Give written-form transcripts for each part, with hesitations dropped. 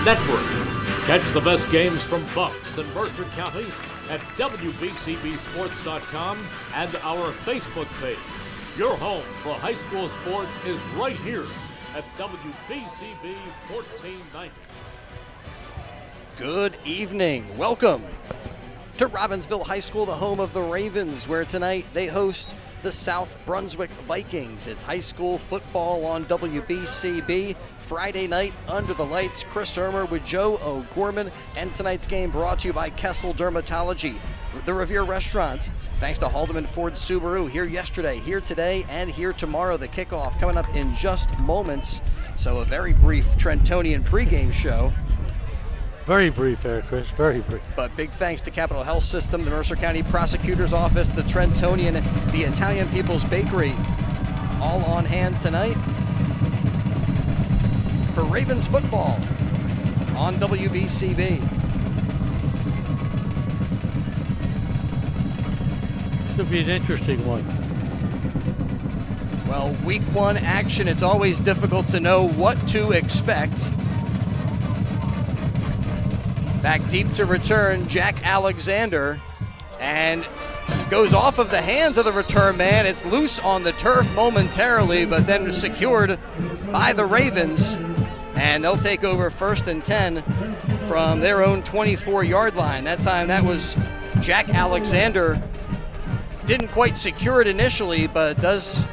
Network. Catch the best games from Bucks and Mercer County at WBCBSports.com and our Facebook page. Your home for high school sports is right here at WBCB 1490. Good evening. Welcome to Robbinsville High School, the home of the Ravens, where tonight they host the South Brunswick Vikings. It's high school football on WBCB. Friday night under the lights. Chris Ermer with Joe O'Gorman. And tonight's game brought to you by Kessel Dermatology, the Revere Restaurant. Thanks to Haldeman Ford Subaru. Here yesterday, here today, and here tomorrow. The kickoff coming up in just moments. So a very brief Trentonian pregame show. Very brief there, Chris, very brief. But big thanks to Capital Health System, the Mercer County Prosecutor's Office, the Trentonian, the Italian People's Bakery, all on hand tonight for Ravens football on WBCB. Should be an interesting one. Well, week one action, it's always difficult to know what to expect. Back deep to return, Jack Alexander, and goes off of the hands of the return man. It's loose on the turf momentarily, but then secured by the Ravens, and they'll take over 1st and 10 from their own 24-yard line. That time that was Jack Alexander. Didn't quite secure it initially, but does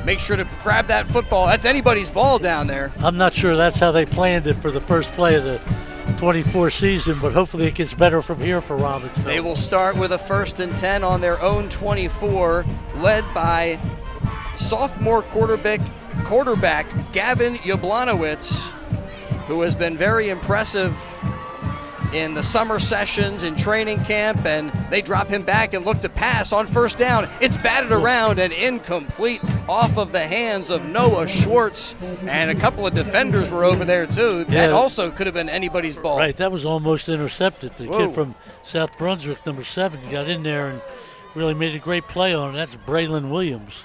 make sure to grab that football. That's anybody's ball down there. I'm not sure that's how they planned it for the first play of the 24 season, but hopefully it gets better from here for Robbinsville. They will start with a 1st and 10 on their own 24, led by sophomore quarterback Gavin Yablonowitz, who has been very impressive in the summer sessions in training camp, and they drop him back and look to pass on 1st down. It's batted around and incomplete off of the hands of Noah Schwartz, and a couple of defenders were over there too. That also could have been anybody's ball. Right, that was almost intercepted. The kid from South Brunswick, number 7, got in there and really made a great play on it. That's Braylon Williams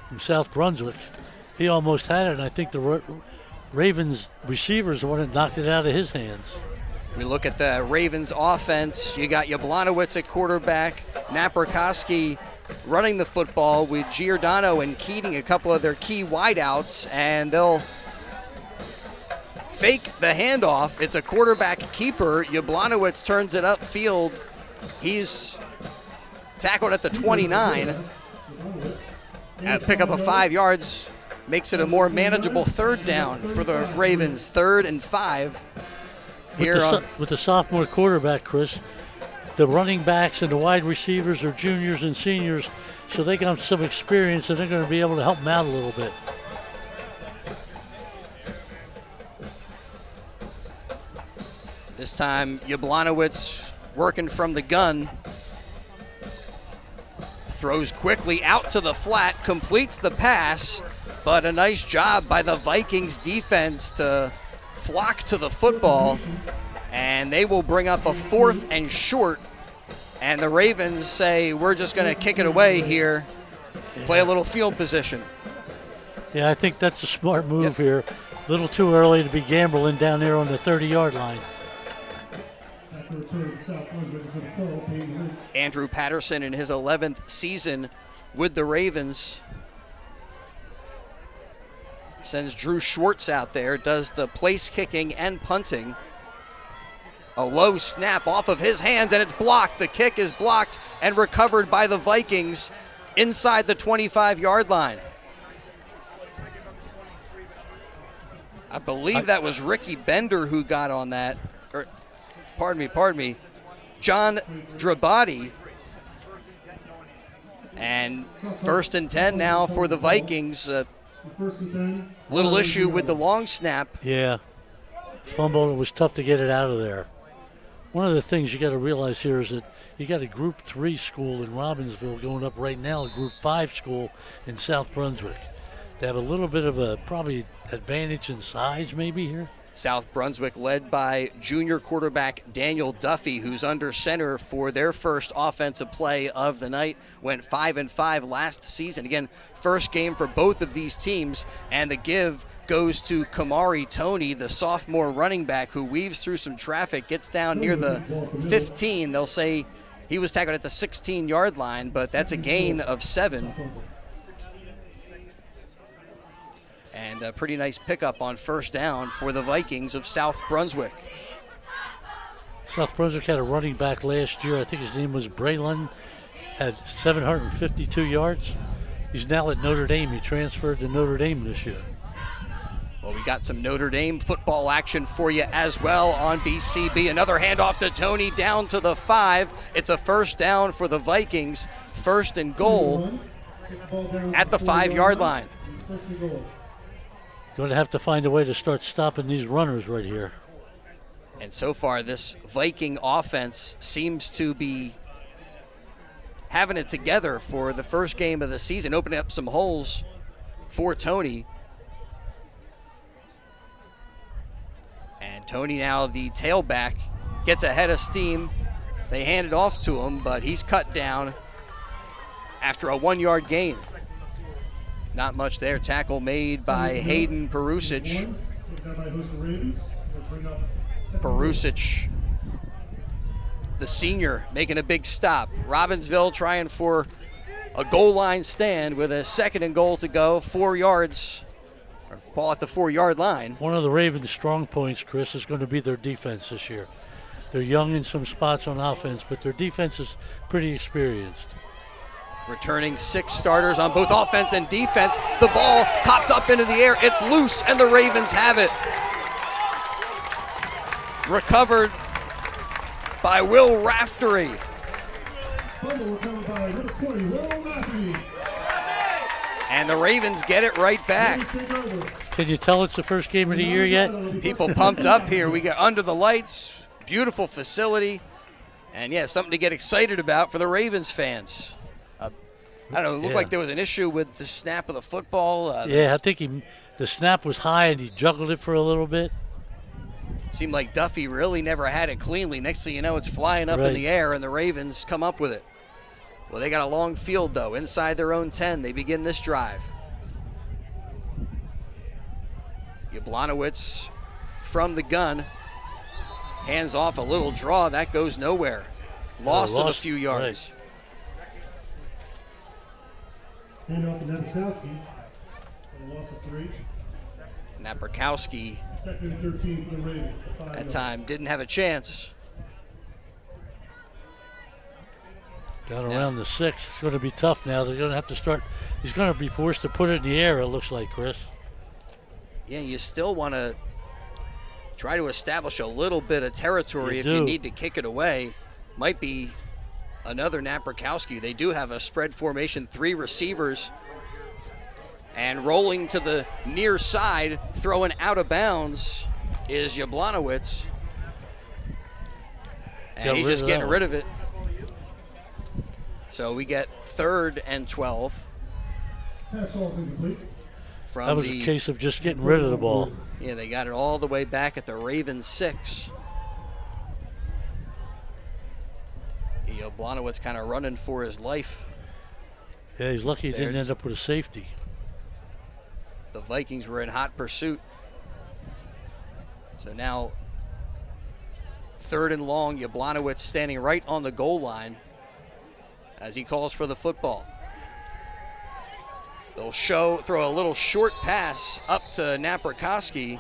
from South Brunswick. He almost had it, and I think the Ravens receivers were the one that knocked it out of his hands. We look at the Ravens offense. You got Yablonowitz at quarterback, Naprikoski running the football with Giordano and Keating, a couple of their key wideouts, and they'll fake the handoff. It's a quarterback keeper. Yablonowitz turns it upfield. He's tackled at the 29. Pick up a 5 yards, makes it a more manageable 3rd down for the Ravens. 3rd and 5. With the sophomore quarterback, Chris, the running backs and the wide receivers are juniors and seniors, so they got some experience and they're going to be able to help them out a little bit. This time, Yablonowitz working from the gun. Throws quickly out to the flat, completes the pass, but a nice job by the Vikings defense to flock to the football, and they will bring up a 4th and short, and the Ravens say, we're just going to kick it away here, play a little field position. Yeah, I think that's a smart move here. A little too early to be gambling down there on the 30-yard line. Andrew Patterson in his 11th season with the Ravens sends Drew Schwartz out there, does the place kicking and punting. A low snap off of his hands, and it's blocked. The kick is blocked and recovered by the Vikings inside the 25-yard line. I believe that was Ricky Bender who got on that. Pardon me. John Drabati. And 1st and 10 now for the Vikings. Little issue with the long snap. Yeah, fumble. It was tough to get it out of there. One of the things you got to realize here is that you got a Group 3 school in Robbinsville going up right now, a Group 5 school in South Brunswick. They have a little bit of a probably advantage in size maybe here. South Brunswick led by junior quarterback Daniel Duffy, who's under center for their first offensive play of the night. Went 5-5 last season. Again, first game for both of these teams, and the give goes to Kamari Tony, the sophomore running back who weaves through some traffic, gets down near the 15. They'll say he was tackled at the 16-yard line, but that's a gain of 7. And a pretty nice pickup on first down for the Vikings of South Brunswick. South Brunswick had a running back last year. I think his name was Braylon. Had 752 yards. He's now at Notre Dame. He transferred to Notre Dame this year. Well, we got some Notre Dame football action for you as well on BCB. Another handoff to Tony down to the 5. It's a first down for the Vikings. First and goal at the 5-yard line. Going to have to find a way to start stopping these runners right here. And so far, this Viking offense seems to be having it together for the first game of the season, opening up some holes for Tony. And Tony now, the tailback, gets ahead of steam. They hand it off to him, but he's cut down after a 1-yard gain. Not much there. Tackle made by Hayden Perusic. Perusic, the senior, making a big stop. Robbinsville trying for a goal line stand with a 2nd and goal to go. 4 yards. Ball at the 4-yard line. One of the Ravens' strong points, Chris, is going to be their defense this year. They're young in some spots on offense, but their defense is pretty experienced. Returning 6 starters on both offense and defense. The ball popped up into the air. It's loose, and the Ravens have it. Recovered by Will Raftery. And the Ravens get it right back. Can you tell it's the first game of the year yet? People pumped up here. We got under the lights, beautiful facility, and yeah, something to get excited about for the Ravens fans. I don't know, it looked like there was an issue with the snap of the football. I think the snap was high and he juggled it for a little bit. Seemed like Duffy really never had it cleanly. Next thing you know, it's flying up in the air, and the Ravens come up with it. Well, they got a long field, though, inside their own 10. They begin this drive. Jablonowitz from the gun. Hands off a little draw. That goes nowhere. Loss of a few yards. Hand off to Napierkowski. A loss of 3. Napierkowski, 2nd and 13 for the Ravens. that time didn't have a chance. Down around the 6. It's going to be tough now. They're going to have to start. He's going to be forced to put it in the air, it looks like, Chris. Yeah, you still want to try to establish a little bit of territory if you need to kick it away. Might be another Napierkowski. They do have a spread formation, 3 receivers. And rolling to the near side, throwing out of bounds is Jablonowitz. And he's just getting rid of it. So we get 3rd and 12. Pass ball incomplete. That was a case of just getting rid of the ball. Yeah, they got it all the way back at the Ravens 6. Jablonowitz kind of running for his life. Yeah, he's lucky he didn't end up with a safety. The Vikings were in hot pursuit. So now 3rd and long, Jablonowitz standing right on the goal line as he calls for the football. They'll throw a little short pass up to Napierkowski,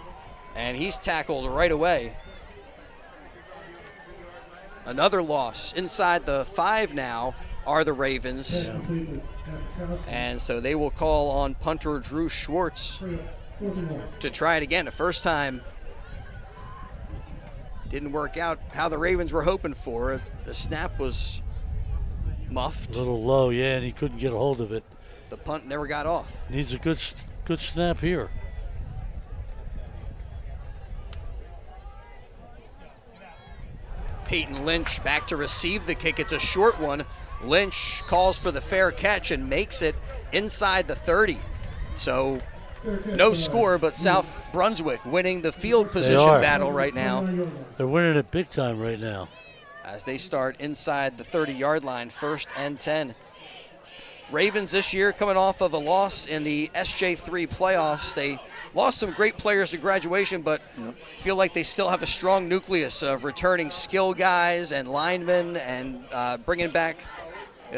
and he's tackled right away. Another loss. Inside the 5 now are the Ravens. And so they will call on punter Drew Schwartz to try it again. The first time didn't work out how the Ravens were hoping for. The snap was muffed. A little low, yeah, and he couldn't get a hold of it. The punt never got off. Needs a good snap here. Peyton Lynch back to receive the kick. It's a short one. Lynch calls for the fair catch and makes it inside the 30. So No score, but South Brunswick winning the field position battle right now. They're winning it big time right now. As they start inside the 30-yard line, 1st and 10. Ravens this year coming off of a loss in the SJ3 playoffs. They lost some great players to graduation, but feel like they still have a strong nucleus of returning skill guys and linemen, and bringing back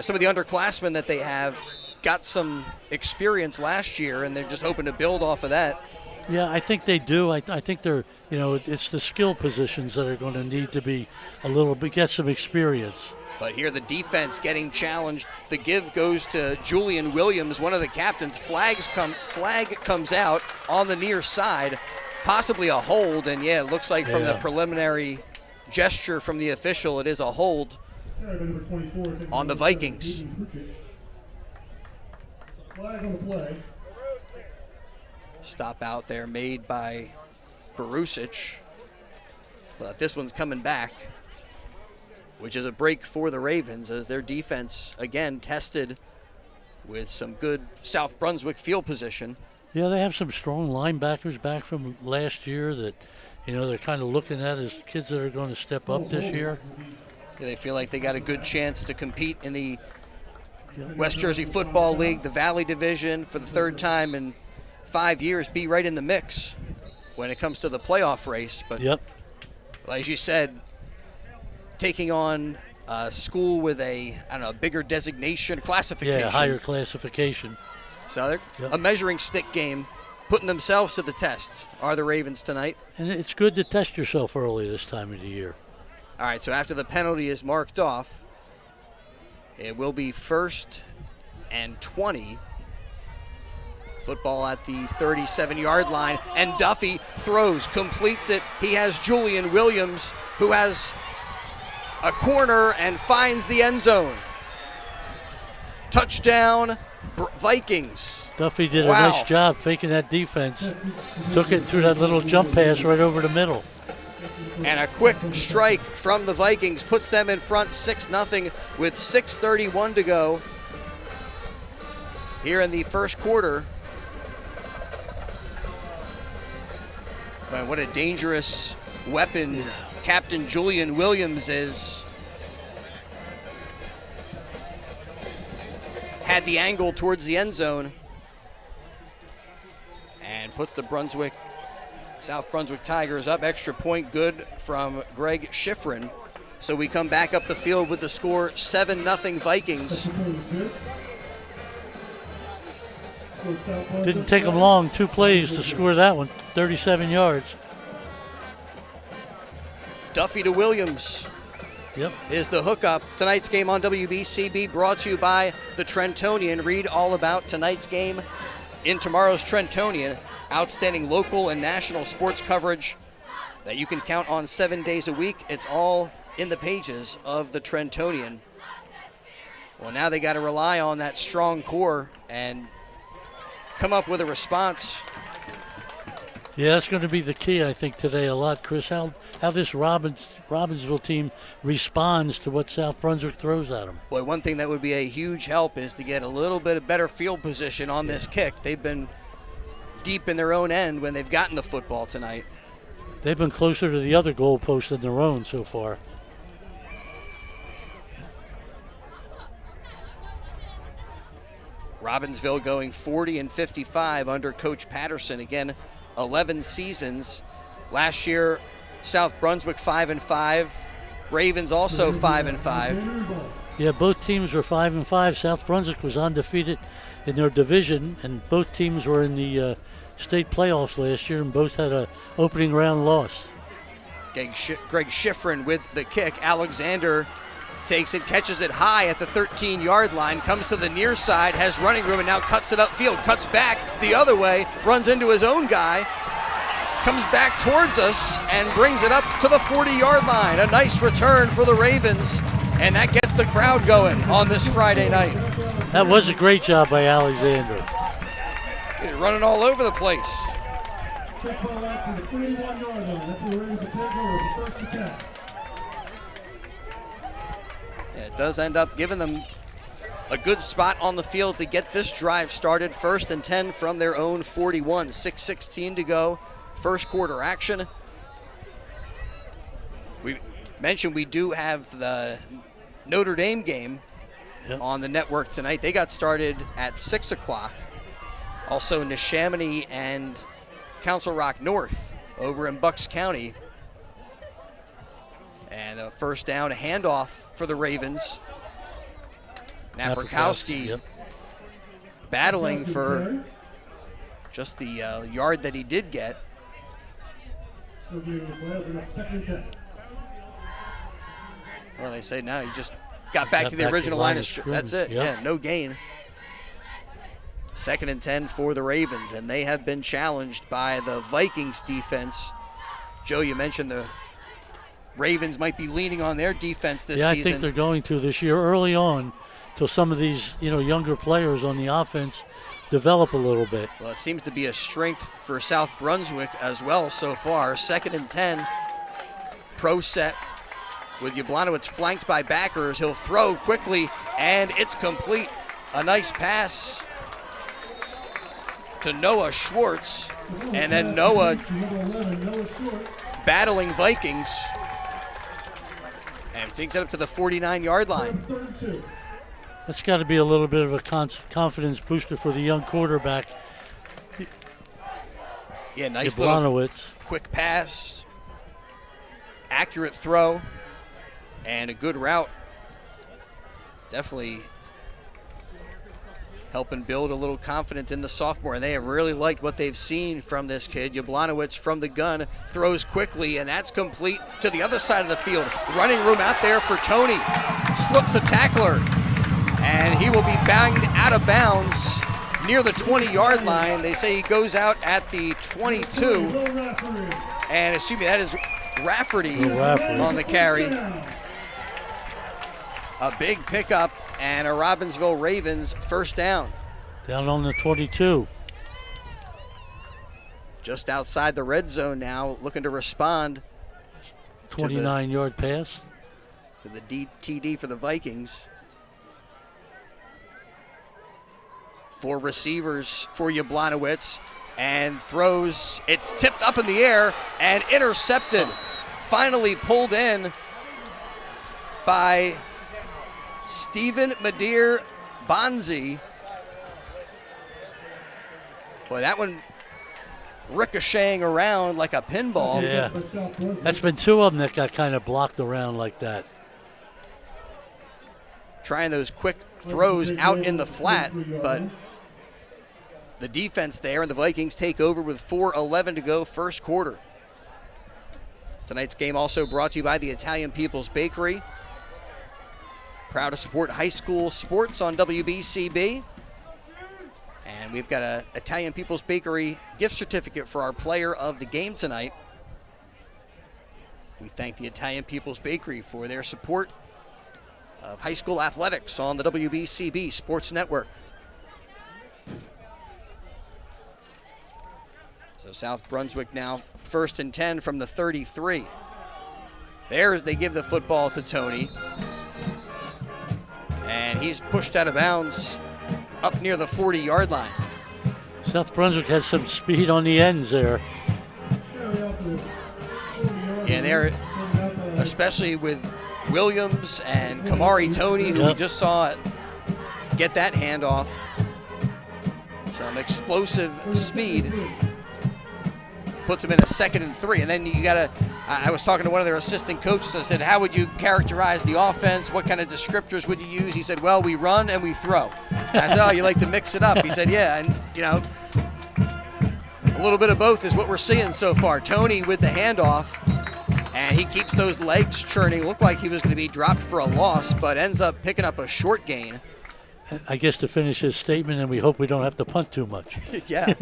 some of the underclassmen that they have. Got some experience last year, and they're just hoping to build off of that. Yeah, I think they do. I think they're, it's the skill positions that are going to need to be a little bit, get some experience. But here the defense getting challenged. The give goes to Julian Williams, one of the captains. Flag comes out on the near side, possibly a hold. And yeah, it looks like from the preliminary gesture from the official, it is a hold on the Vikings. Flag on the play. Stop out there made by Brunswick. But this one's coming back, which is a break for the Ravens as their defense, again, tested with some good South Brunswick field position. Yeah, they have some strong linebackers back from last year that, they're kind of looking at as kids that are going to step up this year. Yeah, they feel like they got a good chance to compete in the West Jersey Football League, the Valley Division, for the 3rd time in 5 years, be right in the mix when it comes to the playoff race. But as you said, taking on a school with a bigger designation, classification. Yeah, higher classification. So they're a measuring stick game, putting themselves to the test, are the Ravens tonight. And it's good to test yourself early this time of the year. All right, so after the penalty is marked off, it will be 1st and 20. Football at the 37-yard line, and Duffy throws, completes it. He has Julian Williams, who has a corner and finds the end zone. Touchdown, Vikings. Duffy did a nice job faking that defense. Took it through that little jump pass right over the middle. And a quick strike from the Vikings puts them in front 6-0 with 6:31 to go here in the first quarter. Man, what a dangerous weapon Captain Julian Williams is. Had the angle towards the end zone and puts the South Brunswick Tigers up. Extra point good from Greg Schifrin. So we come back up the field with the score 7-0 Vikings. Didn't take them long, 2 plays to score that one, 37 yards. Duffy to Williams. Is the hookup. Tonight's game on WBCB brought to you by the Trentonian. Read all about tonight's game in tomorrow's Trentonian. Outstanding local and national sports coverage that you can count on 7 days a week. It's all in the pages of the Trentonian. Well, now they got to rely on that strong core and come up with a response. Yeah, that's going to be the key, I think, today a lot, Chris. How this Robbinsville team responds to what South Brunswick throws at them. Boy, one thing that would be a huge help is to get a little bit of better field position on this kick. They've been deep in their own end when they've gotten the football tonight. They've been closer to the other goalpost than their own so far. Robbinsville going 40-55 under Coach Patterson. Again, 11 seasons. Last year, South Brunswick 5-5. Ravens also 5-5. Yeah, both teams were 5-5. South Brunswick was undefeated in their division, and both teams were in the state playoffs last year, and both had a opening round loss. Greg Schifrin with the kick. Alexander takes it, catches it high at the 13-yard line, comes to the near side, has running room, and now cuts it upfield, cuts back the other way, runs into his own guy, comes back towards us, and brings it up to the 40-yard line. A nice return for the Ravens, and that gets the crowd going on this Friday night. That was a great job by Alexander. He's running all over the place. Baseball action at the 41-yard line. That's where the Ravens will take over the first attack. It does end up giving them a good spot on the field to get this drive started. 1st and 10 from their own 41. 6:16 to go. First quarter action. We mentioned we do have the Notre Dame game on the network tonight. They got started at 6 o'clock. Also Neshaminy and Council Rock North over in Bucks County. And a first down, a handoff for the Ravens. Napierkowski battling for just the yard that he did get. Well, they say now he just got back to the original line of scrimmage. That's it. Yeah, no gain. 2nd and 10 for the Ravens, and they have been challenged by the Vikings defense. Joe, you mentioned the Ravens might be leaning on their defense this season. Yeah, I think they're going to this year early on, till some of these younger players on the offense develop a little bit. Well, it seems to be a strength for South Brunswick as well so far. 2nd and 10, pro set with Yablonowitz flanked by backers. He'll throw quickly, and it's complete. A nice pass to Noah Schwartz, and then Noah battling Vikings and takes it up to the 49-yard line. That's got to be a little bit of a confidence booster for the young quarterback. Yeah, nice little quick pass, accurate throw, and a good route. Definitely helping build a little confidence in the sophomore. And they have really liked what they've seen from this kid. Yablonowitz from the gun throws quickly, and that's complete to the other side of the field. Running room out there for Tony. Slips a tackler, and he will be banged out of bounds near the 20-yard line. They say he goes out at the 22. And excuse me, that is Rafferty on the carry. A big pickup and a Robbinsville Ravens first down. Down on the 22. Just outside the red zone now, looking to respond. 29-yard pass. To the DTD for the Vikings. 4 receivers for Yablonowitz, and throws. It's tipped up in the air and intercepted. Finally pulled in by Stephen Madeir Bonzi. Boy, that one ricocheting around like a pinball. Yeah, that's been 2 of them that got kind of blocked around like that. Trying those quick throws out in the flat, but the defense there, and the Vikings take over with 4:11 to go, first quarter. Tonight's game also brought to you by the Italian People's Bakery. Proud to support high school sports on WBCB. And we've got an Italian People's Bakery gift certificate for our player of the game tonight. We thank the Italian People's Bakery for their support of high school athletics on the WBCB Sports Network. So South Brunswick now 1st and 10 from the 33. There's, they give the football to Tony. And he's pushed out of bounds up near the 40-yard line. South Brunswick has some speed on the ends there. Yeah, they're, especially with Williams and Kamari Tony, who we just saw get that handoff. Some explosive speed. Puts them in a 2nd and 3. And then you got to, I was talking to one of their assistant coaches. I said, how would you characterize the offense? What kind of descriptors would you use? He said, well, we run and we throw. I said, oh, you like to mix it up? He said, yeah. And, you know, a little bit of both is what we're seeing so far. Tony with the handoff, and he keeps those legs churning. Looked like he was going to be dropped for a loss, but ends up picking up a short gain. I guess to finish his statement, and we hope we don't have to punt too much. Yeah.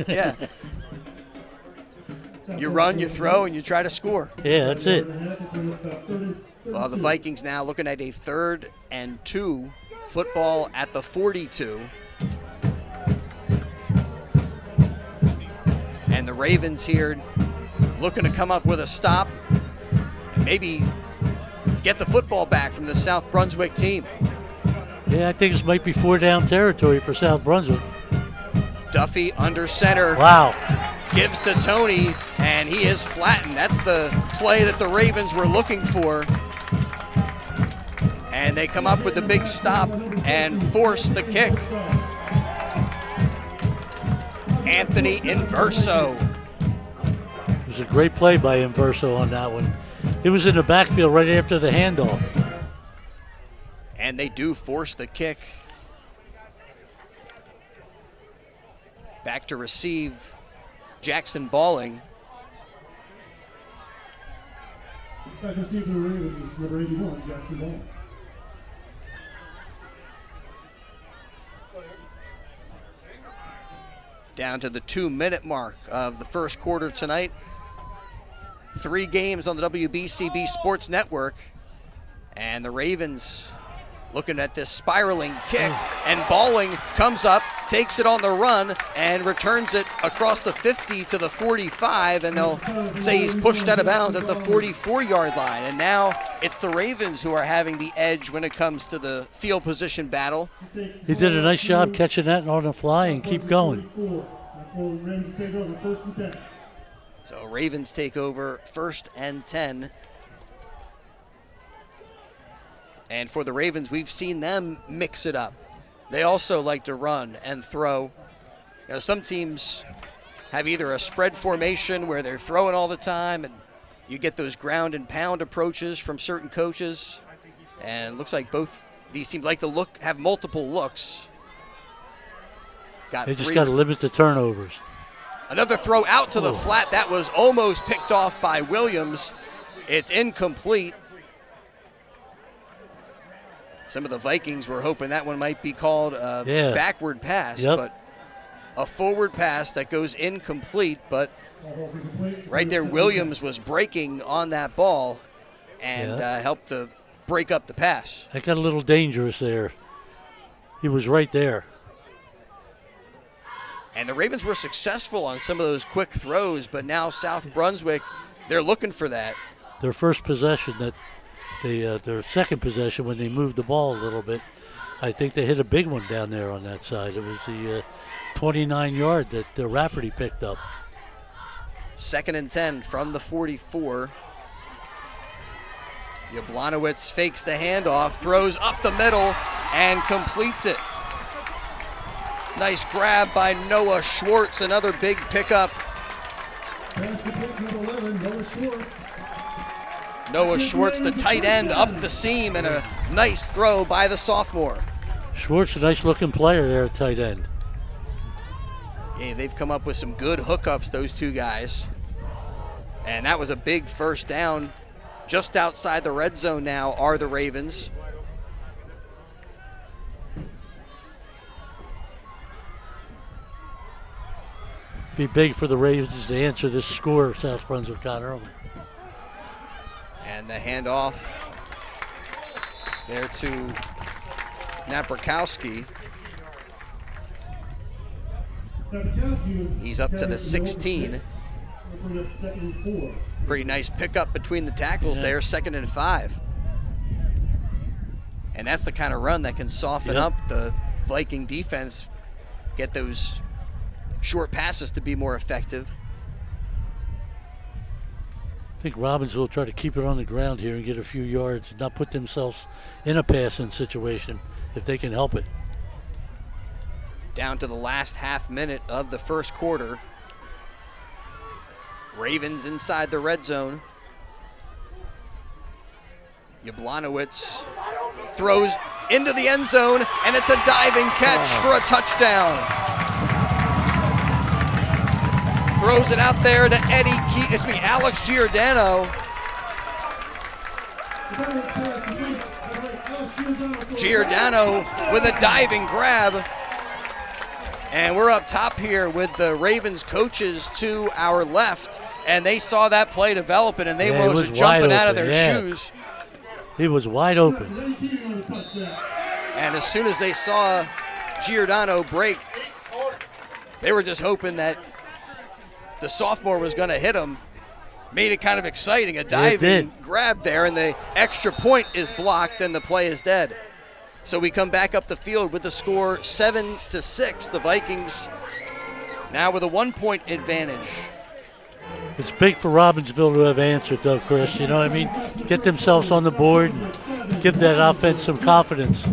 You run, you throw, and you try to score. Yeah, that's it. Well, the Vikings now looking at a 3rd and 2, football at the 42. And the Ravens here looking to come up with a stop and maybe get the football back from the South Brunswick team. Yeah, I think this might be 4-down territory for South Brunswick. Duffy under center. Wow. Gives to Tony, and he is flattened. That's the play that the Ravens were looking for. And they come up with the big stop and force the kick. Anthony Inverso. It was a great play by Inverso on that one. It was in the backfield right after the handoff. And they do force the kick. Back to receive Jackson Balling. Back to receive the Ravens is number 81, Jackson Balling. Down to the 2-minute mark of the first quarter tonight. 3 games on the WBCB Sports Network. And the Ravens looking at this spiraling kick, and Balling comes up, takes it on the run, and returns it across the 50 to the 45, and they'll say he's pushed out of bounds at the 44-yard line. And now it's the Ravens who are having the edge when it comes to the field position battle. He did a nice job catching that on the fly and keep going. So Ravens take over 1st and 10. And for the Ravens, we've seen them mix it up. They also like to run and throw. Now, some teams have either a spread formation where they're throwing all the time, and you get those ground and pound approaches from certain coaches. And it looks like both these teams like to have multiple looks. They just got to limit the turnovers. Another throw out to the flat. That was almost picked off by Williams. It's incomplete. Some of the Vikings were hoping that one might be called a backward pass, but a forward pass that goes incomplete. But right there, Williams was breaking on that ball and helped to break up the pass. That got a little dangerous there. He was right there. And the Ravens were successful on some of those quick throws, but now South Brunswick, they're looking for that. Their first possession, their second possession when they moved the ball a little bit, I think they hit a big one down there on that side. It was the 29-yard that Rafferty picked up. 2nd and 10 from the 44. Yablonowitz fakes the handoff, throws up the middle, and completes it. Nice grab by Noah Schwartz, another big pickup. Noah Schwartz, the tight end, up the seam, and a nice throw by the sophomore. Schwartz, a nice-looking player there at tight end. Yeah, they've come up with some good hookups, those two guys. And that was a big first down. Just outside the red zone now are the Ravens. Be big for the Ravens to answer this score South Brunswick got earlier. And the handoff there to Naprakowski. He's up to the 16. Pretty nice pickup between the tackles there, 2nd and 5. And that's the kind of run that can soften up the Viking defense, get those short passes to be more effective. I think Robbinsville will try to keep it on the ground here and get a few yards, not put themselves in a passing situation if they can help it. Down to the last half minute of the first quarter. Ravens inside the red zone. Yablonowitz throws into the end zone, and it's a diving catch for a touchdown. Throws it out there to Alex Giordano. Giordano with a diving grab. And we're up top here with the Ravens coaches to our left, and they saw that play developing, and they were jumping out of their shoes. He was wide open. And as soon as they saw Giordano break, they were just hoping that the sophomore was going to hit him. Made it kind of exciting, a diving grab there, and the extra point is blocked, and the play is dead. So we come back up the field with the score 7-6. The Vikings now with a 1-point advantage. It's big for Robbinsville to have answered, though, Chris. You know what I mean? Get themselves on the board and give that offense some confidence,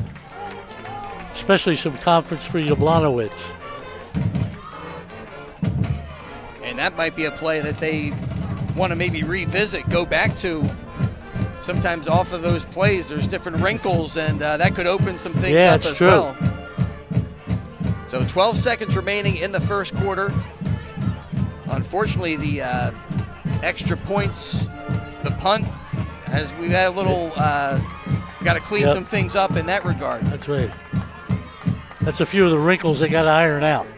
especially some confidence for Jablonowitz. And that might be a play that they want to maybe revisit, go back to. Sometimes off of those plays, there's different wrinkles, and that could open some things up as true. well. So 12 seconds remaining in the first quarter. Unfortunately, the extra points, the punt, as we had a little, got to clean some things up in that regard. That's right. That's a few of the wrinkles they got to iron out.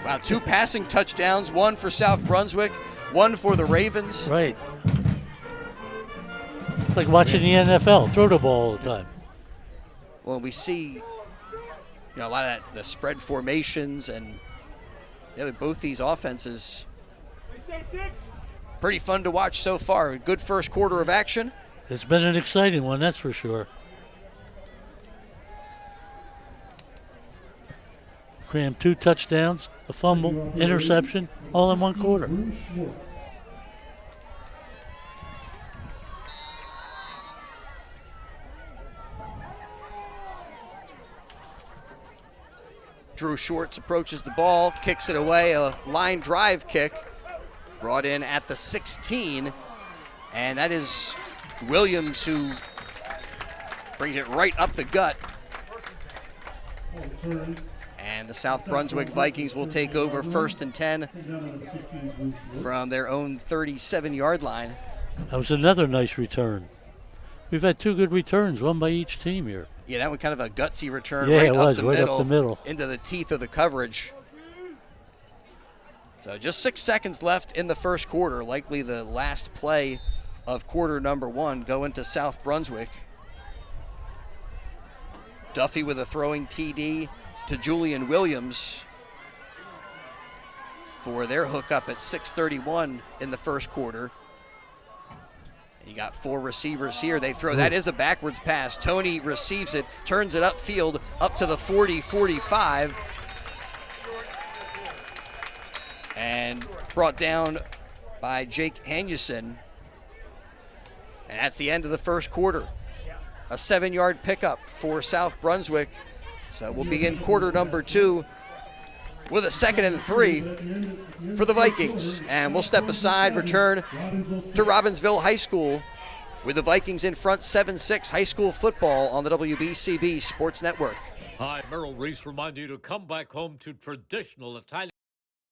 Wow, 2 passing touchdowns, 1 for South Brunswick, 1 for the Ravens. Right. It's like watching the NFL, throw the ball all the time. Well, we see a lot of the spread formations and both these offenses. Pretty fun to watch so far. Good first quarter of action. It's been an exciting one, that's for sure. Crammed 2 touchdowns, a fumble, interception, all in 1 quarter. Drew Schwartz approaches the ball, kicks it away, a line drive kick brought in at the 16, and that is Williams who brings it right up the gut. And the South Brunswick Vikings will take over 1st and 10 from their own 37-yard line. That was another nice return. We've had 2 good returns, one by each team here. Yeah, that one kind of a gutsy return right up the middle, into the teeth of the coverage. So just 6 seconds left in the first quarter, likely the last play of quarter number 1 going to South Brunswick. Duffy with a throwing TD to Julian Williams for their hookup at 6:31 in the first quarter. You got 4 receivers here. They throw. That is a backwards pass. Tony receives it, turns it upfield, up to the 40-45. And brought down by Jake Hanyuson. And that's the end of the first quarter. A 7-yard pickup for South Brunswick. So we'll begin quarter number 2 with a 2nd and 3 for the Vikings. And we'll step aside, return to Robbinsville High School with the Vikings in front 7-6 high school football on the WBCB Sports Network. Hi, Merrill Reese reminding you to come back home to traditional Italian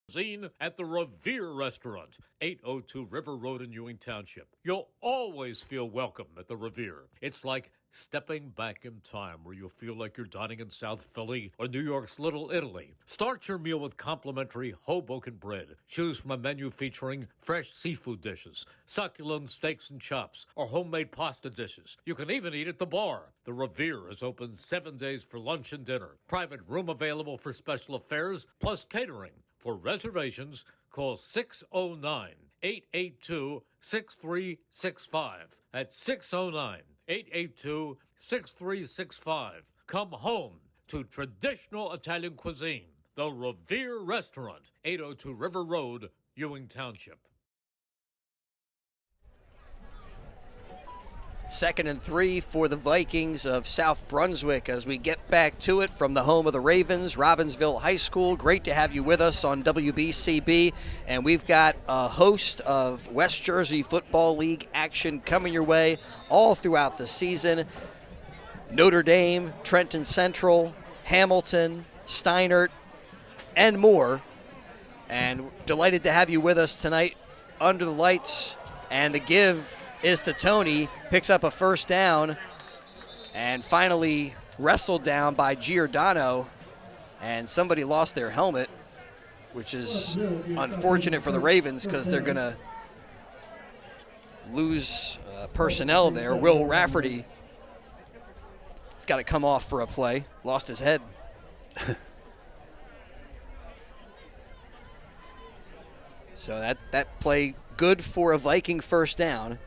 cuisine at the Revere Restaurant, 802 River Road in Ewing Township. You'll always feel welcome at the Revere. It's like stepping back in time where you'll feel like you're dining in South Philly or New York's Little Italy. Start your meal with complimentary Hoboken bread. Choose from a menu featuring fresh seafood dishes, succulent steaks and chops, or homemade pasta dishes. You can even eat at the bar. The Revere is open 7 days for lunch and dinner. Private room available for special affairs, plus catering. For reservations, call 609-882-6365. That's 609-882-6365. Come home to traditional Italian cuisine. The Revere Restaurant, 802 River Road, Ewing Township. 2nd and 3 for the Vikings of South Brunswick as we get back to it from the home of the Ravens, Robbinsville High School. Great to have you with us on WBCB, and we've got a host of West Jersey Football League action coming your way all throughout the season. Notre Dame, Trenton Central, Hamilton, Steinert, and more. And delighted to have you with us tonight under the lights, and the give is to Tony, picks up a first down, and finally wrestled down by Giordano, and somebody lost their helmet, which is unfortunate for the Ravens because they're going to lose personnel there. Will Rafferty has got to come off for a play, lost his head. So that play good for a Viking first down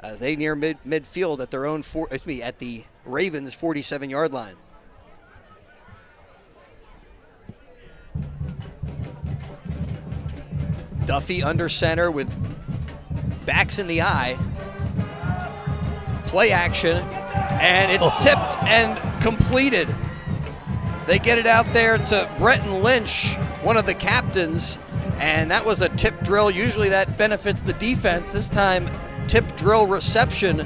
as they near midfield at their own at the Ravens 47-yard line. Duffy under center with backs in the eye. Play action, and it's tipped and completed. They get it out there to Bretton Lynch, one of the captains, and that was a tip drill. Usually that benefits the defense. This time, tip drill reception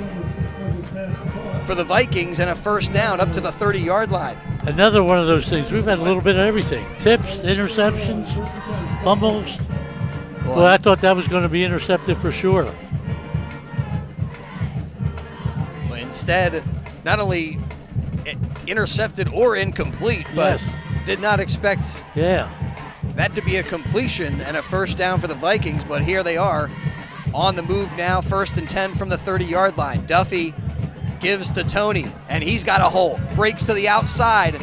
for the Vikings and a first down up to the 30-yard line. Another one of those things. We've had a little bit of everything. Tips, interceptions, fumbles. Well, I thought that was going to be intercepted for sure. Instead, not only intercepted or incomplete, but did not expect that to be a completion and a first down for the Vikings. But here they are on the move now, 1st and 10 from the 30-yard line. Duffy gives to Tony, and he's got a hole. Breaks to the outside.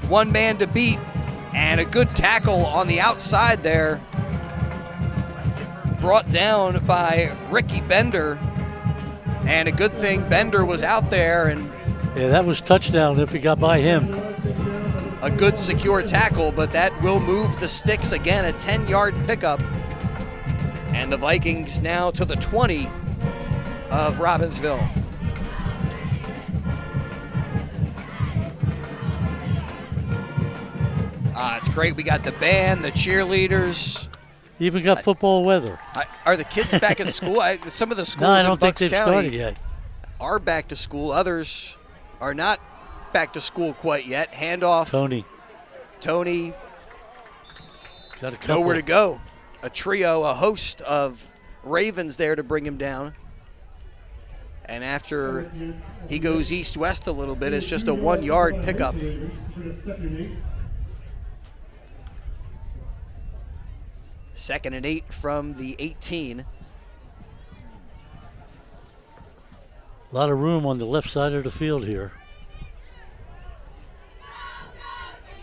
One man to beat, and a good tackle on the outside there. Brought down by Ricky Bender. And a good thing Bender was out there. And yeah, that was touchdown if he got by him. A good secure tackle, but that will move the sticks again. A 10-yard pickup. And the Vikings now to the 20 of Robbinsville. It's great. We got the band, the cheerleaders. Even got football weather. Are the kids back at school? Some of the schools I don't in Bucks think they've County started yet. Are back to school. Others are not back to school quite yet. Handoff. Tony. Got a couple. Nowhere to go. A trio, a host of Ravens there to bring him down. And after he goes east-west a little bit, it's just a 1-yard pickup. 2nd and 8 from the 18. A lot of room on the left side of the field here.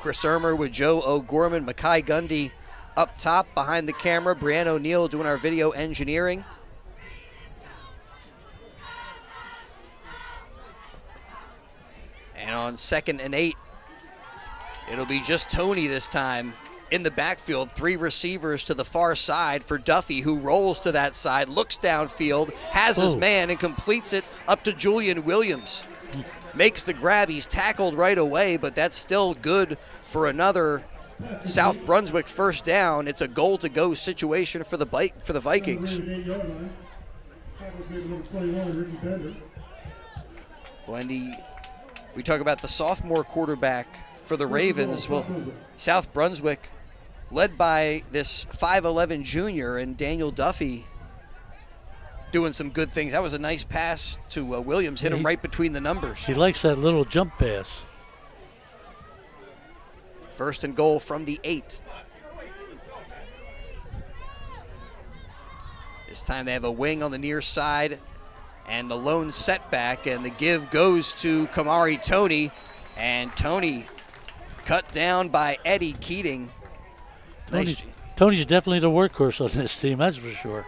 Chris Ermer with Joe O'Gorman, Mackay Gundy up top behind the camera. Brianne O'Neill doing our video engineering. And on 2nd and 8, it'll be just Tony this time. In the backfield, 3 receivers to the far side for Duffy, who rolls to that side, looks downfield, has his man, and completes it up to Julian Williams. Makes the grab. He's tackled right away, but that's still good for another South Brunswick first down. It's a goal-to-go situation for the Vikings. When we talk about the sophomore quarterback for the Ravens, well, South Brunswick led by this 5'11 junior and Daniel Duffy doing some good things. That was a nice pass to Williams, hit him right between the numbers. He likes that little jump pass. 1st and goal from the 8. This time they have a wing on the near side and the lone setback, and the give goes to Kamari Tony, and Tony cut down by Eddie Keating. Tony's definitely the workhorse on this team, that's for sure.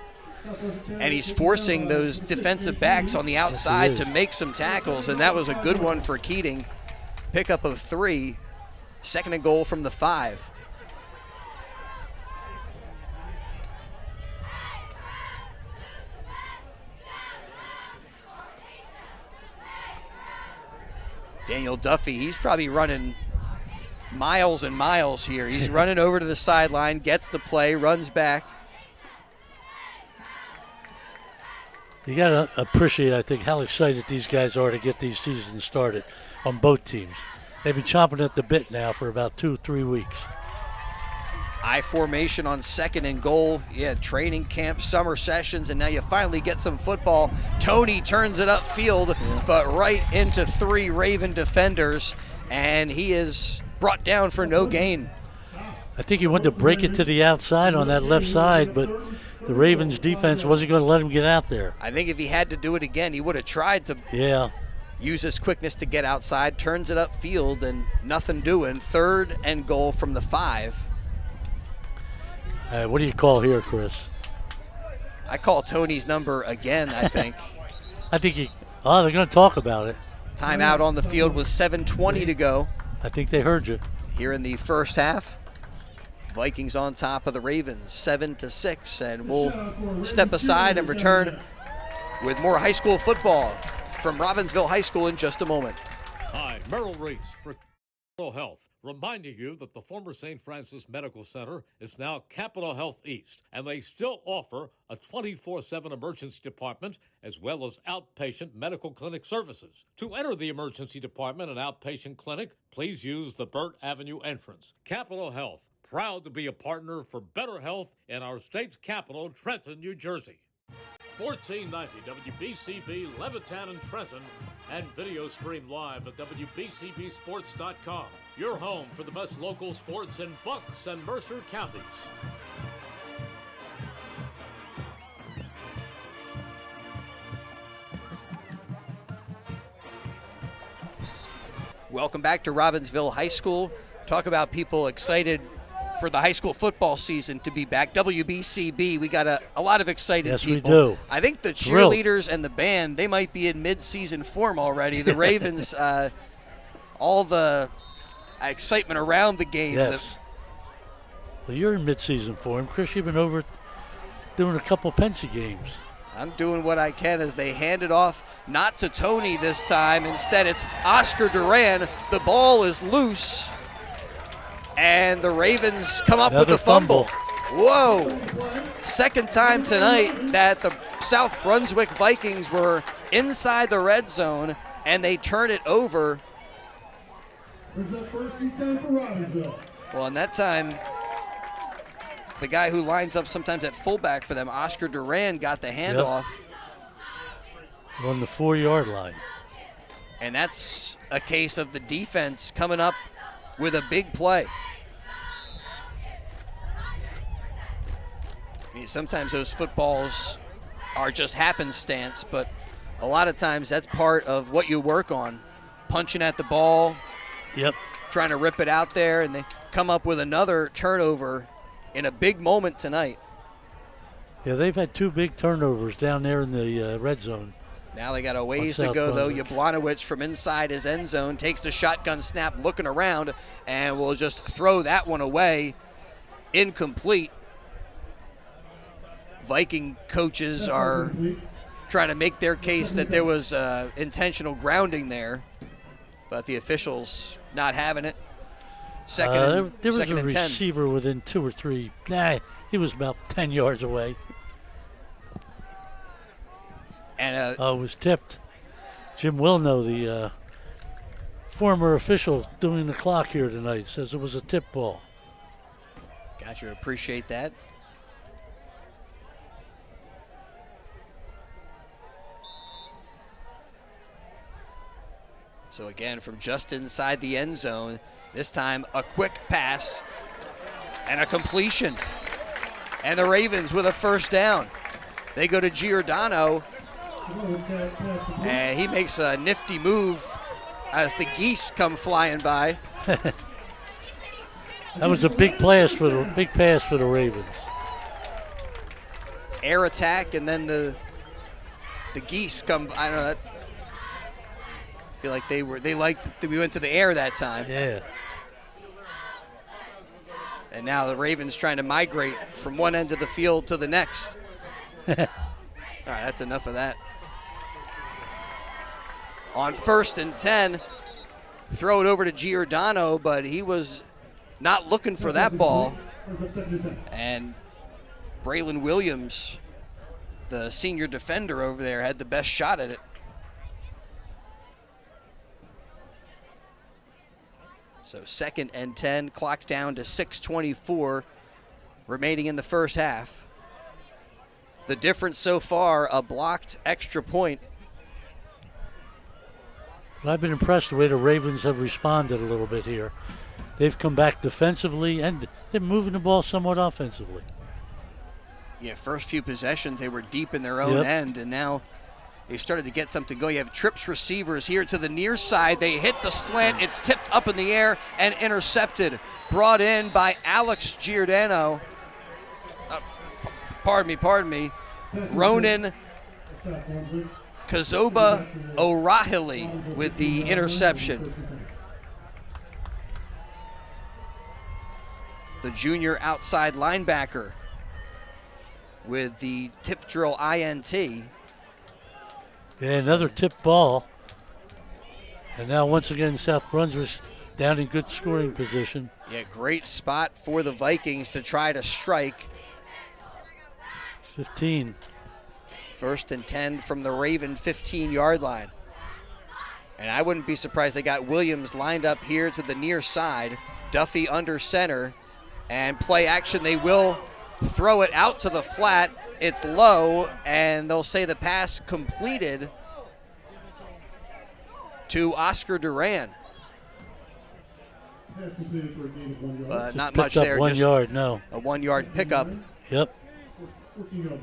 And he's forcing those defensive backs on the outside to make some tackles, and that was a good one for Keating. Pickup of 3, 2nd and goal from the 5. Daniel Duffy, he's probably running miles and miles here. He's running over to the sideline, gets the play, runs back. You got to appreciate, I think, how excited these guys are to get these seasons started on both teams. They've been chomping at the bit now for about 2-3 weeks. I formation on 2nd and goal. Yeah, training camp, summer sessions, and now you finally get some football. Tony turns it upfield, but right into 3 Raven defenders, and he is brought down for no gain. I think he wanted to break it to the outside on that left side, but the Ravens defense wasn't going to let him get out there. I think if he had to do it again, he would have tried to use his quickness to get outside, turns it upfield, and nothing doing. 3rd and goal from the 5. What do you call here, Chris? I call Tony's number again, I think. I think they're going to talk about it. Timeout on the field with 7:20 to go. I think they heard you. Here in the first half, Vikings on top of the Ravens, 7-6, and we'll step aside and return with more high school football from Robbinsville High School in just a moment. Hi, Merrill Reese for Capital Health, reminding you that the former St. Francis Medical Center is now Capital Health East, and they still offer a 24/7 emergency department as well as outpatient medical clinic services. To enter the emergency department and outpatient clinic, please use the Burt Avenue entrance. Capital Health, proud to be a partner for better health in our state's capital, Trenton, New Jersey. 1490 WBCB, Levittown and Trenton, and video stream live at WBCBsports.com. Your home for the best local sports in Bucks and Mercer counties. Welcome back to Robbinsville High School. Talk about people excited for the high school football season to be back. WBCB, we got a lot of excited people. Yes, we do. I think the cheerleaders and the band, they might be in mid-season form already. The Ravens, all the excitement around the game. Yes. Well, you're in mid-season form. Chris, you've been over doing a couple Pensy games. I'm doing what I can as they hand it off, not to Tony this time. Instead, it's Oscar Duran. The ball is loose. And the Ravens come up with a fumble. Whoa. Second time tonight that the South Brunswick Vikings were inside the red zone, and they turn it over. There's that first and 10 for Robbinsville. Well, and that time, the guy who lines up sometimes at fullback for them, Oscar Duran, got the handoff. Yep. On the 4-yard line. And that's a case of the defense coming up with a big play. I mean, sometimes those footballs are just happenstance, but a lot of times that's part of what you work on. Punching at the ball, yep, trying to rip it out there, and they come up with another turnover in a big moment tonight. Yeah, they've had 2 big turnovers down there in the red zone. Now they got a ways to go, though. Jablonowicz from inside his end zone takes the shotgun snap, looking around, and will just throw that one away. Incomplete. Viking coaches are trying to make their case that there was intentional grounding there, but the officials not having it. There was a 10. receiver within 2 or 3. He was about 10 yards away. And it was tipped. Jim Wilno, the former official doing the clock here tonight, says it was a tip ball. Gotcha, appreciate that. So again, from just inside the end zone, this time a quick pass and a completion. And the Ravens with a first down. They go to Giordano, and he makes a nifty move as the geese come flying by. That was a big pass for the Ravens. Air attack, and then the geese come. I don't know. I feel like they liked that we went to the air that time. Yeah. And now the Ravens trying to migrate from one end of the field to the next. All right, that's enough of that. On 1st and 10, throw it over to Giordano, but he was not looking for that ball. And Braylon Williams, the senior defender over there, had the best shot at it. So 2nd and 10, clock down to 6:24 remaining in the first half. The difference so far, a blocked extra point. But I've been impressed the way the Ravens have responded a little bit here. They've come back defensively, and they're moving the ball somewhat offensively. Yeah, first few possessions, they were deep in their own end, and now they've started to get something going. You have trips receivers here to the near side. They hit the slant. It's tipped up in the air and intercepted. Brought in by Alex Giordano. Pardon me. Ronan Kazoba O'Rahilly with the interception. The junior outside linebacker with the tip drill INT. Yeah, another tip ball. And now once again, South Brunswick down in good scoring position. Yeah, great spot for the Vikings to try to strike. 15. 1st and 10 from the Raven 15-yard line. And I wouldn't be surprised they got Williams lined up here to the near side. Duffy under center. And play action, they will throw it out to the flat. It's low, and they'll say the pass completed to Oscar Duran. Pass completed for a gain of 1 yard. Not Picked much up there, 1 just yard, no. a 1-yard pickup. Yep. 14-yard line.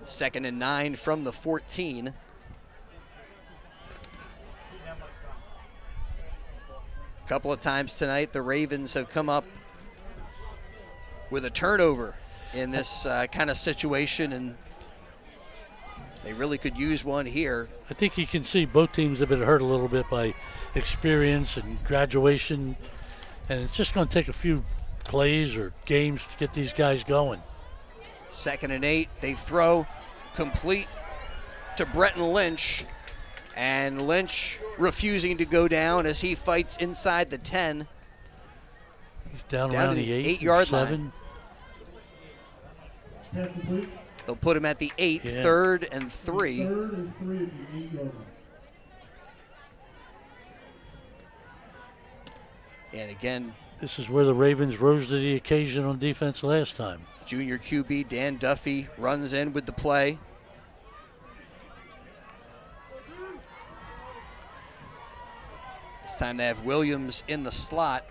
2nd and 9 from the 14. A couple of times tonight, the Ravens have come up with a turnover in this kind of situation, and they really could use one here. I think you can see both teams have been hurt a little bit by experience and graduation, and it's just going to take a few plays or games to get these guys going. 2nd and 8, they throw complete to Bretton Lynch, and Lynch refusing to go down as he fights inside the 10. He's down Down around to the the 8 8-yard 7. Pass complete. They'll put him at the 8, Yeah. 3rd and 3. 3rd and 3 at the 8-yard line. And again, This is where the Ravens rose to the occasion on defense last time. junior QB Dan Duffy runs in with the play. This time they have Williams in the slot.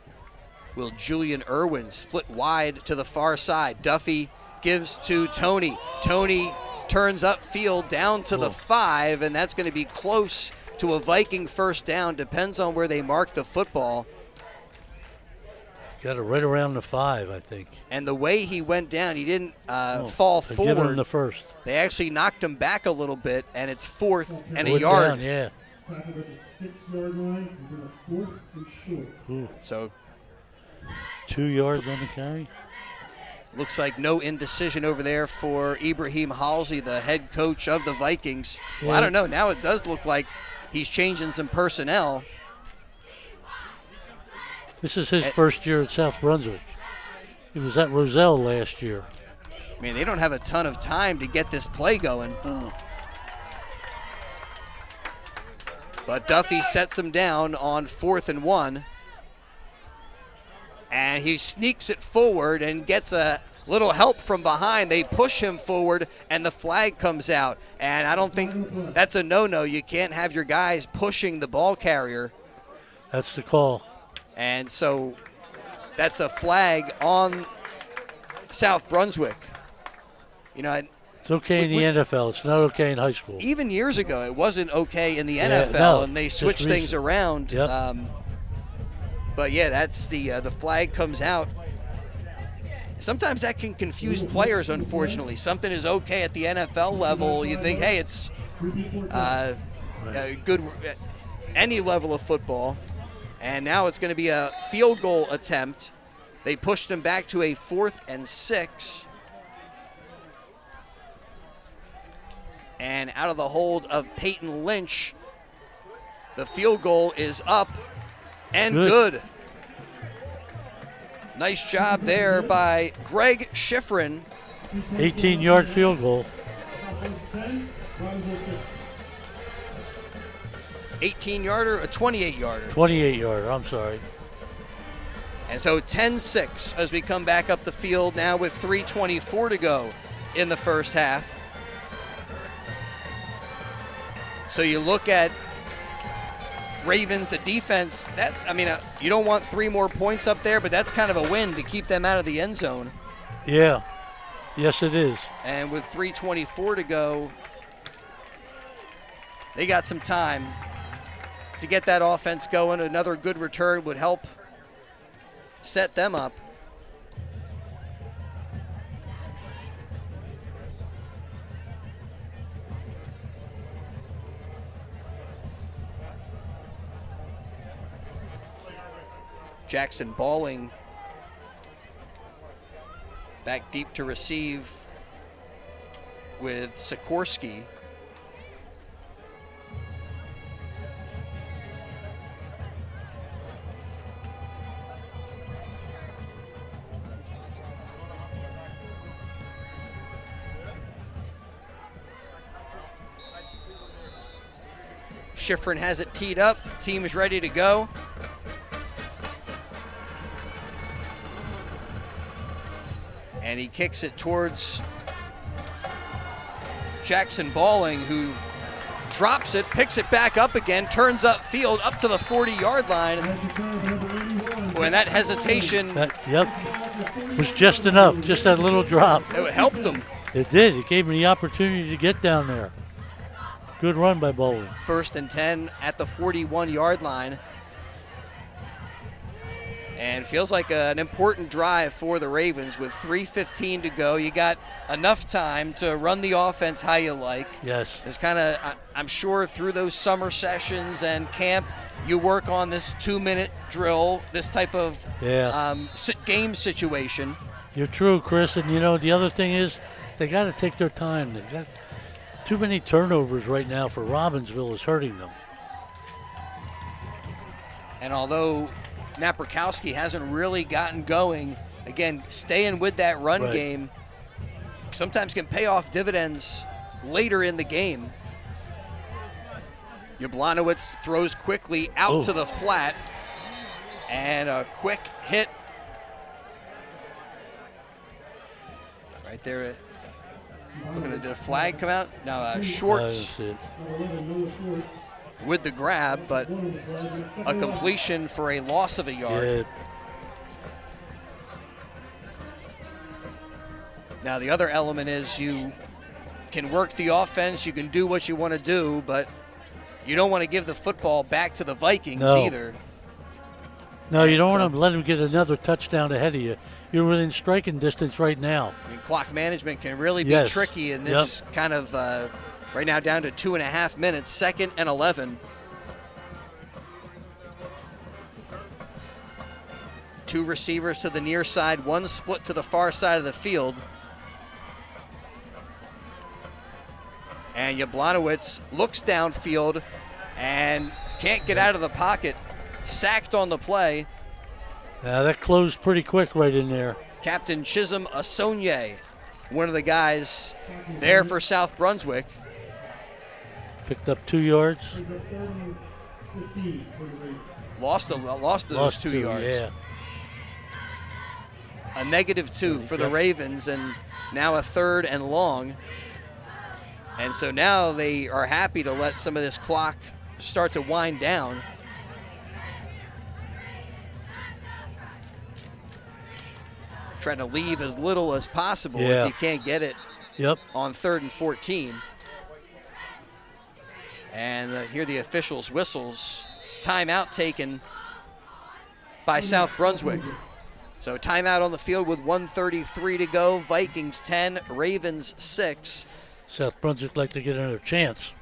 Will Julian Irwin split wide to the far side. Duffy gives to Tony. Tony turns upfield down to the 5, and that's going to be close to a Viking first down. Depends on where they mark the football. Got it right around the 5, I think. And the way he went down, he didn't fall They're giving him forward. the first. They actually knocked him back a little bit, and it's 4th and a Went yard. down, yeah. Tackled at the 6-yard line, and then a 4th and short. Ooh, So 2 yards on the carry. looks like no indecision over there for Ibrahim Halsey, the head coach of the Vikings. Well, I don't know. Now it does look like he's changing some personnel. This is his first year at South Brunswick. He was at Roselle last year. I mean, they don't have a ton of time to get this play going. But Duffy sets him down on 4th and 1. And he sneaks it forward and gets a little help from behind. They push him forward, and the flag comes out. And I don't think that's a no-no. You can't have your guys pushing the ball carrier. That's the call. And so that's a flag on South Brunswick. You know, It's okay in the NFL. It's not okay in high school. even years ago, it wasn't okay in the Yeah, NFL, no, and they just switched things recent. around. Yep. But yeah, that's the flag comes out. Sometimes that can confuse players, unfortunately. Something is okay at the NFL level. You think, hey, it's good at any level of football. And now it's going to be a field goal attempt. They pushed him back to a 4th and 6. And out of the hold of Peyton Lynch, the field goal is up and good. Nice job there by Greg Schifrin. 18-yard field goal. 10, Robbinsville 6. 18-yarder, a 28-yarder. 28-yarder, I'm sorry. And so 10-6 as we come back up the field now with 3:24 to go in the first half. So you look at Ravens, the defense, you don't want 3 more points up there, but that's kind of a win to keep them out of the end zone. Yeah. Yes, it is. And with 3:24 to go, they got some time to get that offense going. Another good return would help set them up. Jackson Balling back deep to receive with Sikorsky. Schifrin has it teed up. Team is ready to go. And he kicks it towards Jackson Balling, who drops it, picks it back up again, turns upfield up to the 40-yard line. Boy, and that hesitation. Was just enough, just that little drop. It helped him. It did. It gave him the opportunity to get down there. Good run by Balling. 1st and 10 at the 41-yard line. And feels like an important drive for the Ravens with 3:15 to go. You got enough time to run the offense how you like. Yes. It's kind of, I'm sure through those summer sessions and camp, you work on this 2-minute drill, this type of game situation. You're true, Chris. And, you know, the other thing is they got to take their time. They got too many turnovers right now for Robbinsville is hurting them. And although Napierkowski hasn't really gotten going, again, staying with that run game sometimes can pay off dividends later in the game. Jablonowitz throws quickly out to the flat, and a quick hit right there. Did a flag come out? No, Schwartz with the grab, but a completion for a loss of a yard. Yeah. Now the other element is you can work the offense, you can do what you want to do, but you don't want to give the football back to the Vikings either. No, you don't want to let them get another touchdown ahead of you. You're within striking distance right now. I mean, clock management can really be tricky in this kind of, right now down to 2.5 minutes, 2nd and 11. 2 receivers to the near side, 1 split to the far side of the field. And Jablonowitz looks downfield and can't get out of the pocket. Sacked on the play. That closed pretty quick right in there. Captain Chisholm Asonye, one of the guys there for South Brunswick. Picked up 2 yards. Lost those 2 yards. Yeah. A -2 for the Ravens, and now a 3rd and long. And so now they are happy to let some of this clock start to wind down. Trying to leave as little as possible if you can't get it on 3rd and 14. And here the officials' whistles. Timeout taken by South Brunswick. So timeout on the field with 1:33 to go. Vikings 10, Ravens 6. South Brunswick like to get another chance.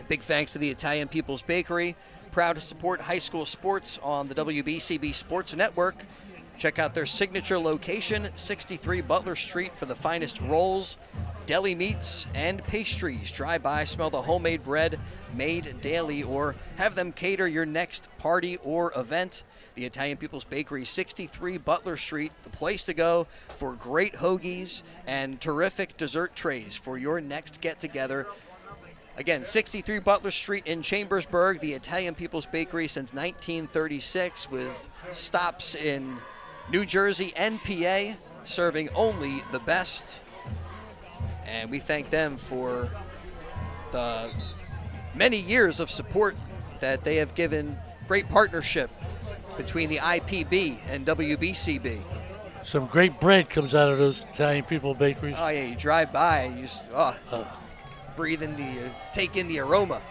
Big thanks to the Italian People's Bakery. Proud to support high school sports on the WBCB Sports Network. Check out their signature location, 63 Butler Street, for the finest rolls, deli meats, and pastries. Drive by, smell the homemade bread made daily, or have them cater your next party or event. The Italian People's Bakery, 63 Butler Street, the place to go for great hoagies and terrific dessert trays for your next get-together. Again, 63 Butler Street in Chambersburg, the Italian People's Bakery since 1936, with stops in New Jersey and PA, serving only the best. And we thank them for the many years of support that they have given. Great partnership between the IPB and WBCB. Some great bread comes out of those Italian People bakeries. Oh yeah, you drive by, you just breathe in take in the aroma.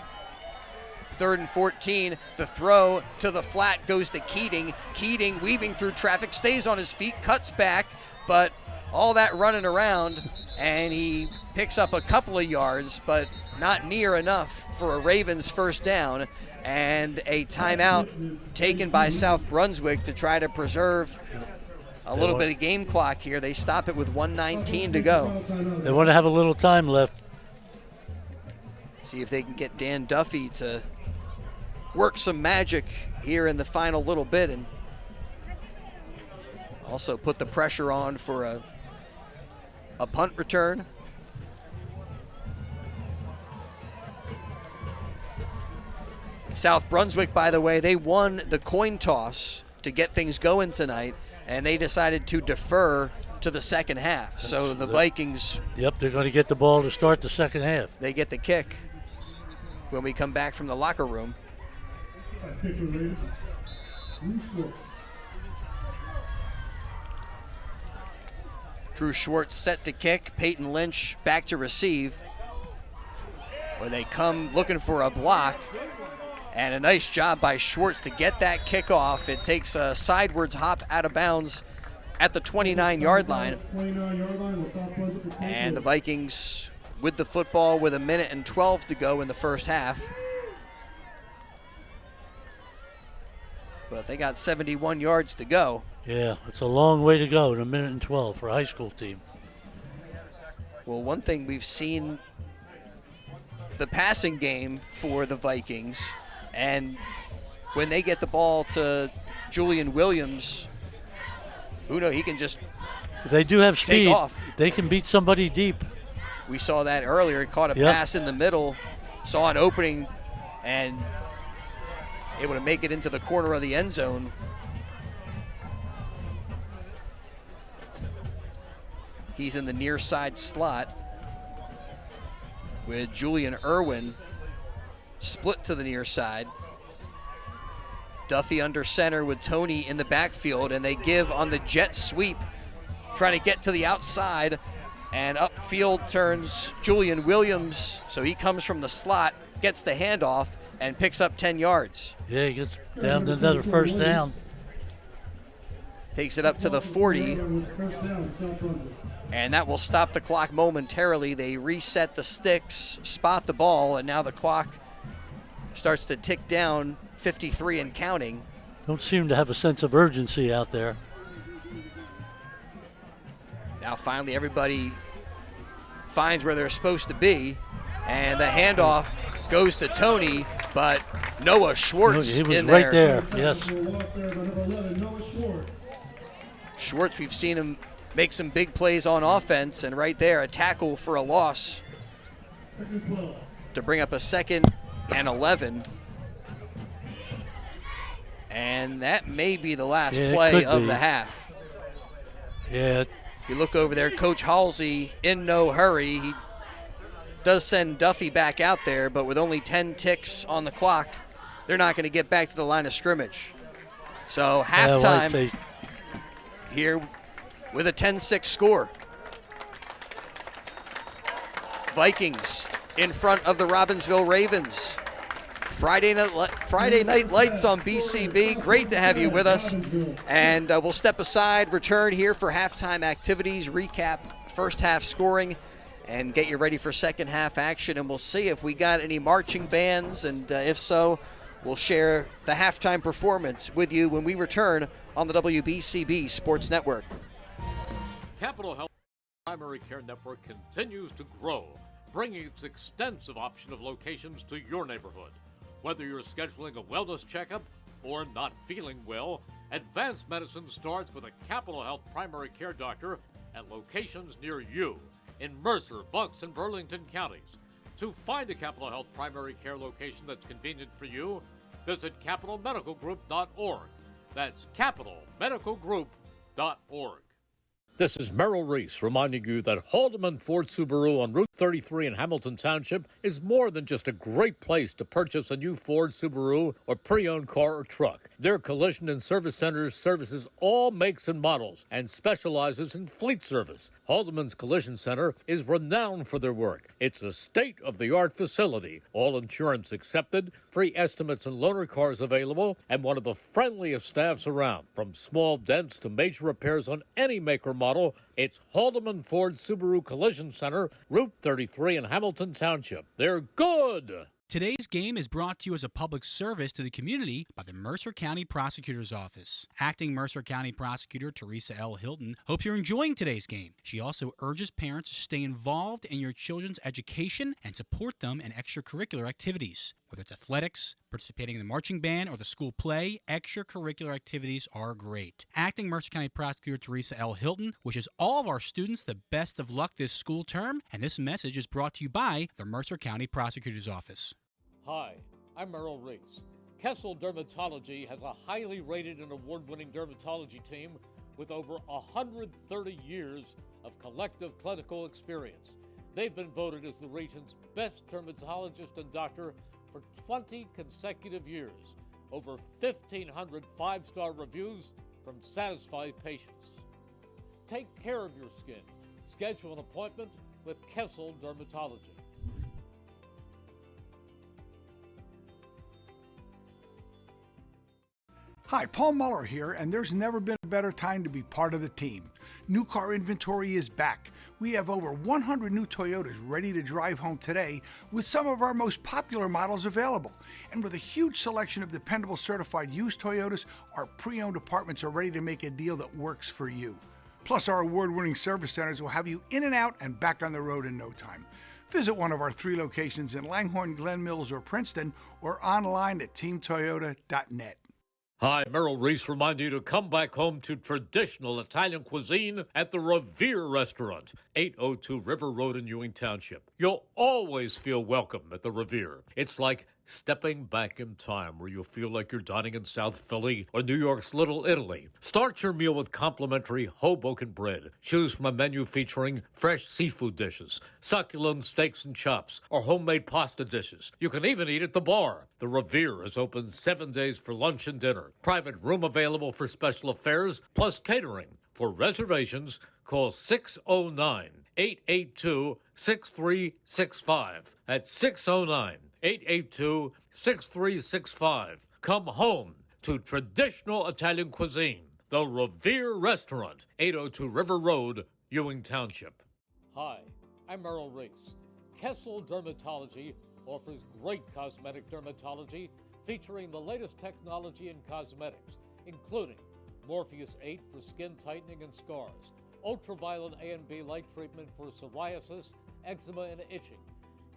3rd and 14, the throw to the flat goes to Keating. Keating, weaving through traffic, stays on his feet, cuts back, but all that running around, and he picks up a couple of yards, but not near enough for a Ravens first down. and a timeout taken by South Brunswick to try to preserve a little bit of game clock here. They stop it with 1:19 to go. They want to have a little time left. See if they can get Dan Duffy to work some magic here in the final little bit and also put the pressure on for a punt return. South Brunswick, by the way, they won the coin toss to get things going tonight, and they decided to defer to the second half. So the Vikings... Yep, they're going to get the ball to start the second half. They get the kick when we come back from the locker room. Drew Schwartz set to kick. Peyton Lynch back to receive. Where they come looking for a block. And a nice job by Schwartz to get that kick off. It takes a sidewards hop out of bounds at the 29-yard line. And the Vikings with the football with 1:12 to go in the first half. But they got 71 yards to go. Yeah, it's a long way to go in 1:12 for a high school team. Well, one thing we've seen the passing game for the Vikings, and when they get the ball to Julian Williams, who knows, he can just they do have speed. Take off. They can beat somebody deep. We saw that earlier. He caught a pass in the middle, saw an opening, and able to make it into the corner of the end zone. He's in the near side slot with Julian Irwin split to the near side. Duffy under center with Tony in the backfield, and they give on the jet sweep, trying to get to the outside, and upfield turns Julian Williams, so he comes from the slot, gets the handoff, and picks up 10 yards. Yeah, he gets down to another first down. Takes it up to the 40, and that will stop the clock momentarily. They reset the sticks, spot the ball, and now the clock starts to tick down, 53 and counting. Don't seem to have a sense of urgency out there. Now finally everybody finds where they're supposed to be, and the handoff goes to Tony, but Noah Schwartz He was in right there. Yes. Schwartz, we've seen him make some big plays on offense, and right there, a tackle for a loss to bring up a 2nd and 11. And that may be the last play of the half. Yeah. You look over there, Coach Halsey in no hurry. He does send Duffy back out there, but with only 10 ticks on the clock, they're not going to get back to the line of scrimmage. So halftime here with a 10-6 score. Vikings in front of the Robbinsville Ravens. Friday night lights on BCB. Great to have you with us. And we'll step aside, return here for halftime activities, recap first half scoring, and get you ready for second half action. And we'll see if we got any marching bands, and if so, we'll share the halftime performance with you when we return on the WBCB Sports Network. Capital Health Primary Care Network continues to grow, bringing its extensive option of locations to your neighborhood. Whether you're scheduling a wellness checkup or not feeling well, advanced medicine starts with a Capital Health primary care doctor at locations near you in Mercer, Bucks, and Burlington counties. To find a Capital Health primary care location that's convenient for you, visit capitalmedicalgroup.org. That's capitalmedicalgroup.org. This is Merrill Reese reminding you that Haldeman Ford Subaru on Route 33 in Hamilton Township is more than just a great place to purchase a new Ford, Subaru, or pre-owned car or truck. Their collision and service centers services all makes and models and specializes in fleet service. Haldeman's Collision Center is renowned for their work. It's a state-of-the-art facility, all insurance accepted, free estimates and loaner cars available, and one of the friendliest staffs around. From small dents to major repairs on any make or model, it's Haldeman Ford Subaru Collision Center, Route 33 in Hamilton Township. They're good! Today's game is brought to you as a public service to the community by the Mercer County Prosecutor's Office. Acting Mercer County Prosecutor Teresa L. Hilton hopes you're enjoying today's game. She also urges parents to stay involved in your children's education and support them in extracurricular activities. Whether it's athletics, participating in the marching band, or the school play, extracurricular activities are great. Acting Mercer County Prosecutor Teresa L. Hilton wishes all of our students the best of luck this school term, and this message is brought to you by the Mercer County Prosecutor's Office. Hi, I'm Merrill Reese. Kessel Dermatology has a highly rated and award-winning dermatology team with over 130 years of collective clinical experience. They've been voted as the region's best dermatologist and doctor for 20 consecutive years. Over 1,500 five-star reviews from satisfied patients. Take care of your skin. Schedule an appointment with Kessel Dermatology. Hi, Paul Muller here, and there's never been a better time to be part of the team. New car inventory is back. We have over 100 new Toyotas ready to drive home today with some of our most popular models available. And with a huge selection of dependable certified used Toyotas, our pre-owned departments are ready to make a deal that works for you. Plus, our award-winning service centers will have you in and out and back on the road in no time. Visit one of our 3 locations in Langhorne, Glen Mills, or Princeton, or online at teamtoyota.net. Hi, Merrill Reese reminding you to come back home to traditional Italian cuisine at the Revere Restaurant, 802 River Road in Ewing Township. You'll always feel welcome at the Revere. It's like stepping back in time where you'll feel like you're dining in South Philly or New York's Little Italy. Start your meal with complimentary Hoboken bread. Choose from a menu featuring fresh seafood dishes, succulent steaks and chops, or homemade pasta dishes. You can even eat at the bar. The Revere is open 7 days for lunch and dinner. Private room available for special affairs, plus catering. For reservations, call 609-882-6365. That's 609-882-6365. Come home to traditional Italian cuisine. The Revere Restaurant, 802 River Road, Ewing Township. Hi, I'm Merrill Reese. Kessel Dermatology offers great cosmetic dermatology featuring the latest technology in cosmetics, including Morpheus 8 for skin tightening and scars, ultraviolet A and B light treatment for psoriasis, eczema, and itching.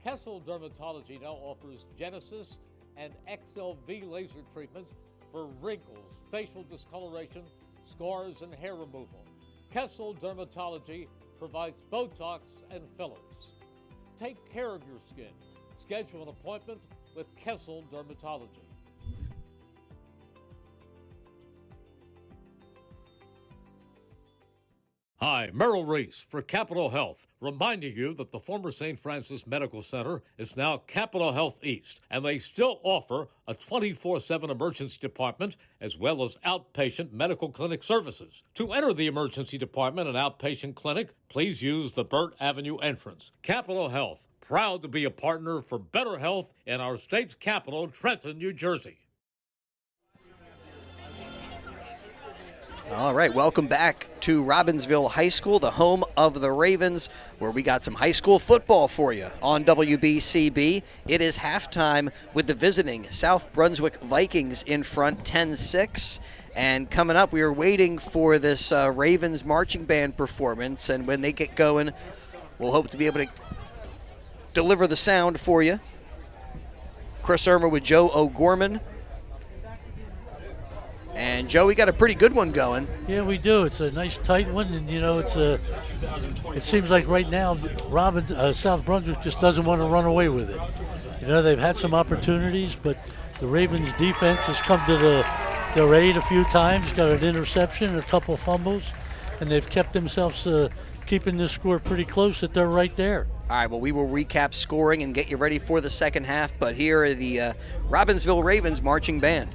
Kessel Dermatology now offers Genesis and XLV laser treatments for wrinkles, facial discoloration, scars, and hair removal. Kessel Dermatology provides Botox and fillers. Take care of your skin. Schedule an appointment with Kessel Dermatology. Hi, Merrill Reese for Capital Health, reminding you that the former St. Francis Medical Center is now Capital Health East, and they still offer a 24/7 emergency department as well as outpatient medical clinic services. To enter the emergency department and outpatient clinic, please use the Burt Avenue entrance. Capital Health, proud to be a partner for better health in our state's capital, Trenton, New Jersey. All right, welcome back to Robbinsville High School, the home of the Ravens, where we got some high school football for you on WBCB. It is halftime with the visiting South Brunswick Vikings in front, 10-6. And coming up, we are waiting for this Ravens marching band performance, and when they get going, we'll hope to be able to deliver the sound for you. Chris Irmer with Joe O'Gorman. And, Joe, we got a pretty good one going. Yeah, we do. It's a nice, tight one, and, you know, it seems like right now South Brunswick just doesn't want to run away with it. You know, they've had some opportunities, but the Ravens' defense has come to their aid a few times, got an interception and a couple of fumbles, and they've kept themselves keeping this score pretty close that they're right there. All right, well, we will recap scoring and get you ready for the second half, but here are the Robbinsville Ravens marching band.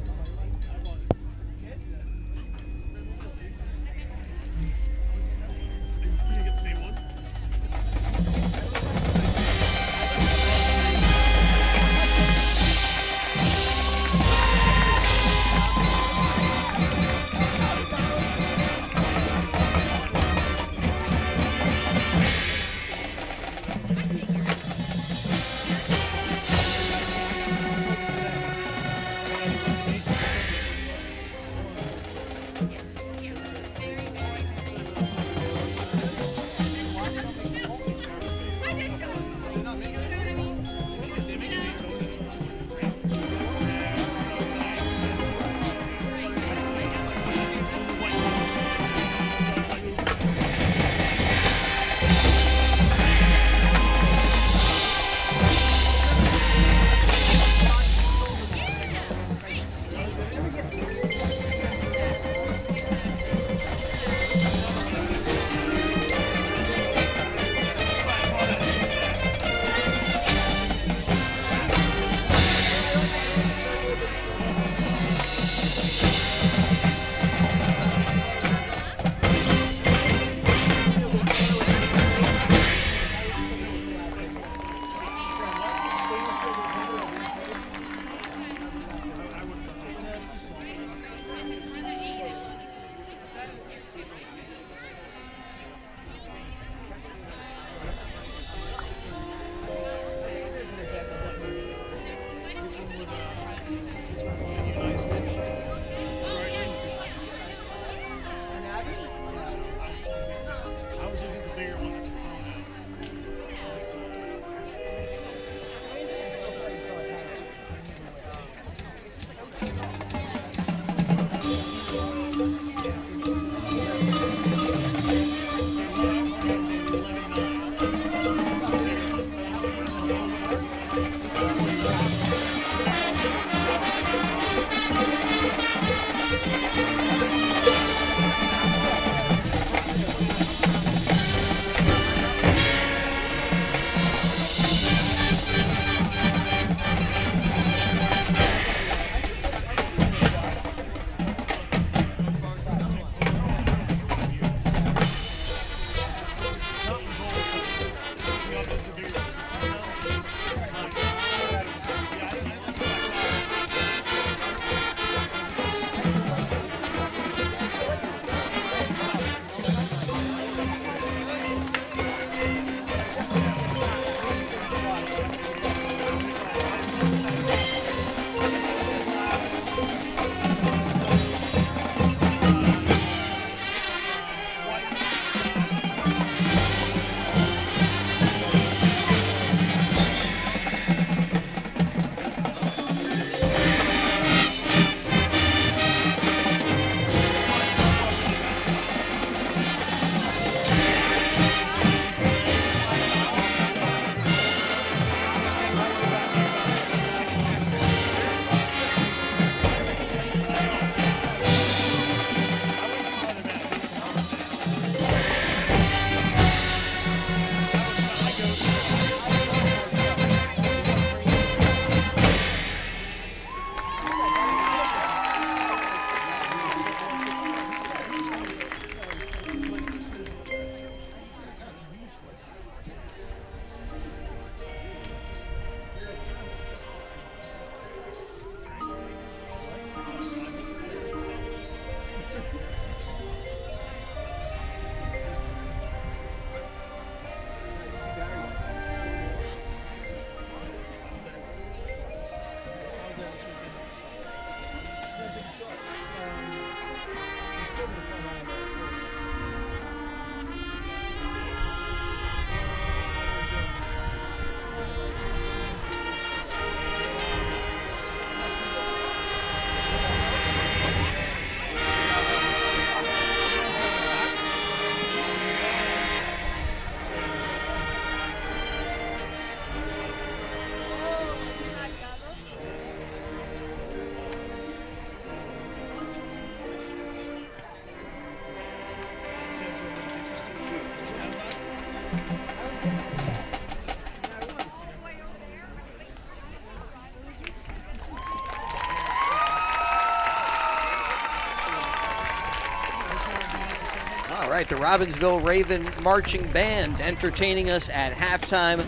All right, the Robbinsville Raven Marching Band entertaining us at halftime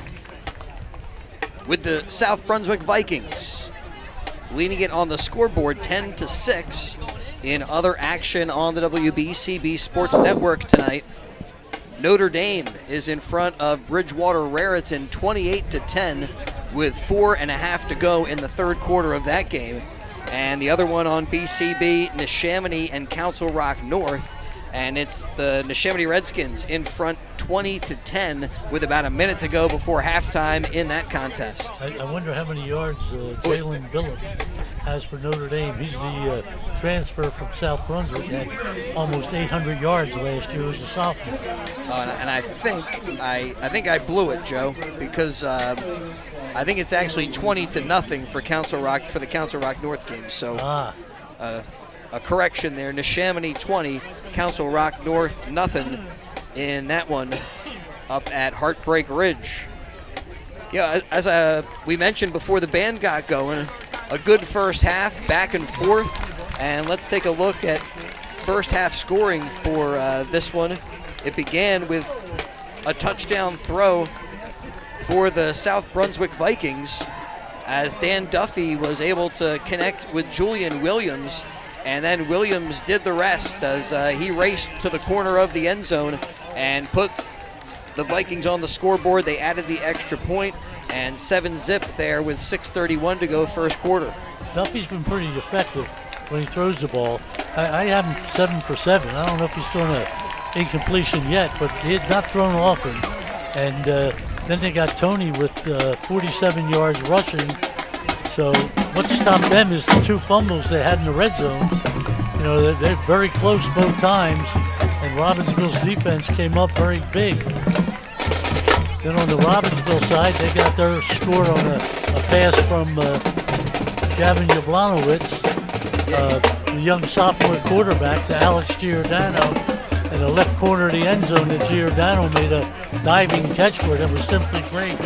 with the South Brunswick Vikings, leading it on the scoreboard 10-6. In other action on the WBCB Sports Network tonight, Notre Dame is in front of Bridgewater Raritan 28-10 with 4.5 to go in the third quarter of that game. And the other one on BCB, Neshaminy and Council Rock North. And it's the Neshaminy Redskins in front 20-10 with about a minute to go before halftime in that contest. I wonder how many yards Jalen Billups has for Notre Dame. He's the transfer from South Brunswick, had almost 800 yards last year as a sophomore. And I think I blew it, Joe, because I think it's actually 20-0 for Council Rock for the Council Rock North game. So a correction there. Neshaminy 20, Council Rock North nothing in that one up at Heartbreak Ridge. Yeah, as we mentioned before the band got going, a good first half, back and forth. And let's take a look at first half scoring for this one. It began with a touchdown throw for the South Brunswick Vikings as Dan Duffy was able to connect with Julian Williams, and then Williams did the rest as he raced to the corner of the end zone and put the Vikings on the scoreboard. They added the extra point and 7-zip there with 6:31 to go first quarter. Duffy's been pretty effective when he throws the ball. I have him 7 for 7. I don't know if he's thrown an incompletion yet, but he had not thrown often. And then they got Tony with 47 yards rushing. So what stopped them is the 2 fumbles they had in the red zone. You know, they're very close both times, and Robbinsville's defense came up very big. Then on the Robbinsville side, they got their score on a pass from Gavin Jablonowitz, the young sophomore quarterback, to Alex Giordano, in the left corner of the end zone. That Giordano made a diving catch for it. It was simply great.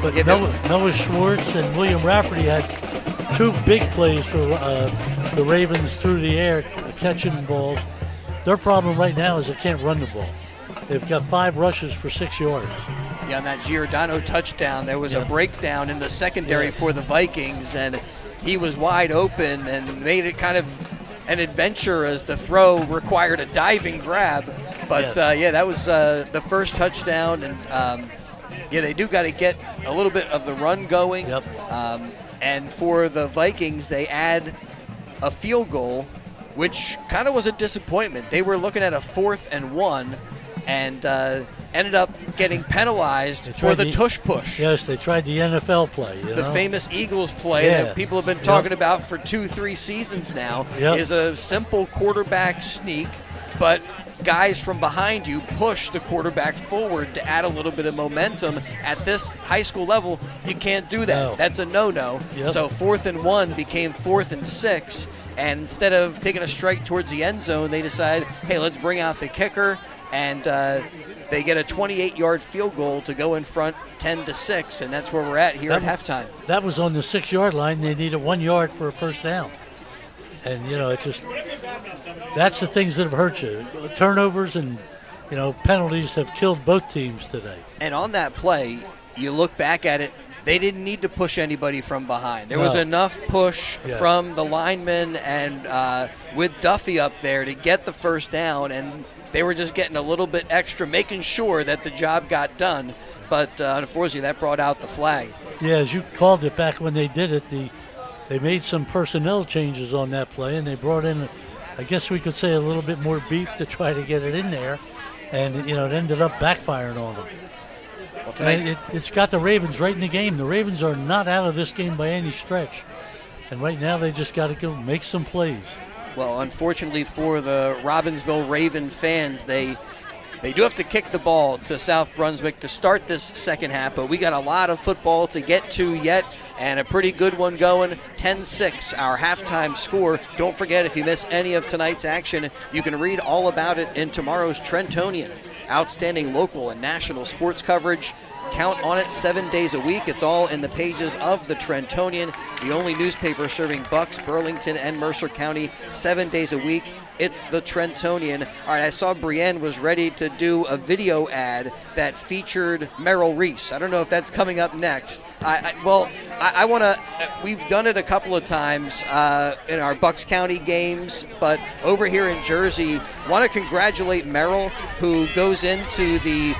But Noah Schwartz and William Rafferty had 2 big plays for the Ravens through the air, catching balls. Their problem right now is they can't run the ball. They've got 5 rushes for 6 yards. Yeah, on that Giordano touchdown, there was a breakdown in the secondary for the Vikings, and he was wide open and made it kind of an adventure as the throw required a diving grab. But, that was the first touchdown, and they do got to get a little bit of the run going. Yep. And for the Vikings, they add a field goal, which kind of was a disappointment. They were looking at a 4th and 1 and ended up getting penalized for the tush push. Yes, they tried the NFL play. The famous Eagles play that people have been talking about for 2-3 seasons now is a simple quarterback sneak, but guys from behind you push the quarterback forward to add a little bit of momentum. At this high school level, you can't do that. No. That's a no-no. Yep. So 4th and 1 became 4th and 6, and instead of taking a strike towards the end zone, they decide, hey, let's bring out the kicker, and they get a 28-yard field goal to go in front 10-6, and that's where we're at here at halftime. That was on the 6-yard line. They needed 1 yard for a first down. And, that's the things that have hurt you. Turnovers and, penalties have killed both teams today. And on that play, you look back at it, they didn't need to push anybody from behind. There was enough push from the linemen and with Duffy up there to get the first down, and they were just getting a little bit extra, making sure that the job got done. But unfortunately, that brought out the flag. Yeah, as you called it back when they did it, they made some personnel changes on that play, and they brought in, I guess we could say, a little bit more beef to try to get it in there. And, it ended up backfiring on them. Well, it's got the Ravens right in the game. The Ravens are not out of this game by any stretch. And right now they just got to go make some plays. Well, unfortunately for the Robbinsville Raven fans, they do have to kick the ball to South Brunswick to start this second half, but we got a lot of football to get to yet, and a pretty good one going. 10-6, our halftime score. Don't forget, if you miss any of tonight's action, you can read all about it in tomorrow's Trentonian. outstanding local and national sports coverage. Count on it 7 days a week. It's all in the pages of the Trentonian, the only newspaper serving Bucks, Burlington, and Mercer County 7 days a week. It's the Trentonian. All right, I saw Brienne was ready to do a video ad that featured Merrill Reese. I don't know if that's coming up next. I want to. We've done it a couple of times in our Bucks County games, but over here in Jersey, want to congratulate Merrill, who goes into the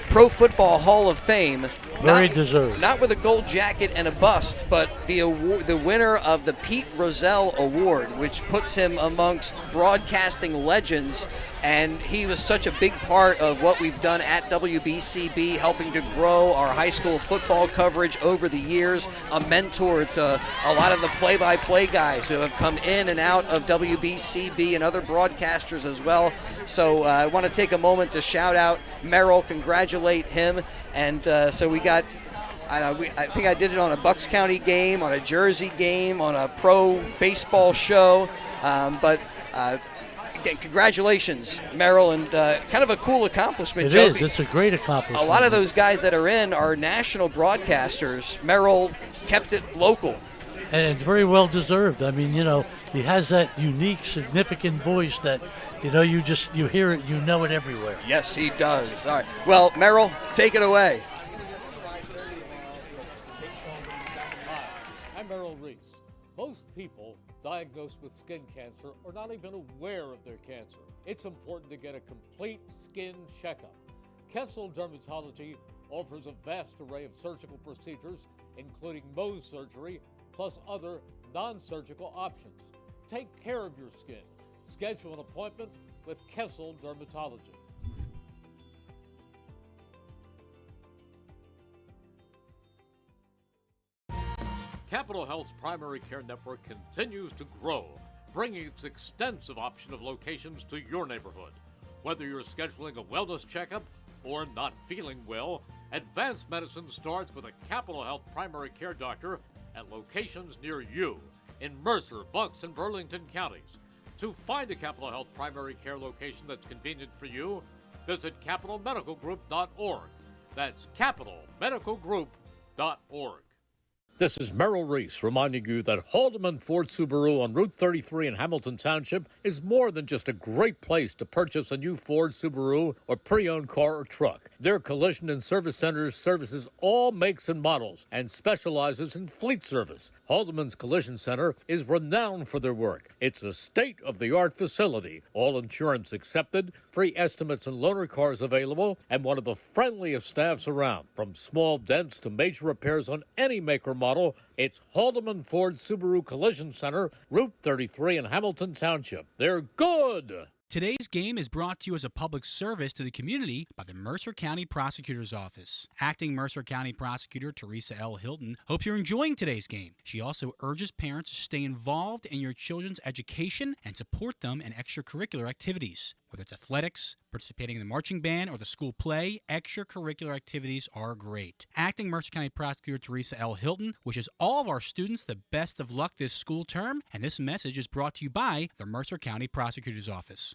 Pro Football Hall of Fame. Very deserved. Not with a gold jacket and a bust, but the winner of the Pete Rozelle Award, which puts him amongst broadcasting legends. And he was such a big part of what we've done at WBCB, helping to grow our high school football coverage over the years. A mentor to a lot of the play-by-play guys who have come in and out of WBCB and other broadcasters as well. So I want to take a moment to shout out Merrill, congratulate him. And so we got, I think I did it on a Bucks County game, on a Jersey game, on a pro baseball show. Again, congratulations, Merrill, and kind of a cool accomplishment. It is. It's a great accomplishment. A lot of those guys that are in are national broadcasters. Merrill kept it local. And it's very well deserved. I mean, he has that unique, significant voice that, you hear it, you know it everywhere. Yes, he does. All right. Well, Merrill, take it away. Hi, I'm Merrill Reese. Most people diagnosed with skin cancer are not even aware of their cancer. It's important to get a complete skin checkup. Kessel Dermatology offers a vast array of surgical procedures, including Mohs surgery, plus other non-surgical options. Take care of your skin. Schedule an appointment with Kessel Dermatology. Capital Health's primary care network continues to grow, bringing its extensive option of locations to your neighborhood. Whether you're scheduling a wellness checkup or not feeling well, advanced medicine starts with a Capital Health primary care doctor at locations near you in Mercer, Bucks, and Burlington counties. To find a Capital Health primary care location that's convenient for you, visit capitalmedicalgroup.org. That's capitalmedicalgroup.org. This is Merrill Reese reminding you that Haldeman Ford Subaru on Route 33 in Hamilton Township is more than just a great place to purchase a new Ford, Subaru, or pre-owned car or truck. Their collision and service centers services all makes and models and specializes in fleet service. Haldeman's Collision Center is renowned for their work. It's a state-of-the-art facility, all insurance accepted, free estimates and loaner cars available, and one of the friendliest staffs around. From small dents to major repairs on any make or model, it's Haldeman Ford Subaru Collision Center, Route 33 in Hamilton Township. They're good! Today's game is brought to you as a public service to the community by the Mercer County Prosecutor's Office. Acting Mercer County Prosecutor Teresa L. Hilton hopes you're enjoying today's game. She also urges parents to stay involved in your children's education and support them in extracurricular activities. Whether it's athletics, participating in the marching band, or the school play, extracurricular activities are great. Acting Mercer County Prosecutor Teresa L. Hilton wishes all of our students the best of luck this school term, and this message is brought to you by the Mercer County Prosecutor's Office.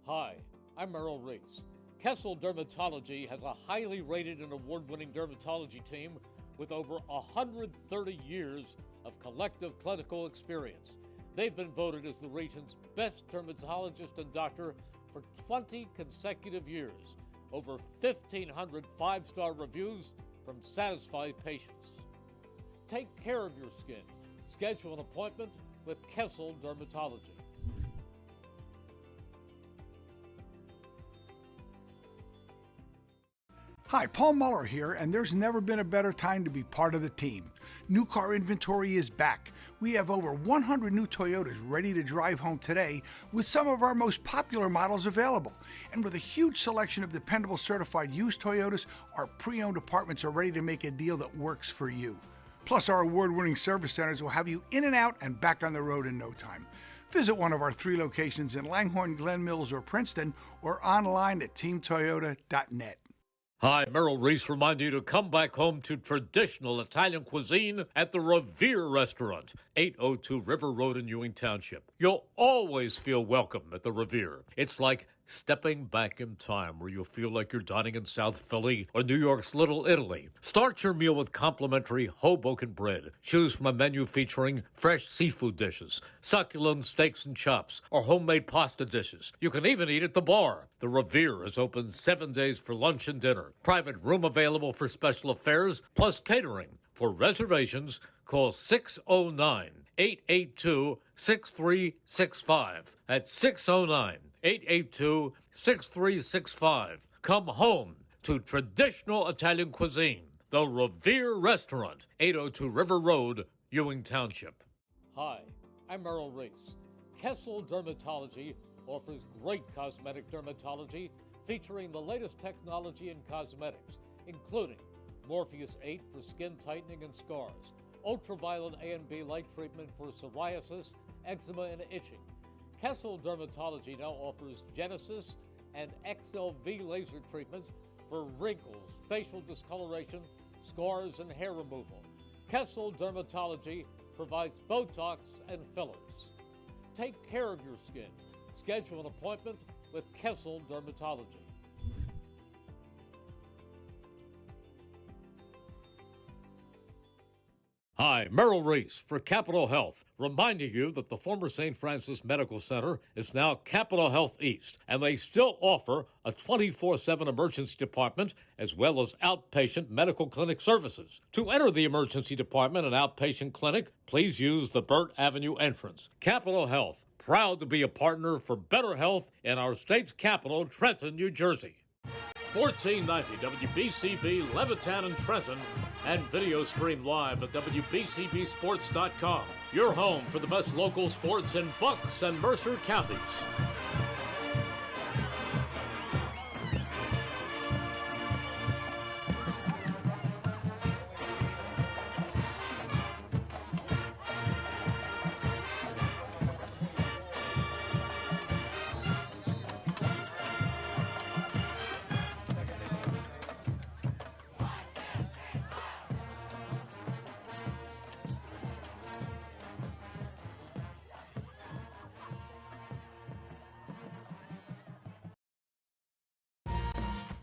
Hi, I'm Merrill Reese. Kessel Dermatology has a highly rated and award-winning dermatology team with over 130 years of collective clinical experience. They've been voted as the region's best dermatologist and doctor for 20 consecutive years. Over 1,500 five-star reviews from satisfied patients. Take care of your skin. Schedule an appointment with Kessel Dermatology. Hi, Paul Muller here, and there's never been a better time to be part of the team. New car inventory is back. We have over 100 new Toyotas ready to drive home today with some of our most popular models available. And with a huge selection of dependable certified used Toyotas, our pre-owned departments are ready to make a deal that works for you. Plus, our award-winning service centers will have you in and out and back on the road in no time. Visit one of our 3 locations in Langhorne, Glen Mills, or Princeton, or online at teamtoyota.net. Hi, Merrill Reese reminding you to come back home to traditional Italian cuisine at the Revere Restaurant, 802 River Road in Ewing Township. You'll always feel welcome at the Revere. It's like stepping back in time where you'll feel like you're dining in South Philly or New York's Little Italy. Start your meal with complimentary Hoboken bread. Choose from a menu featuring fresh seafood dishes, succulent steaks and chops, or homemade pasta dishes. You can even eat at the bar. The Revere is open 7 days for lunch and dinner. Private room available for special affairs, plus catering. For reservations, call 609-882-6365. That's 609-882-6365. Come home to traditional Italian cuisine. The Revere Restaurant, 802 River Road, Ewing Township. Hi, I'm Merrill Reese. Kessel Dermatology offers great cosmetic dermatology featuring the latest technology in cosmetics, including Morpheus 8 for skin tightening and scars, ultraviolet A and B light treatment for psoriasis, eczema, and itching. Kessel Dermatology now offers Genesis and XLV laser treatments for wrinkles, facial discoloration, scars, and hair removal. Kessel Dermatology provides Botox and fillers. Take care of your skin. Schedule an appointment with Kessel Dermatology. Hi, Merrill Reese for Capital Health, reminding you that the former St. Francis Medical Center is now Capital Health East, and they still offer a 24/7 emergency department as well as outpatient medical clinic services. To enter the emergency department and outpatient clinic, please use the Burt Avenue entrance. Capital Health, proud to be a partner for better health in our state's capital, Trenton, New Jersey. 1490 WBCB, Levittown and Trenton, and video stream live at WBCBsports.com. Your home for the best local sports in Bucks and Mercer counties.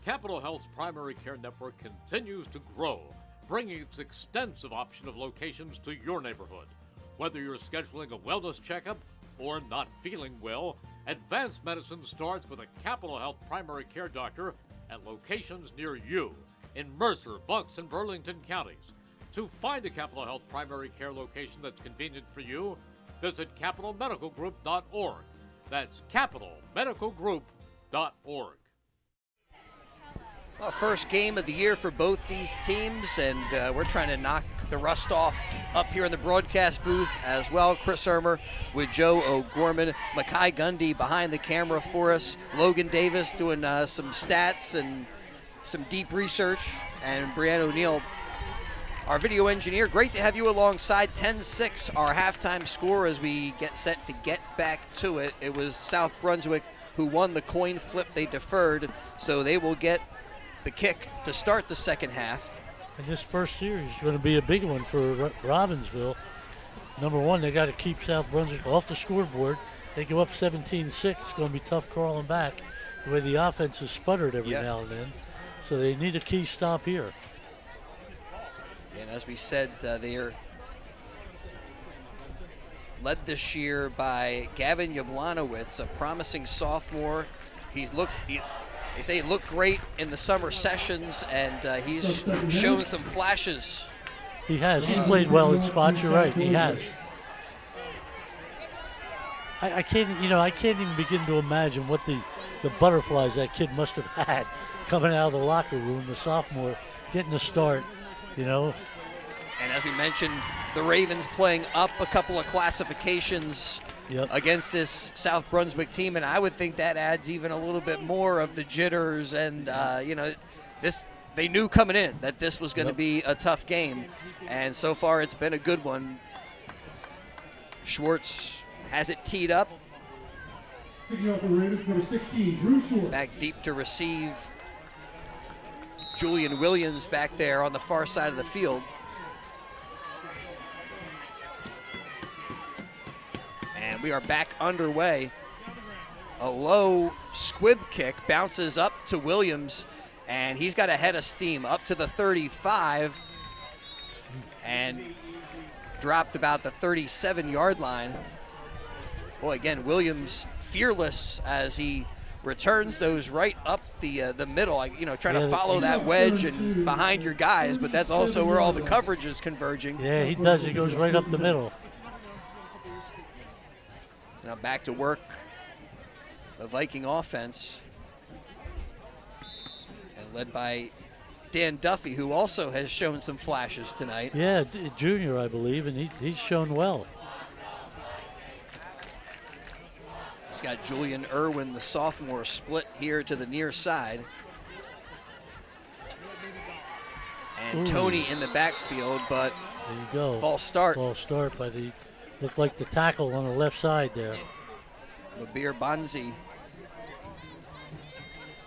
Capital Health's primary care network continues to grow, bringing its extensive option of locations to your neighborhood. Whether you're scheduling a wellness checkup or not feeling well, advanced medicine starts with a Capital Health primary care doctor at locations near you in Mercer, Bucks, and Burlington counties. To find a Capital Health primary care location that's convenient for you, visit capitalmedicalgroup.org. That's capitalmedicalgroup.org. Well, first game of the year for both these teams, and we're trying to knock the rust off up here in the broadcast booth as well. Chris Ermer with Joe O'Gorman, Makai Gundy behind the camera for us, Logan Davis doing some stats and some deep research, and Brianna O'Neill, our video engineer. Great to have you alongside. 10-6, our halftime score as we get set to get back to it. It was South Brunswick who won the coin flip. They deferred, so they will get the kick to start the second half. And this first series is going to be a big one for Robbinsville. Number one, they got to keep South Brunswick off the scoreboard. They go up 17-6. It's going to be tough crawling back the way the offense is sputtered every now and then. So they need a key stop here. And as we said, they are led this year by Gavin Yablanowitz, a promising sophomore. They say he looked great in the summer sessions, and he's shown some flashes. He has. He's played well in spots. You're right. He has. I can't even begin to imagine what the butterflies that kid must have had coming out of the locker room. The sophomore getting a start, And as we mentioned, the Ravens playing up a couple of classifications against this South Brunswick team, and I would think that adds even a little bit more of the jitters. And this, they knew coming in that this was going to be a tough game, and so far it's been a good one. Schwartz has it teed up. Picking up the Ravens, number 16, Drew Schwartz. Back deep to receive. Julian Williams back there on the far side of the field. And we are back underway. A low squib kick bounces up to Williams, and he's got a head of steam up to the 35 and dropped about the 37-yard line. Boy, again, Williams fearless as he returns those right up the middle, trying to follow that wedge and behind your guys, but that's also where all the coverage is converging. Yeah, he does. He goes right up the middle. Now back to work, the Viking offense, and led by Dan Duffy, who also has shown some flashes tonight. Yeah, junior, I believe, and he's shown well. He's got Julian Irwin, the sophomore, split here to the near side. And Tony in the backfield, but there you go. False start. False start by looked like the tackle on the left side there. Mabir Banzi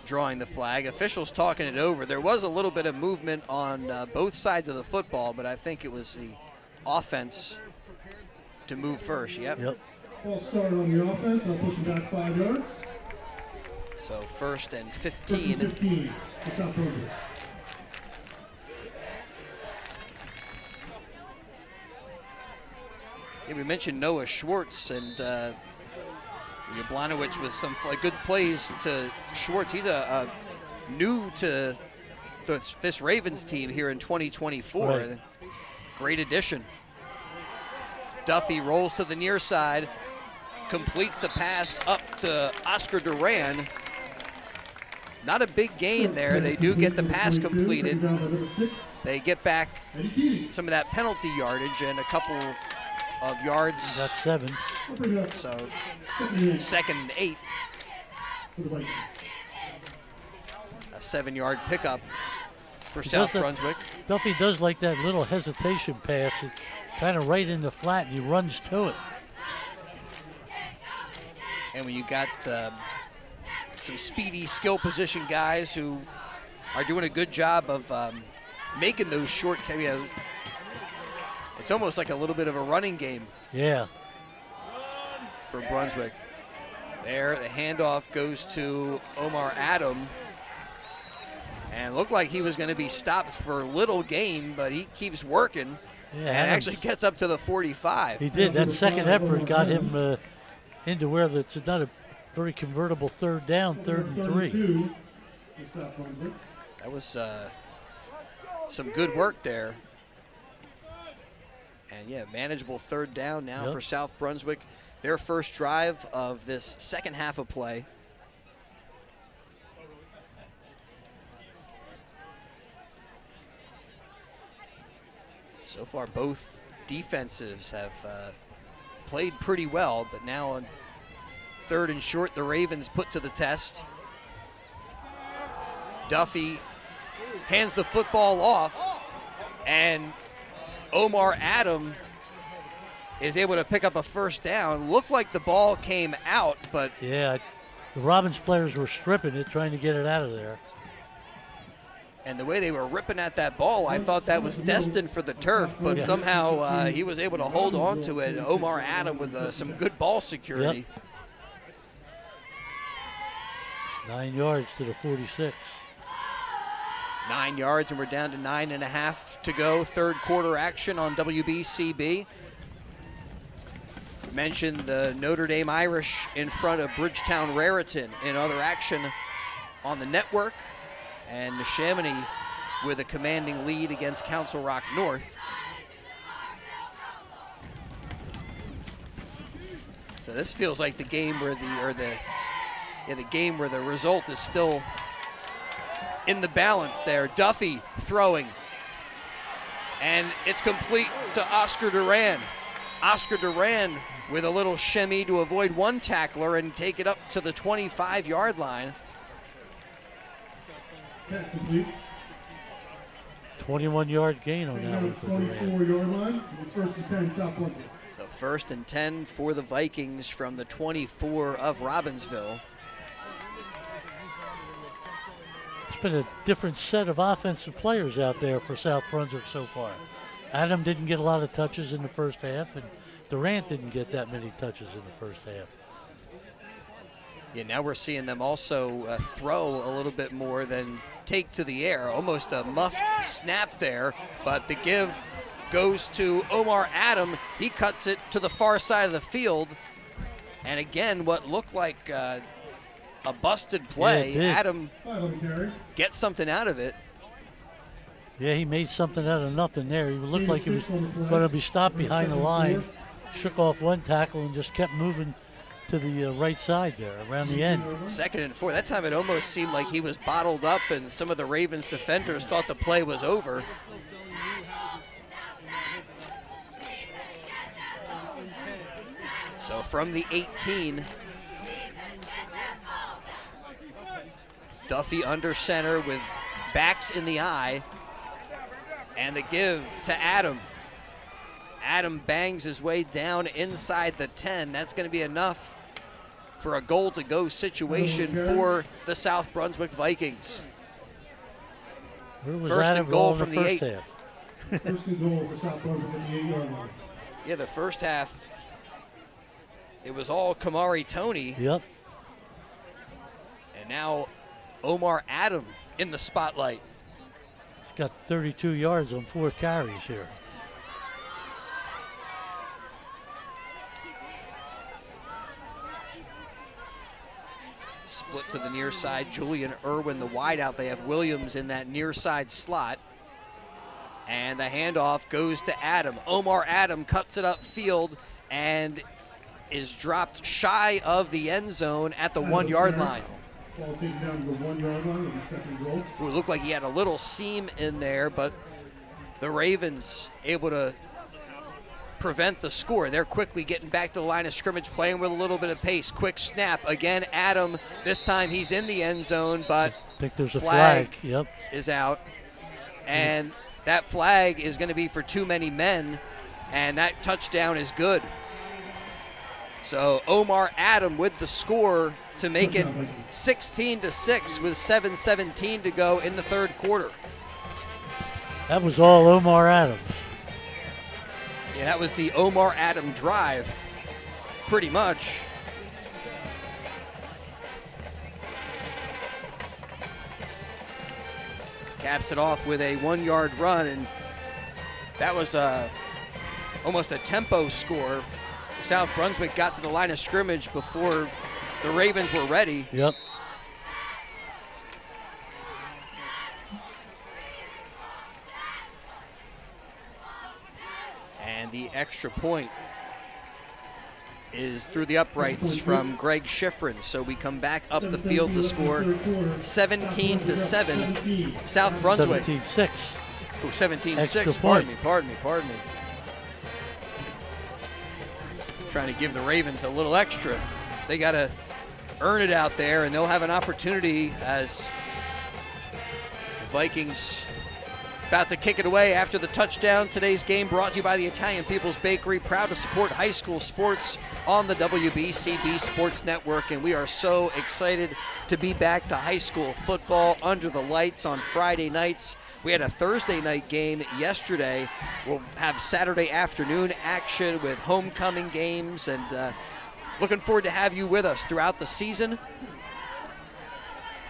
drawing the flag. Officials talking it over. There was a little bit of movement on both sides of the football, but I think it was the offense to move first. Yep. False start on the offense. I'll push him back 5 yards. So 1st and 15. First and 15. That's not perfect. Yeah, we mentioned Noah Schwartz and Jablonowicz with some good plays to Schwartz. He's a new to this Ravens team here in 2024. Right. Great addition. Duffy rolls to the near side, completes the pass up to Oscar Duran. Not a big gain there. They do get the pass completed. They get back some of that penalty yardage and a couple of yards. That's 7. So 2nd and 8. A 7-yard pickup for South Brunswick. Duffy does like that little hesitation pass, kind of right in the flat, and he runs to it. And when you got some speedy skill position guys who are doing a good job of making those short, it's almost like a little bit of a running game. Yeah. For Brunswick. There, the handoff goes to Omar Adam. And looked like he was going to be stopped for little gain, but he keeps working and actually gets up to the 45. He did. That second effort got him into where it's not a very convertible 3rd down, 3rd and 3. That was some good work there. And yeah, manageable 3rd down now for South Brunswick. Their first drive of this second half of play. So far, both defensives have played pretty well, but now on 3rd and short, the Ravens put to the test. Duffy hands the football off, and Omar Adam is able to pick up a 1st down. Looked like the ball came out, but... Yeah, the Robbins players were stripping it, trying to get it out of there. And the way they were ripping at that ball, I thought that was destined for the turf, but somehow he was able to hold on to it. Omar Adam with some good ball security. 9 yards to the 46. 9 yards, and we're down to 9.5 to go. 3rd quarter action on WBCB. Mentioned the Notre Dame Irish in front of Bridgetown Raritan in other action on the network. And Neshaminy with a commanding lead against Council Rock North. So this feels like the game where the game where the result is still in the balance there. Duffy throwing, and it's complete to Oscar Duran. Oscar Duran with a little shimmy to avoid one tackler and take it up to the 25-yard line. Pass complete. 21-yard gain on that one for Duran. 24-yard line. 1st and 10, South Brunswick. So 1st and 10 for the Vikings from the 24 of Robbinsville. It's been a different set of offensive players out there for South Brunswick so far. Adam didn't get a lot of touches in the first half, and Durant didn't get that many touches in the first half. Yeah, now we're seeing them also throw a little bit more than take to the air. Almost a muffed snap there, but the give goes to Omar Adam. He cuts it to the far side of the field. And again, what looked like a busted play, Adam gets something out of it. Yeah, he made something out of nothing there. He looked like he was going to be stopped behind the line, shook off one tackle, and just kept moving to the right side there around the end. 2nd and 4. That time it almost seemed like he was bottled up, and some of the Ravens defenders thought the play was over. So from the 18, Duffy under center with backs in the eye, and the give to Adam. Adam bangs his way down inside the 10. That's going to be enough for a goal-to-go situation for the South Brunswick Vikings. First and goal from the 8. First and goal for South Brunswick in the 8-yard line. Yeah, the first half, it was all Kamari Tony. Yep. And now Omar Adam in the spotlight. He's got 32 yards on 4 carries here. Split to the near side. Julian Irwin, the wideout. They have Williams in that near side slot. And the handoff goes to Adam. Omar Adam cuts it upfield and is dropped shy of the end zone at the 1-yard line. Ball taken down to the 1-yard line of the 2nd goal. It looked like he had a little seam in there, but the Ravens able to prevent the score. They're quickly getting back to the line of scrimmage, playing with a little bit of pace. Quick snap. Again, Adam, this time he's in the end zone, but I think there's a flag. Yep. Is out. And that flag is going to be for too many men, and that touchdown is good. So Omar Adam with the score to make it 16-6 with 7:17 to go in the 3rd quarter. That was all Omar Adams. Yeah, that was the Omar Adam drive, pretty much. Caps it off with a 1-yard run, and that was almost a tempo score. South Brunswick got to the line of scrimmage before the Ravens were ready. Yep. And the extra point is through the uprights from Greg Schifrin. So we come back up the field to score 17-7. South Brunswick. 17-6. Oh, 17-6. Pardon me. Trying to give the Ravens a little extra. They got to earn it out there, and they'll have an opportunity as the Vikings about to kick it away after the touchdown. Today's game brought to you by the Italian People's Bakery, proud to support high school sports on the WBCB Sports Network, and we are so excited to be back to high school football under the lights on Friday nights. We had a Thursday night game yesterday. We'll have Saturday afternoon action with homecoming games, and looking forward to have you with us throughout the season.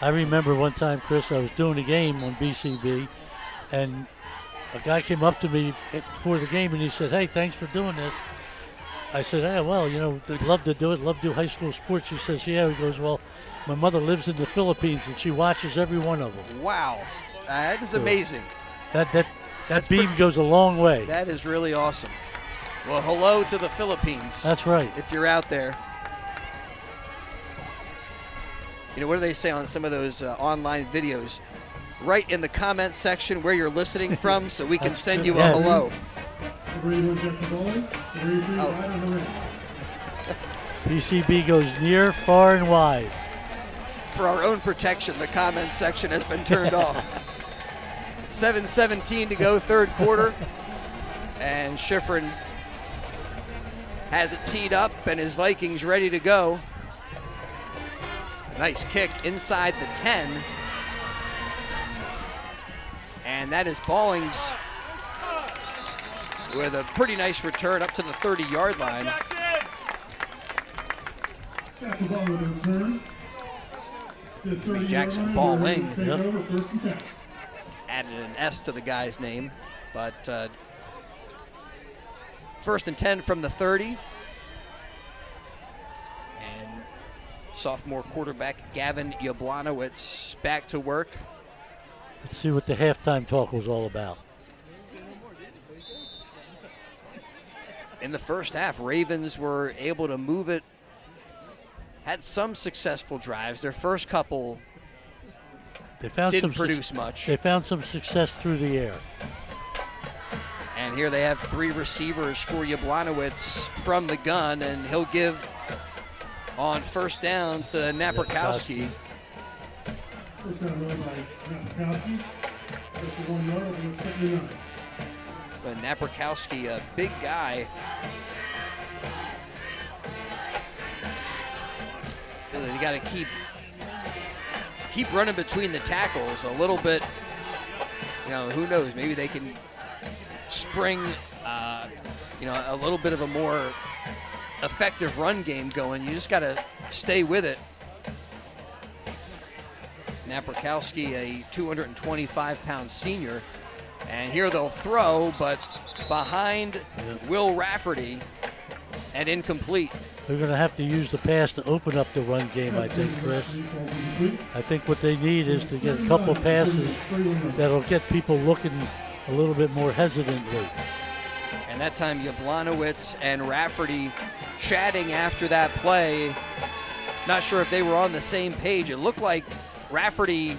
I remember one time, Chris, I was doing a game on BCB, and a guy came up to me before the game, and he said, "Hey, thanks for doing this." I said, "Hey, well, you know, they'd love to do it, love to do high school sports." He says, "Yeah." He goes, "Well, my mother lives in the Philippines, and she watches every one of them." Wow. That is amazing. That beam goes a long way. That is really awesome. Well, hello to the Philippines. That's right. If you're out there. You know, what do they say on some of those online videos? Write in the comment section where you're listening from so we can send you a hello. BCB goes near, far, and wide. For our own protection, the comment section has been turned off. 7:17 to go, 3rd quarter. And Schifrin has it teed up, and his Vikings ready to go. Nice kick inside the 10. And that is Ballings with a pretty nice return up to the 30-yard line. Passes on with a return. Jimmy Jackson balling. Take over, 1st and 10. Added an S to the guy's name, but 1st and 10 from the 30. And sophomore quarterback Gavin Yablonowitz back to work. Let's see what the halftime talk was all about. In the first half, Ravens were able to move it, had some successful drives. Their first couple didn't produce much. They found some success through the air. And here they have 3 receivers for Yablonowitz from the gun, and he'll give on 1st down to Napierkowski. First down run by Napierkowski. 51 yards, and it's 79. But Napierkowski, a big guy. Feel like they got to keep running between the tackles a little bit. You know, who knows? Maybe they can spring, a little bit of a more effective run game going. You just got to stay with it. Napierkowski, a 225-pound senior. And here they'll throw, but behind Will Rafferty and incomplete. They're going to have to use the pass to open up the run game, I think, Chris. I think what they need is to get a couple passes that'll get people looking a little bit more hesitantly. And that time, Yablonowitz and Rafferty chatting after that play. Not sure if they were on the same page. It looked like Rafferty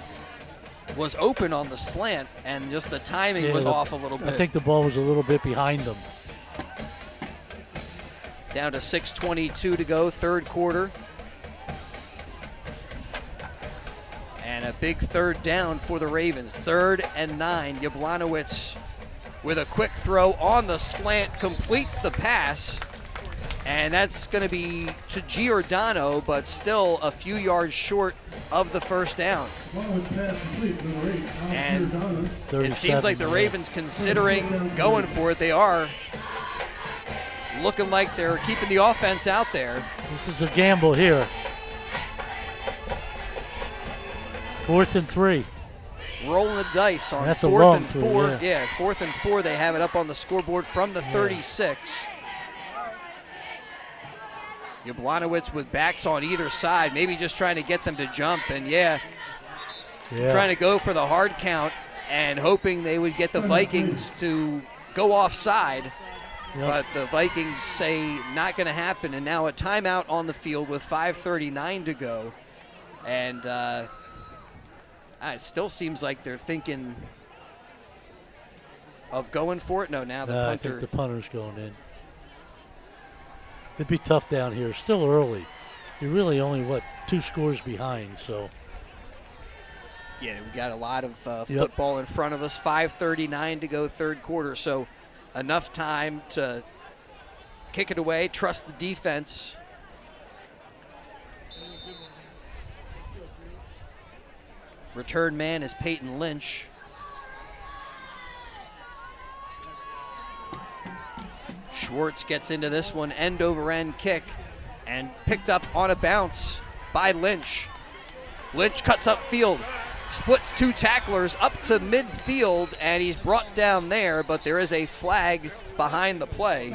was open on the slant, and just the timing was off a little bit. I think the ball was a little bit behind them. Down to 6:22 to go, 3rd quarter. And a big 3rd down for the Ravens. 3rd and 9. Yablonowitz with a quick throw on the slant, completes the pass. And that's going to be to Giordano, but still a few yards short of the 1st down. And it seems like the Ravens considering going for it. They are looking like they're keeping the offense out there. This is a gamble here. 4th and 3. Rolling the dice on 4th and 4. Yeah, 4th and 4. They have it up on the scoreboard from the 36. Yablonowitz with backs on either side, maybe just trying to get them to jump, and trying to go for the hard count and hoping they would get the Vikings to go offside. But the Vikings say not going to happen, and now a timeout on the field with 5:39 to go. And it still seems like they're thinking of going for it. No, now the punter. I think the punter's going in. It'd be tough down here. Still early. You're really only, 2 scores behind, so. Yeah, we got a lot of football in front of us. 5:39 to go, 3rd quarter. So enough time to kick it away, trust the defense. Return man is Peyton Lynch. Schwartz gets into this one, end-over-end kick, and picked up on a bounce by Lynch. Lynch cuts upfield, splits 2 tacklers up to midfield, and he's brought down there, but there is a flag behind the play.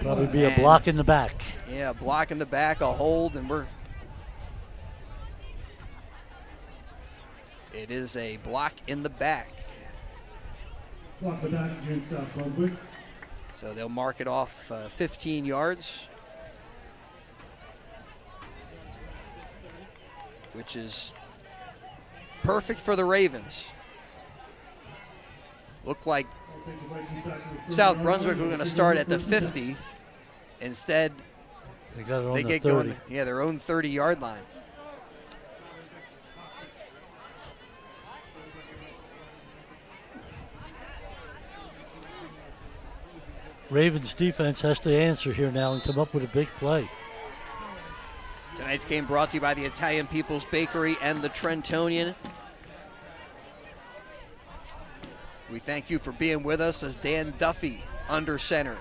Probably be a block in the back. Yeah, a block in the back, a hold, and it is a block in the back. Block the back against South Brunswick. So they'll mark it off 15 yards, which is perfect for the Ravens. Looked like South Brunswick were going to start at the 50. Instead, they got it on they get 30. going, their own 30-yard line. Ravens defense has to answer here now and come up with a big play. Tonight's game brought to you by the Italian People's Bakery and the Trentonian. We thank you for being with us as Dan Duffy under center.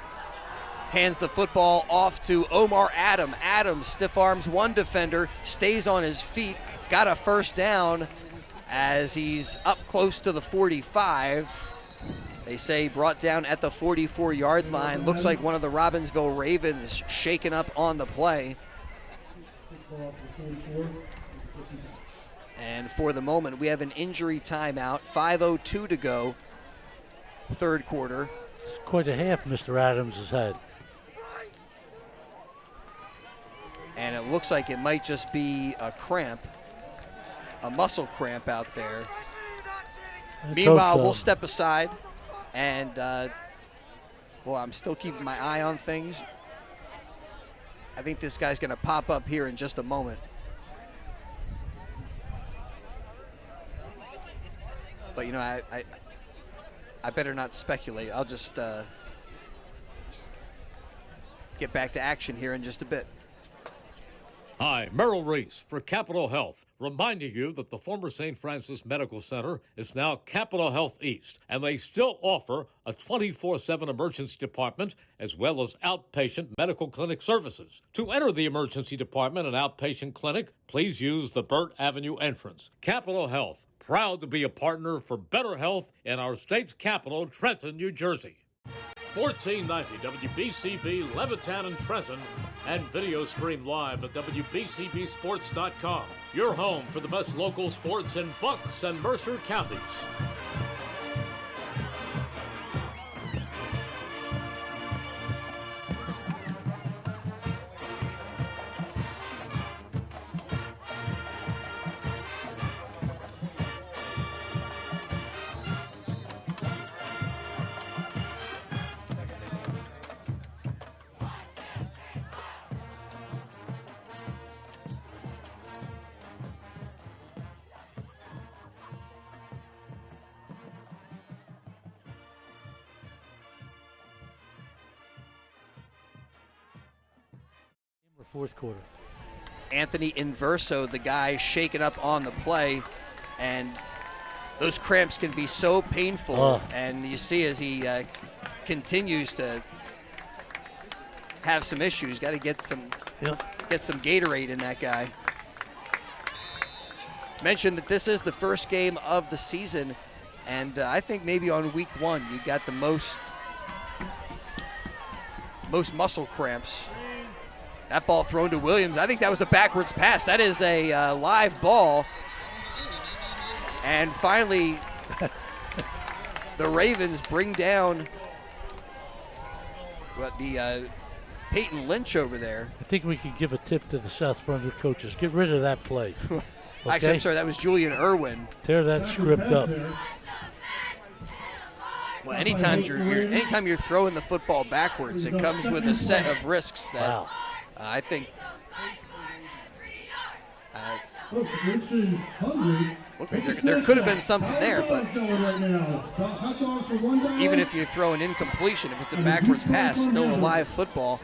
hands the football off to Omar Adam. Adam stiff arms one defender, stays on his feet, got a first down as he's up close to the 45. They say brought down at the 44-yard line. Looks like one of the Robbinsville Ravens shaken up on the play. And for the moment, we have an injury timeout. 5:02 to go, third quarter. It's quite a half Mr. Adams has had. And it looks like it might just be a cramp, a muscle cramp out there. Meanwhile, we'll step aside. And, well, I'm still keeping my eye on things. I think this guy's going to pop up here in just a moment. But, you know, I better not speculate. I'll just get back to action here in just a bit. Hi, Merrill Reese for Capital Health, reminding you that the former St. Francis Medical Center is now Capital Health East, and they still offer a 24/7 emergency department as well as outpatient medical clinic services. To enter the emergency department and outpatient clinic, please use the Burt Avenue entrance. Capital Health, proud to be a partner for better health in our state's capital, Trenton, New Jersey. 1490 WBCB, Levittown and Trenton, and video stream live at WBCBsports.com. Your home for the best local sports in Bucks and Mercer counties. Fourth quarter. Anthony Inverso, the guy shaken up on the play, and those cramps can be so painful. And you see as he continues to have some issues, got to get some Gatorade in that guy. Mentioned that this is the first game of the season, and I think maybe on week one you got the most muscle cramps. That ball thrown to Williams. I think that was a backwards pass. That is a live ball. And finally, the Ravens bring down the Peyton Lynch over there. I think we could give a tip to the South Brunswick coaches. Get rid of that play. Okay? Actually, I'm sorry, that was Julian Irwin. Tear that script up. Well, anytime you're throwing the football backwards, it comes with a set of risks that I think. Look like there could have been something there, but even if you throw an incompletion, if it's a backwards pass, still a live football.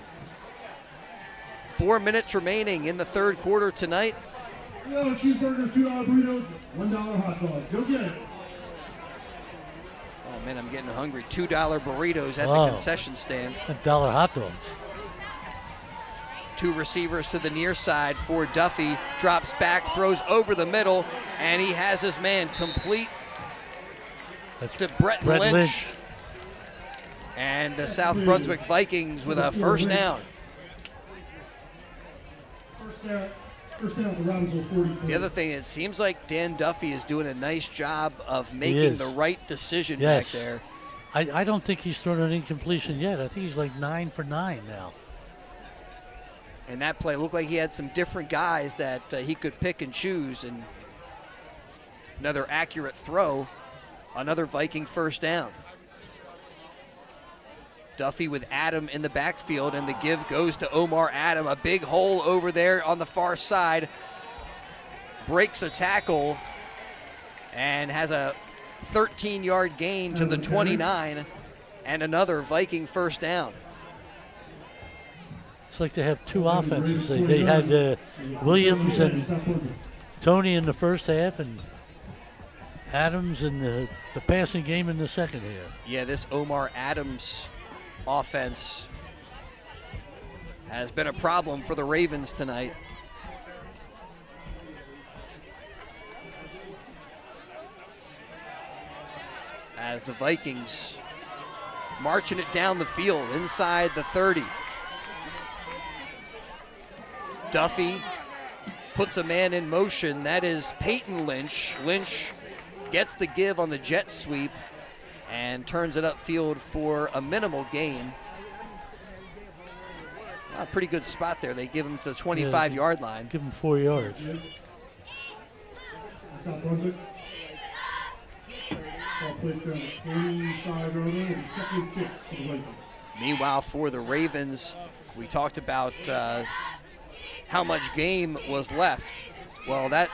4 minutes remaining in the third quarter tonight. $2 cheeseburgers, $2 burritos, $1 hot dogs. Go get it. Oh man, I'm getting hungry. $2 burritos at the concession stand. $1 hot dogs. Two receivers to the near side for Duffy. Drops back, throws over the middle, and he has his man complete to Brett Lynch. And the South Brunswick Vikings with a first down. First down, the Robbinsville 44. The other thing, it seems like Dan Duffy is doing a nice job of making the right decision back there. I don't think he's thrown an incompletion yet. I think he's like 9 for 9 now. And that play looked like he had some different guys that he could pick and choose. And another accurate throw, another Viking first down. Duffy with Adam in the backfield, and the give goes to Omar Adam. A big hole over there on the far side. Breaks a tackle and has a 13-yard gain to the 29, and another Viking first down. It's like they have two offenses. They had Williams and Tony in the first half, and Adams in the passing game in the second half. Yeah, this Omar Adams offense has been a problem for the Ravens tonight. As the Vikings marching it down the field inside the 30. Duffy puts a man in motion. That is Peyton Lynch. Lynch gets the give on the jet sweep and turns it upfield for a minimal gain. A pretty good spot there. They give him to the 25-yard line. Give him 4 yards. South Brunswick. Ball placed down the 25-yard line and 2nd and 6 for the Vikings. Meanwhile, for the Ravens, we talked about how much game was left. Well, that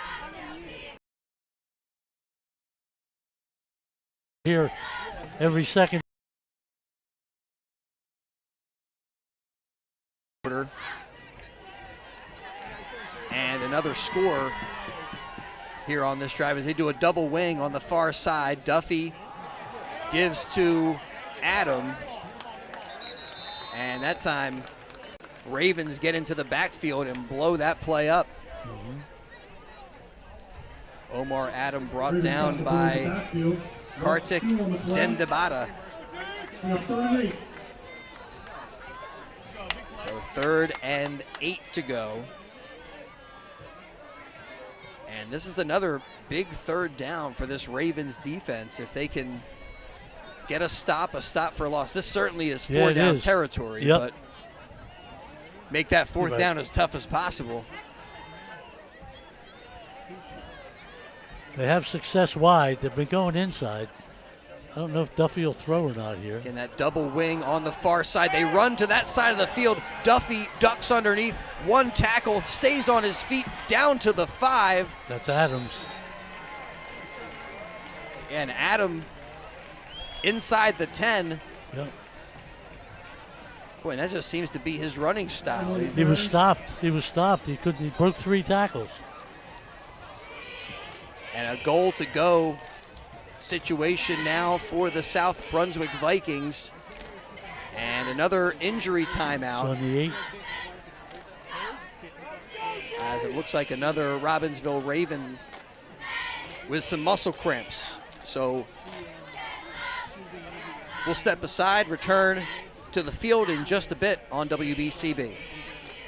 here every second. And another score here on this drive as they do a double wing on the far side. Duffy gives to Adam, and that time Ravens get into the backfield and blow that play up. Omar Adam brought down by Kartik Dendabata. So 3rd and 8 to go. And this is another big 3rd down for this Ravens defense. If they can get a stop for a loss. This certainly is 4 down territory, but make that 4th down as tough as possible. They have success wide. They've been going inside. I don't know if Duffy will throw or not here. Again, that double wing on the far side. They run to that side of the field. Duffy ducks underneath. 1 tackle, stays on his feet, down to the 5. That's Adams. And Adam inside the 10. Yep. Boy, that just seems to be his running style. He was stopped. He couldn't. He broke 3 tackles. And a goal to go situation now for the South Brunswick Vikings. And another injury timeout. On the 8. As it looks like another Robbinsville Raven with some muscle cramps. So we'll step aside, return to the field in just a bit on WBCB.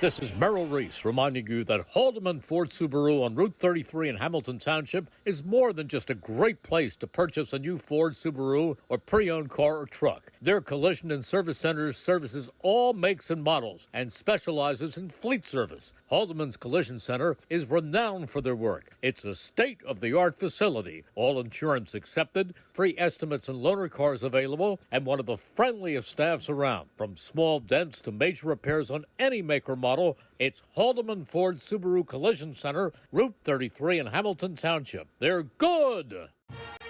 This is Merrill Reese reminding you that Haldeman Ford Subaru on Route 33 in Hamilton Township is more than just a great place to purchase a new Ford Subaru or pre-owned car or truck. Their collision and service centers services all makes and models and specializes in fleet service. Haldeman's Collision Center is renowned for their work. It's a state-of-the-art facility, all insurance accepted, free estimates and loaner cars available, and one of the friendliest staffs around. From small dents to major repairs on any make or model, it's Haldeman Ford Subaru Collision Center, Route 33 in Hamilton Township. They're good!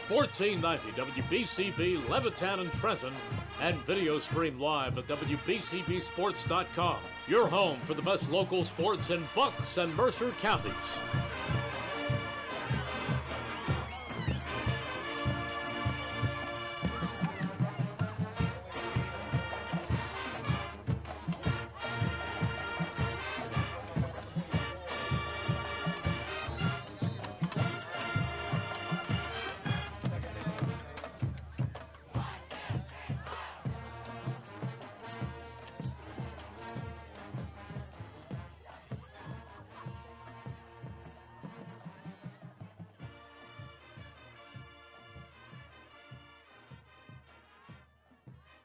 1490 WBCB Levittown and Trenton, and video stream live at WBCBsports.com. Your home for the best local sports in Bucks and Mercer counties.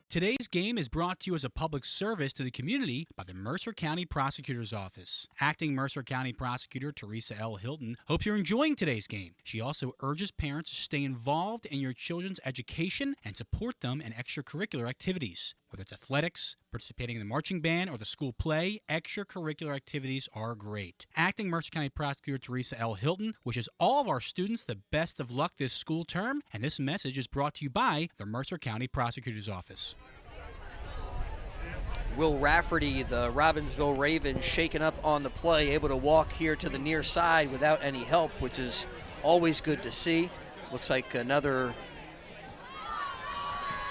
Today's game is brought to you as a public service to the community by the Mercer County Prosecutor's Office. Acting Mercer County Prosecutor Teresa L. Hilton hopes you're enjoying today's game. She also urges parents to stay involved in your children's education and support them in extracurricular activities. Whether it's athletics, participating in the marching band, or the school play, extracurricular activities are great. Acting Mercer County Prosecutor Teresa L. Hilton wishes all of our students the best of luck this school term, and this message is brought to you by the Mercer County Prosecutor's Office. Will Rafferty, the Robbinsville Ravens, shaken up on the play, able to walk here to the near side without any help, which is always good to see. Looks like another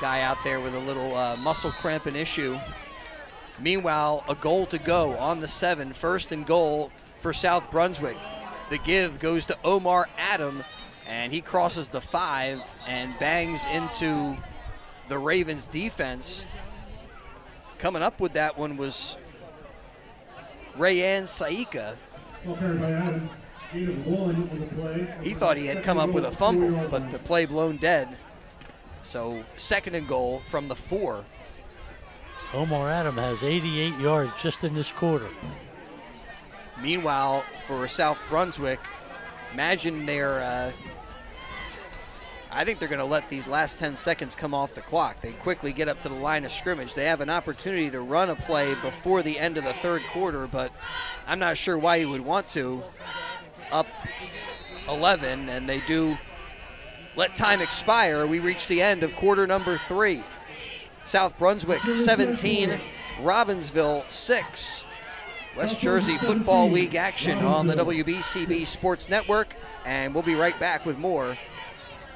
guy out there with a little muscle cramping issue. Meanwhile, a goal to go on the 7, 1st and goal for South Brunswick. The give goes to Omar Adam, and he crosses the 5 and bangs into the Ravens defense. Coming up with that one was Rayan Saika. He thought he had come up with a fumble, but the play blown dead. So 2nd and goal from the 4. Omar Adam has 88 yards just in this quarter. Meanwhile, for South Brunswick, imagine they're, I think they're going to let these last 10 seconds come off the clock. They quickly get up to the line of scrimmage. They have an opportunity to run a play before the end of the 3rd quarter, but I'm not sure why you would want to. Up 11, and they do let time expire. We reach the end of quarter number 3. South Brunswick 17, Robbinsville 6. West Jersey Football League action on the WBCB Sports Network, and we'll be right back with more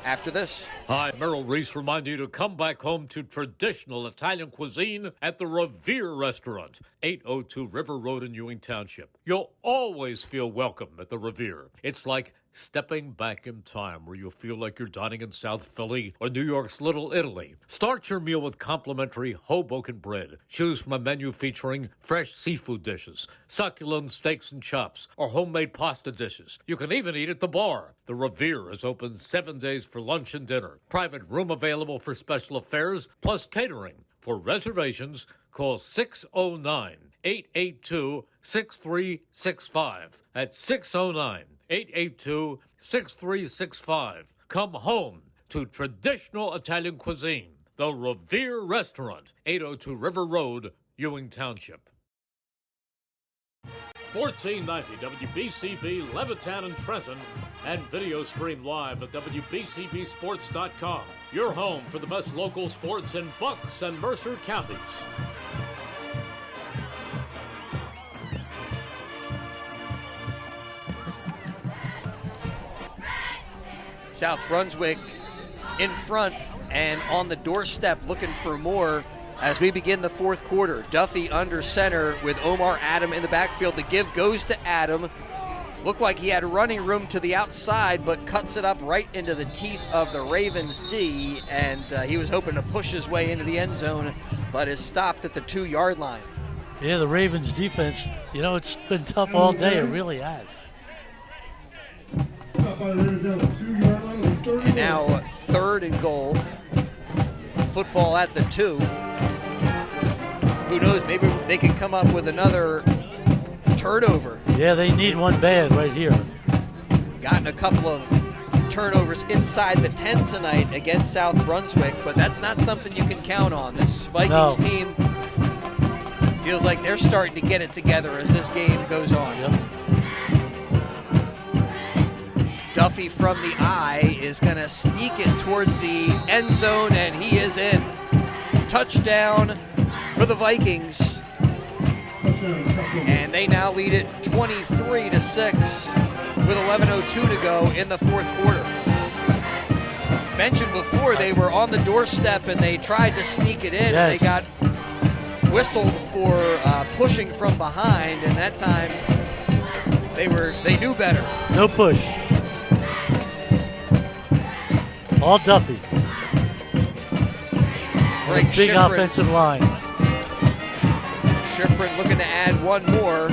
after this. Hi, Merrill Reese reminding you to come back home to traditional Italian cuisine at the Revere Restaurant, 802 River Road in Ewing Township. You'll always feel welcome at the Revere. It's like stepping back in time where you'll feel like you're dining in South Philly or New York's Little Italy. Start your meal with complimentary Hoboken bread. Choose from a menu featuring fresh seafood dishes, succulent steaks and chops, or homemade pasta dishes. You can even eat at the bar. The Revere is open 7 days for lunch and dinner. Private room available for special affairs, plus catering. For reservations, call 609-882-6365. That's 609-882-6365. Come home to traditional Italian cuisine. The Revere Restaurant, 802 River Road, Ewing Township. 1490 WBCB, Levittown and Trenton, and video stream live at WBCBsports.com. Your home for the best local sports in Bucks and Mercer counties. South Brunswick in front and on the doorstep looking for more as we begin the 4th quarter. Duffy under center with Omar Adam in the backfield. The give goes to Adam. Looked like he had running room to the outside, but cuts it up right into the teeth of the Ravens D, and he was hoping to push his way into the end zone, but is stopped at the 2-yard line. Yeah, the Ravens defense, it's been tough all day. It really has. And now 3rd and goal. Football at the 2. Who knows, maybe they can come up with another turnover. Yeah, they need one bad right here. Gotten a couple of turnovers inside the 10 tonight against South Brunswick, but that's not something you can count on. This Vikings team feels like they're starting to get it together as this game goes on. Yep. Duffy from the eye is going to sneak it towards the end zone, and he is in. Touchdown for the Vikings. And they now lead it 23-6 with 11:02 to go in the 4th quarter. Mentioned before, they were on the doorstep and they tried to sneak it in. Yes. And they got whistled for pushing from behind, and that time they knew better. No push. All Duffy. Greg Big Schifrin. offensive line. Schifrin looking to add one more,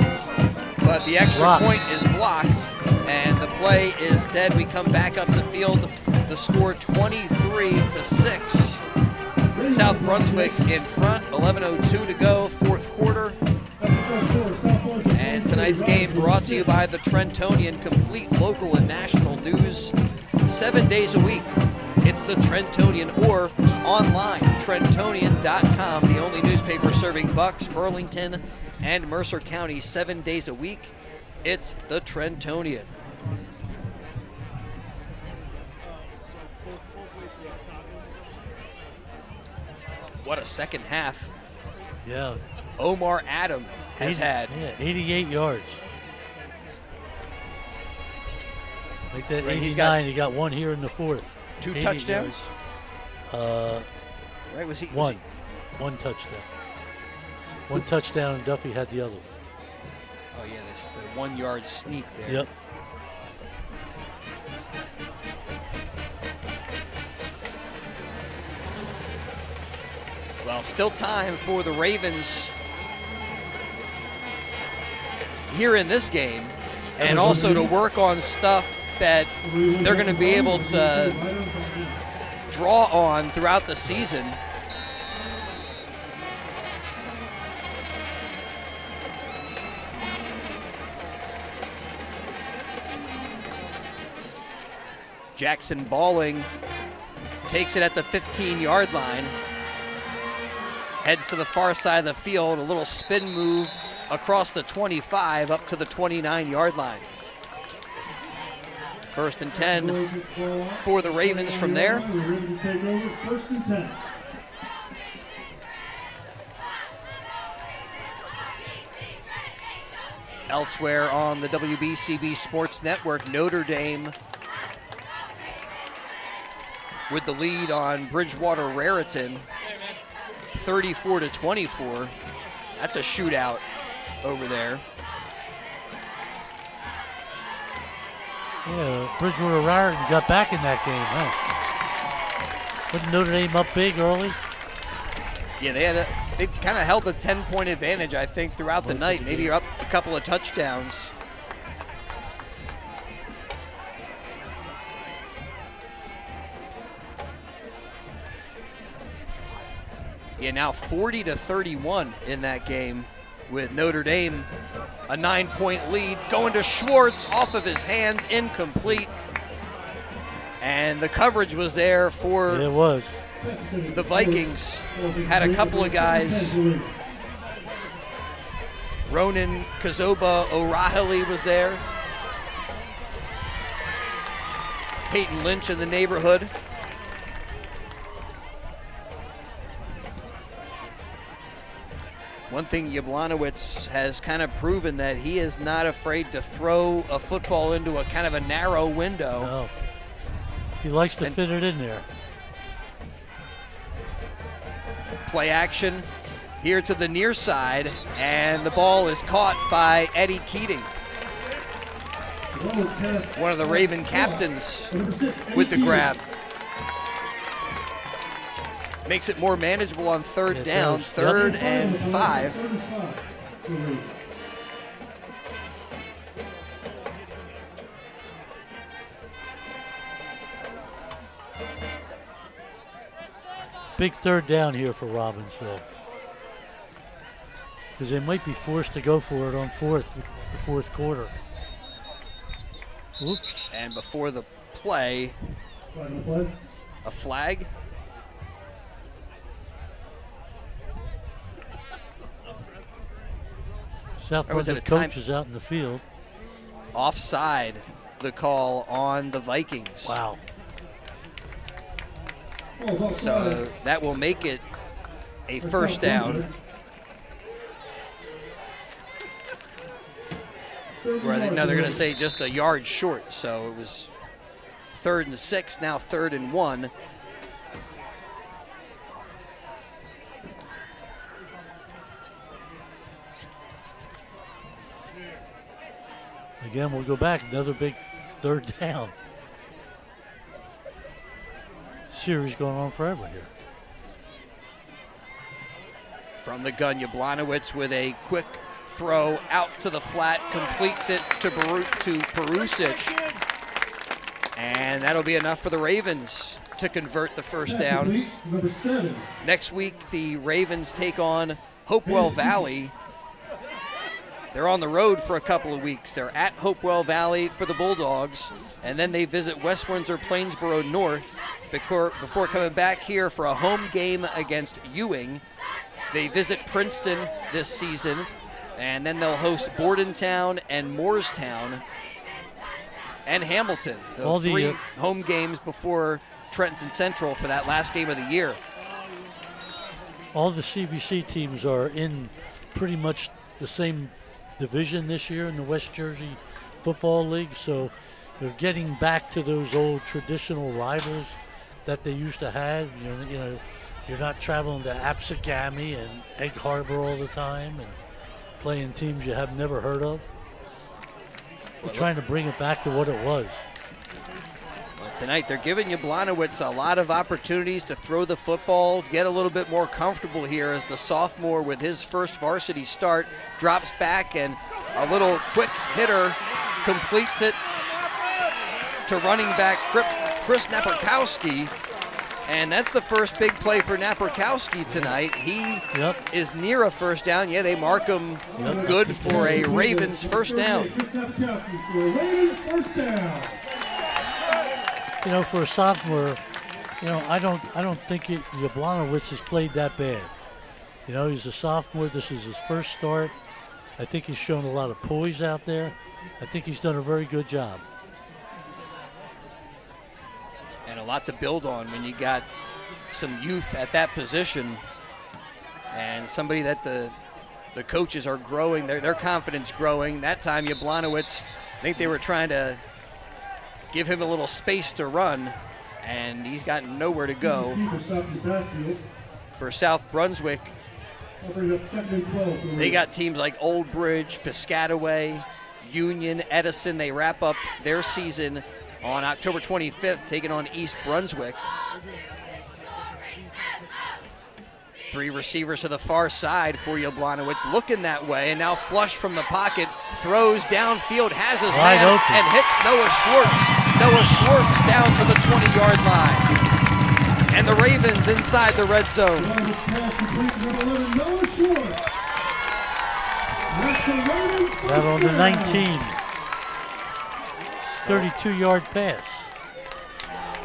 but the extra point is blocked, and the play is dead. We come back up the field. The score 23-6. South Brunswick in front, 11:02 to go, 4th quarter. And tonight's game brought to you by the Trentonian, complete local and national news 7 days a week. It's the Trentonian, or online, Trentonian.com, the only newspaper serving Bucks, Burlington, and Mercer County 7 days a week. It's the Trentonian. What a second half. Yeah. Omar Adam has had. Yeah, 88 yards. Make that 89. He got one here in the 4th. 2 touchdowns? Yards. Right, was he? One touchdown. One touchdown, and Duffy had the other one. Oh, yeah, the 1 yard sneak there. Yep. Well, still time for the Ravens here in this game, and also to work on stuff that they're going to be able to draw on throughout the season. Jackson Balling takes it at the 15-yard line. Heads to the far side of the field, a little spin move across the 25 up to the 29-yard line. 1st and 10 for the Ravens from there. First and 10. Elsewhere on the WBCB Sports Network, Notre Dame with the lead on Bridgewater Raritan, 34-24. That's a shootout over there. Yeah, Bridgewater Raritan got back in that game, huh? Putting Notre Dame up big early. Yeah, they kind of held a 10-point advantage, I think, throughout the night. Maybe you're up a couple of touchdowns. Yeah, now 40-31 in that game with Notre Dame, a 9-point lead, going to Schwartz, off of his hands, incomplete. And the coverage was there for It was. the Vikings. Had a couple of guys. Ronan Kazoba O'Rahilly was there. Peyton Lynch in the neighborhood. One thing Yablonowitz has kind of proven that he is not afraid to throw a football into a kind of a narrow window. No. He likes to fit it in there. Play action here to the near side, and the ball is caught by Eddie Keating, one of the Raven captains, with the grab. Makes it more manageable on third down, 3rd and 5. Big 3rd down here for Robbinsville, because they might be forced to go for it on the fourth quarter. Oops. And before the play, a flag. South Brunswick coach is out in the field. Offside, the call on the Vikings. Wow. So that will make it a first down. They're going to say just a yard short. So it was 3rd and 6, now 3rd and 1. Again, we'll go back. Another big 3rd down. Series going on forever here. From the gun, Yablonowitz with a quick throw out to the flat, completes it to Perusic. And that'll be enough for the Ravens to convert the first down. Number 7. Next week, the Ravens take on Hopewell Valley. They're on the road for a couple of weeks. They're at Hopewell Valley for the Bulldogs, and then they visit West Windsor-Plainsboro North before coming back here for a home game against Ewing. They visit Princeton this season, and then they'll host Bordentown and Moorestown and Hamilton. All the 3 home games before Trenton Central for that last game of the year. All the CVC teams are in pretty much the same division this year in the West Jersey Football League, so they're getting back to those old traditional rivals that they used to have. You know, You're not traveling to Absegami and Egg Harbor all the time and playing teams you have never heard of. We're trying to bring it back to what it was. Well, tonight they're giving Jablonowicz a lot of opportunities to throw the football, get a little bit more comfortable here as the sophomore with his first varsity start drops back and a little quick hitter completes it to running back Chris Naperkowski. And that's the first big play for Naperkowski tonight. He is near a first down. Yeah, they mark him good for a Ravens first down. You know, for a sophomore, you know, I don't think Jablonowicz has played that bad. You know, he's a sophomore. This is his first start. I think he's shown a lot of poise out there. I think he's done a very good job. And a lot to build on when you got some youth at that position and somebody that the coaches are growing, their confidence growing. That time Jablonowicz, I think they were trying to give him a little space to run, and he's got nowhere to go. For South Brunswick, they got teams like Old Bridge, Piscataway, Union, Edison. They wrap up their season on October 25th, taking on East Brunswick. 3 receivers to the far side for Jablonowicz, looking that way, and now flush from the pocket, throws downfield, has his man, and hits Noah Schwartz. Noah Schwartz down to the 20-yard line. And the Ravens inside the red zone. That on the 19. 32-yard pass.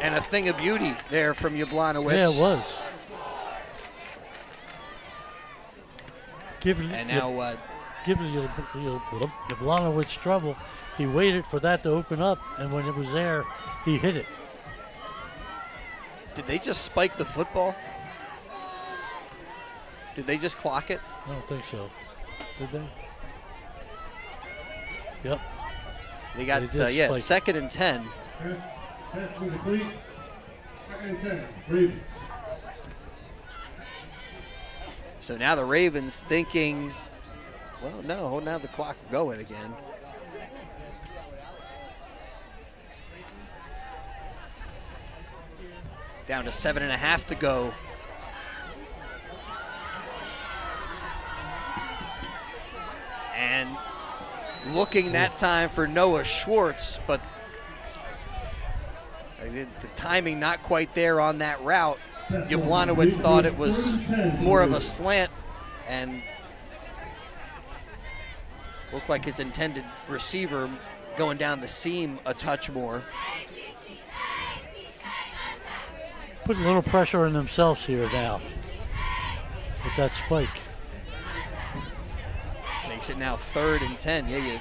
And a thing of beauty there from Jablonowicz. Yeah, it was. Giving Jablonowicz trouble. He waited for that to open up, and when it was there, he hit it. Did they just spike the football? Did they just clock it? I don't think so. Did they? Yep. They got, second and 10. Pass is complete. Second and 10, Ravens. So now the Ravens thinking, well, no, now the clock going again. Down to 7.5 to go. And looking that time for Noah Schwartz, but the timing not quite there on that route. Jablonowicz thought it was more of a slant and looked like his intended receiver going down the seam a touch more. Put a little pressure on themselves here now with that spike. Makes it now 3rd and 10. Yeah,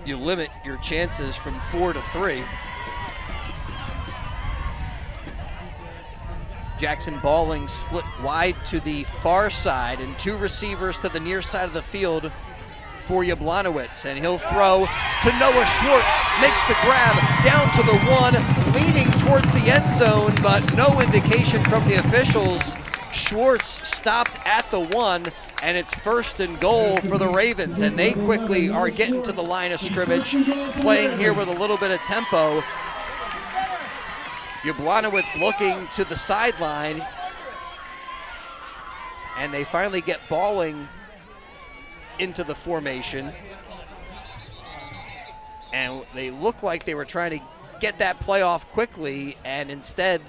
you limit your chances from 4 to 3. Jackson Balling split wide to the far side and 2 receivers to the near side of the field for Jablonowicz. And he'll throw to Noah Schwartz, makes the grab down to the 1, leaning towards the end zone, but no indication from the officials. Schwartz stopped at the 1, and it's 1st and goal for the Ravens, and they quickly are getting to the line of scrimmage, playing here with a little bit of tempo. Jablonowicz looking to the sideline, and they finally get Balling into the formation. And they look like they were trying to get that play off quickly, and instead,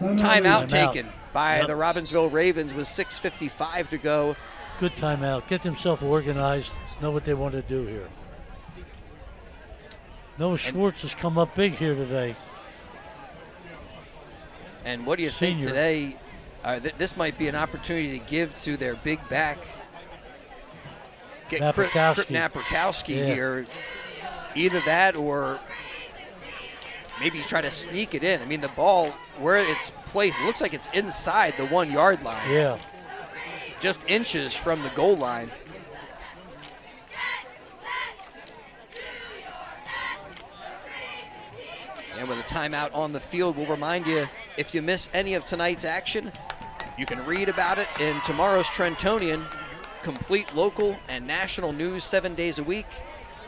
timeout taken by the Robbinsville Ravens with 6:55 to go. Good timeout. Get themselves organized, know what they want to do here. Noah Schwartz has come up big here today. And what do you think today? This might be an opportunity to give to their big back. Get Naperkowski here. Either that or maybe try to sneak it in. I mean, the ball, where it's placed, looks like it's inside the 1-yard line. Yeah. Just inches from the goal line. And with a timeout on the field, we'll remind you If you miss any of tonight's action, you can read about it in tomorrow's Trentonian. Complete local and national news 7 days a week.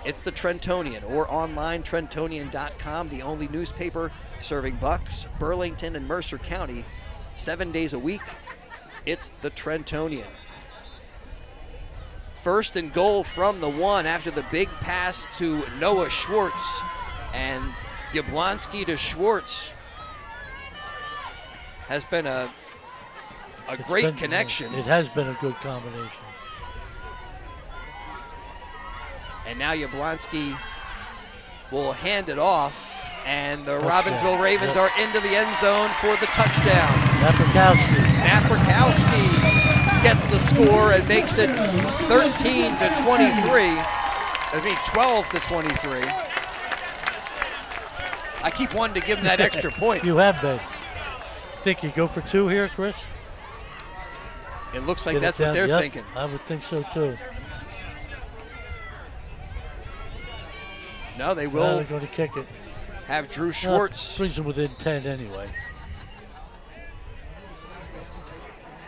It's the Trentonian, or online Trentonian.com, the only newspaper serving Bucks, Burlington, and Mercer County 7 days a week. It's the Trentonian. First and goal from the 1 after the big pass to Noah Schwartz. And Yablonski to Schwartz has been a great connection. It has been a good combination. And now Yablonski will hand it off, and the Touchdown. Robbinsville Ravens are into the end zone for the touchdown. Napierkowski gets the score and makes it 13 to 23. 12 to 23. I keep wanting to give him that extra point. You have been. Think you go for 2 here, Chris? It looks like that's what they're thinking. I would think so too. No, they will. They're going to kick it. Have Drew Schwartz. Brings them within 10 anyway.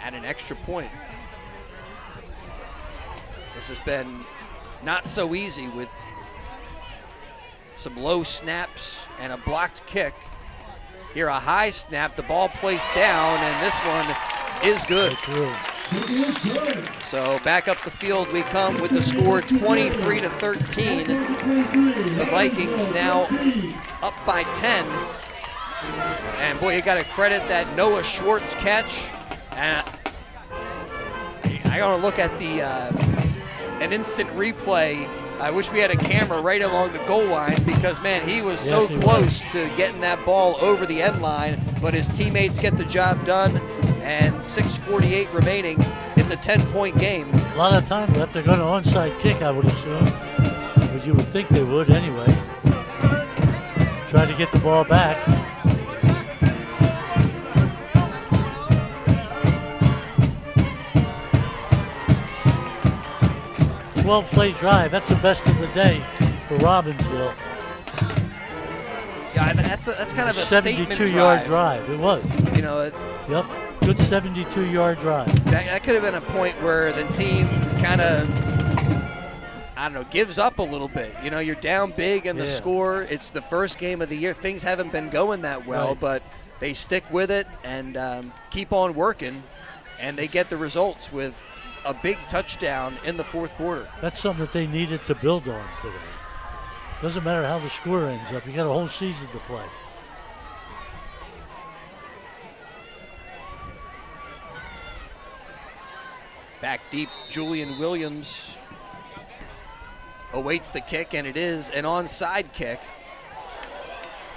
At an extra point. This has been not so easy with some low snaps and a blocked kick. Here a high snap, the ball placed down, and this one is good. So back up the field we come with the score 23 to 13. The Vikings now up by 10. And boy, you got to credit that Noah Schwartz catch. And I got to look at the an instant replay. I wish we had a camera right along the goal line because, man, he was so close to getting that ball over the end line, but his teammates get the job done, and 6:48 remaining. It's a 10-point game. A lot of time left. They're going to onside kick, I would assume. But you would think they would anyway. Try to get the ball back. Play drive. That's the best of the day for Robbinsville. Yeah, that's kind of a statement drive. 72-yard drive. It was. You know. Yep. Good 72-yard drive. That could have been a point where the team kind of, I don't know, gives up a little bit. You know, you're down big in the score. It's the first game of the year. Things haven't been going that well, but they stick with it and keep on working, and they get the results with a big touchdown in the fourth quarter. That's something that they needed to build on today. Doesn't matter how the score ends up. You got a whole season to play. Back deep, Julian Williams awaits the kick, and it is an onside kick.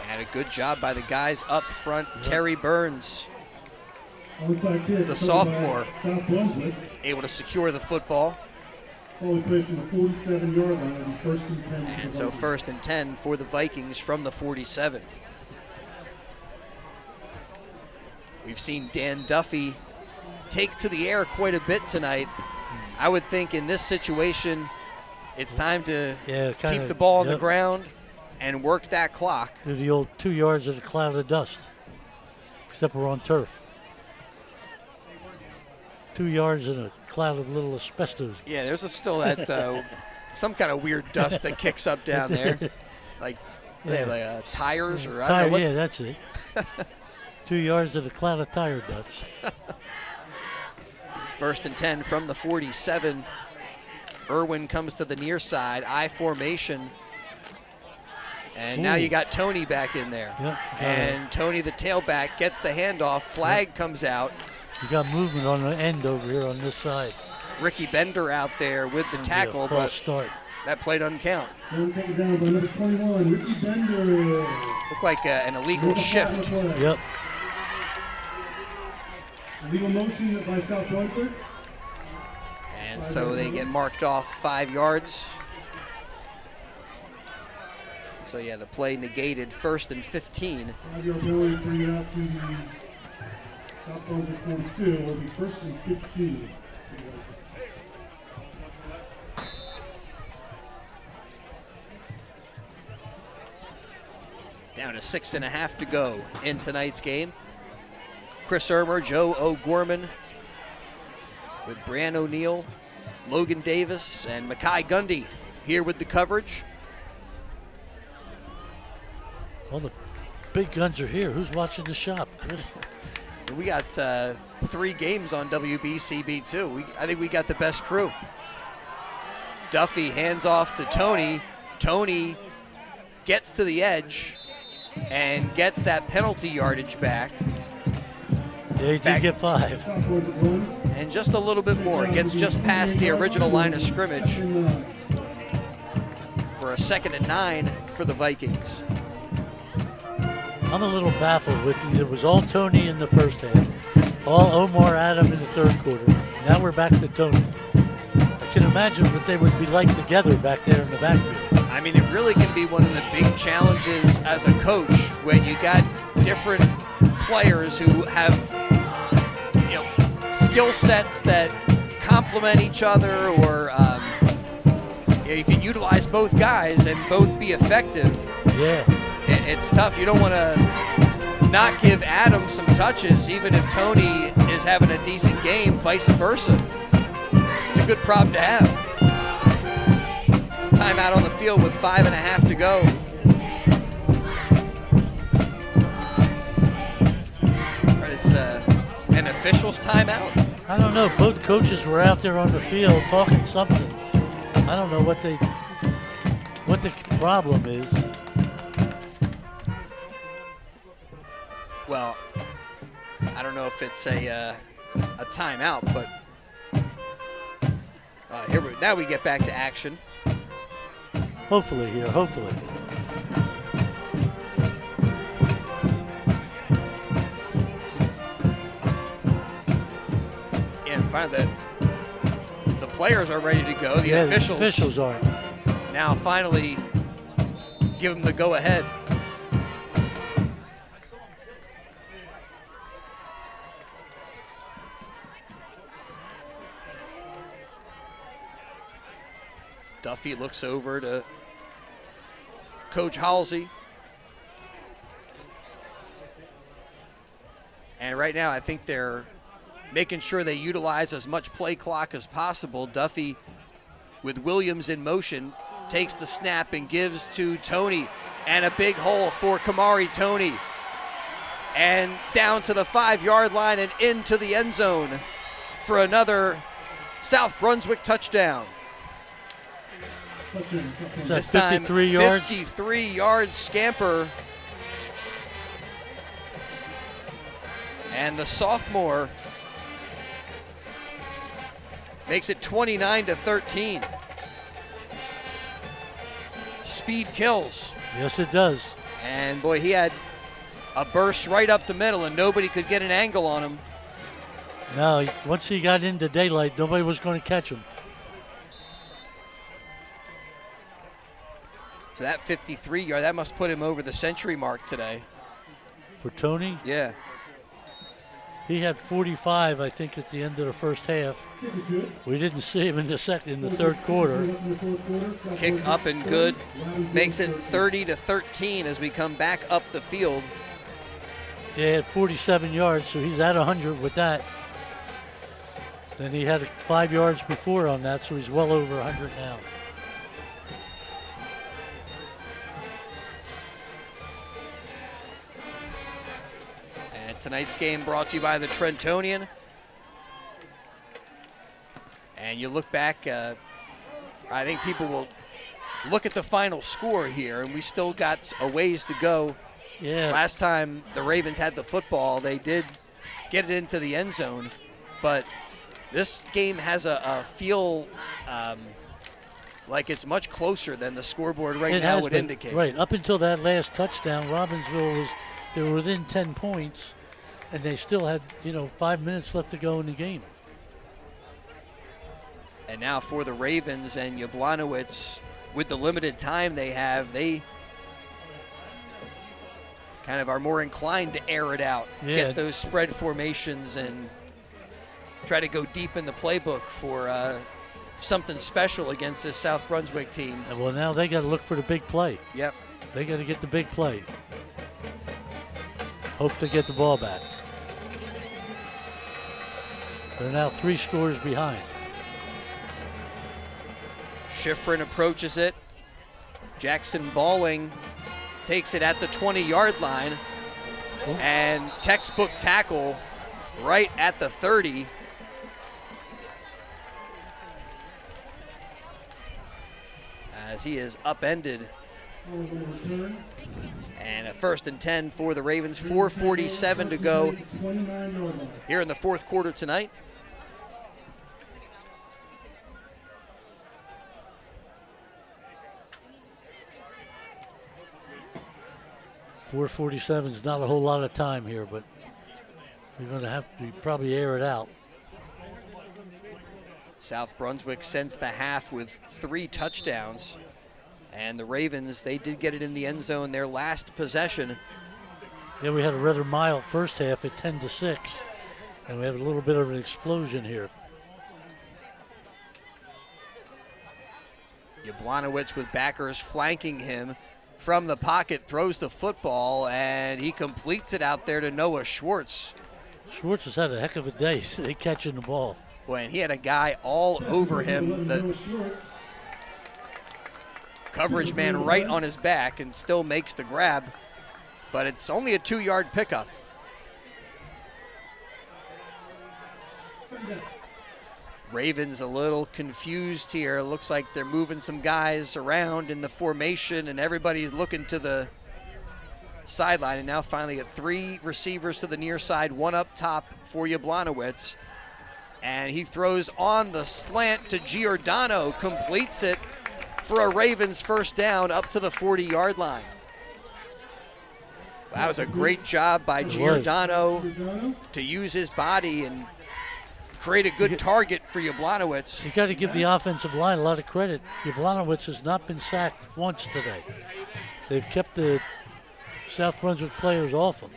And a good job by the guys up front. Terry Burns, the sophomore, able to secure the football. And so 1st and 10 for the Vikings from the 47. We've seen Dan Duffy take to the air quite a bit tonight. I would think in this situation, it's time to keep the ball on the ground and work that clock. Do the old 2 yards in a cloud of dust, except we're on turf. 2 yards in a cloud of little asbestos. Yeah, there's still that some kind of weird dust that kicks up down there, like tires or I don't know what. Yeah, that's it. 2 yards in a cloud of tire dust. 1st and 10 from the 47. Irwin comes to the near side, I formation. And now you got Tony back in there. Yep, and Tony, the tailback, gets the handoff. Flag comes out. You got movement on the end over here on this side. Ricky Bender out there with the tackle, but that play doesn't count. Down by number 21, Ricky Bender. Looked like an illegal shift. Yep. Illegal motion by South Brunswick. And so they get marked off 5 yards. So yeah, the play negated. 1st and 15. 5-yard penalty, bring it out to the South Brunswick 42. It will be 1st and 15. Down to 6.5 to go in tonight's game. Chris Ermer, Joe O'Gorman, with Bran O'Neill, Logan Davis, and Mackay Gundy here with the coverage. All the big guns are here. Who's watching the shop, Chris? We got 3 games on WBCB too. I think we got the best crew. Duffy hands off to Tony. Tony gets to the edge and gets that penalty yardage back. Yeah, he did get 5. And just a little bit more. Gets just past the original line of scrimmage for a 2nd and 9 for the Vikings. I'm a little baffled with it. It was all Tony in the first half, all Omar Adam in the third quarter. Now we're back to Tony. I can imagine what they would be like together back there in the backfield. I mean, it really can be one of the big challenges as a coach when you got different players who have, you know, skill sets that complement each other, or you can utilize both guys and both be effective. Yeah. It's tough. You don't want to not give Adam some touches, even if Tony is having a decent game, vice versa. It's a good problem to have. Timeout on the field with 5.5 to go. Right, it's an official's timeout. I don't know. Both coaches were out there on the field talking something. I don't know what the problem is. Well, I don't know if it's a timeout, but now we get back to action. Hopefully here, hopefully. And finally, the players are ready to go. The officials are. Now finally give them the go-ahead. Duffy looks over to Coach Halsey. And right now I think they're making sure they utilize as much play clock as possible. Duffy, with Williams in motion, takes the snap and gives to Tony. And a big hole for Kamari Tony. And down to the 5-yard line and into the end zone for another South Brunswick touchdown. This time, 53 yards? 53-yard scamper. And the sophomore makes it 29-13. Speed kills. Yes, it does. And boy, he had a burst right up the middle and nobody could get an angle on him. No, once he got into daylight, nobody was going to catch him. So that 53-yard, that must put him over the century mark today. For Tony? Yeah. He had 45, I think, at the end of the first half. We didn't see him in the third quarter. Kick up and good. Makes it 30-13 as we come back up the field. Yeah, he had 47 yards, so he's at 100 with that. Then he had 5 yards before on that, so he's well over 100 now. Tonight's game brought to you by the Trentonian. And you look back, I think people will look at the final score here, and we still got a ways to go. Yeah. Last time the Ravens had the football, they did get it into the end zone, but this game has a feel like it's much closer than the scoreboard right now would indicate. Right, up until that last touchdown, Robbinsville they were within 10 points. And they still had, 5 minutes left to go in the game. And now for the Ravens and Yablonowitz, with the limited time they have, they kind of are more inclined to air it out, get those spread formations, and try to go deep in the playbook for something special against this South Brunswick team. And well, now they got to look for the big play. Yep. They got to get the big play. Hope to get the ball back. They're now 3 scores behind. Schifrin approaches it. Jackson Balling takes it at the 20-yard line. And textbook tackle right at the 30. As he is upended. And a 1st and 10 for the Ravens. 4:47 to go here in the 4th quarter tonight. .447 is not a whole lot of time here, but we're going to have to probably air it out. South Brunswick sends the half with 3 touchdowns. And the Ravens, they did get it in the end zone their last possession. Yeah, we had a rather mild first half at 10-6. And we have a little bit of an explosion here. Jablonowicz with backers flanking him from the pocket, throws the football, and he completes it out there to Noah Schwartz. Schwartz has had a heck of a day catching the ball. Boy, and he had a guy all over him. The coverage man right on his back and still makes the grab, but it's only a 2-yard pickup. Ravens a little confused here. Looks like they're moving some guys around in the formation, and everybody's looking to the sideline. And now finally at 3 receivers to the near side, 1 up top for Jablonowicz. And he throws on the slant to Giordano, completes it for a Ravens 1st down up to the 40-yard line. That was a great job by Giordano to use his body and create a good target for Jablonowicz. You got to give the offensive line a lot of credit. Jablonowicz has not been sacked once today. They've kept the South Brunswick players off him.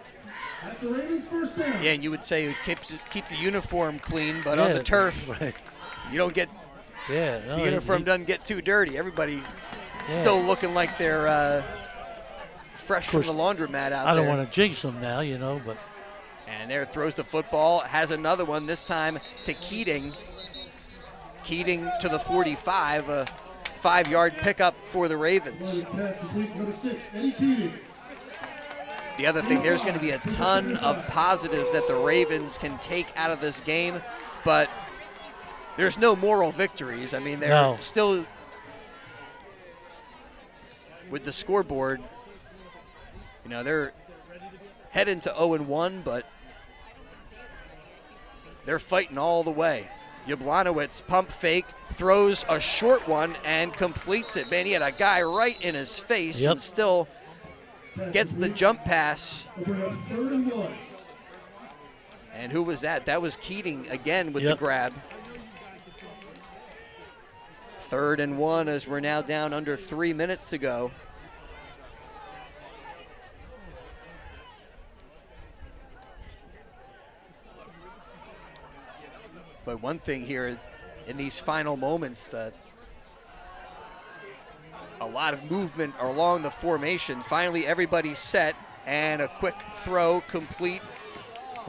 That's a Ravens 1st down. Yeah, and you would say keep the uniform clean, but on the turf, right. You don't get the uniform doesn't get too dirty. Everybody still looking like they're fresh from the laundromat out there. I don't want to jinx them now, but. And there throws the football, has another one, this time to Keating. Keating to the 45, a 5-yard pickup for the Ravens. The other thing, there's going to be a ton of positives that the Ravens can take out of this game, but there's no moral victories. I mean, they're still, with the scoreboard, they're heading to 0-1, but they're fighting all the way. Jablonowicz pump fake, throws a short one and completes it. Man, he had a guy right in his face and still gets the jump pass. And who was that? That was Keating again with the grab. 3rd and 1 as we're now down under 3 minutes to go. But one thing here in these final moments, that a lot of movement along the formation. Finally, everybody's set, and a quick throw complete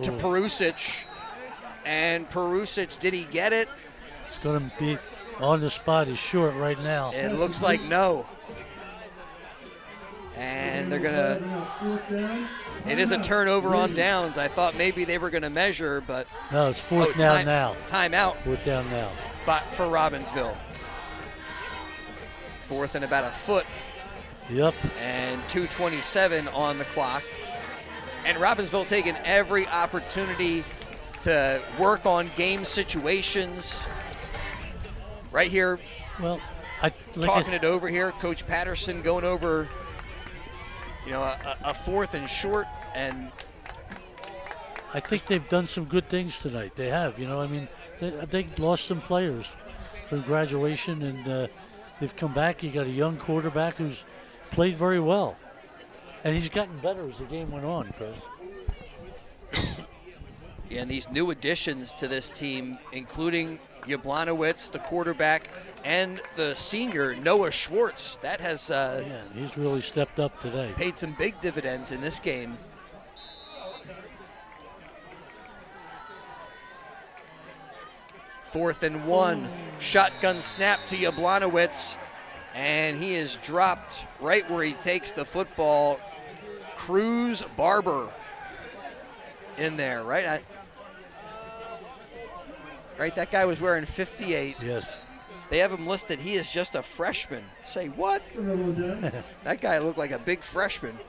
to Perusic. And Perusic, did he get it? It's going to be on the spot. He's short right now. It looks like no. And they're going to, it is a turnover on downs. I thought maybe they were going to measure, but. No, it's 4th down now. Timeout. 4th down now. But for Robbinsville. 4th and about a foot. Yep. And 2:27 on the clock. And Robbinsville taking every opportunity to work on game situations. Right here. Well, talking it over here. Coach Patterson going over, a 4th and short. And I think they've done some good things tonight. They have, they lost some players from graduation, and they've come back. You got a young quarterback who's played very well. And he's gotten better as the game went on, Chris. Yeah, and these new additions to this team, including Jablonowicz, the quarterback, and the senior, Noah Schwartz, that has he's really stepped up today. Paid some big dividends in this game. 4th and 1. Shotgun snap to Yablonowitz, and he is dropped right where he takes the football. Cruz Barber in there, right? Right, that guy was wearing 58. Yes. They have him listed. He is just a freshman. Say what? That guy looked like a big freshman.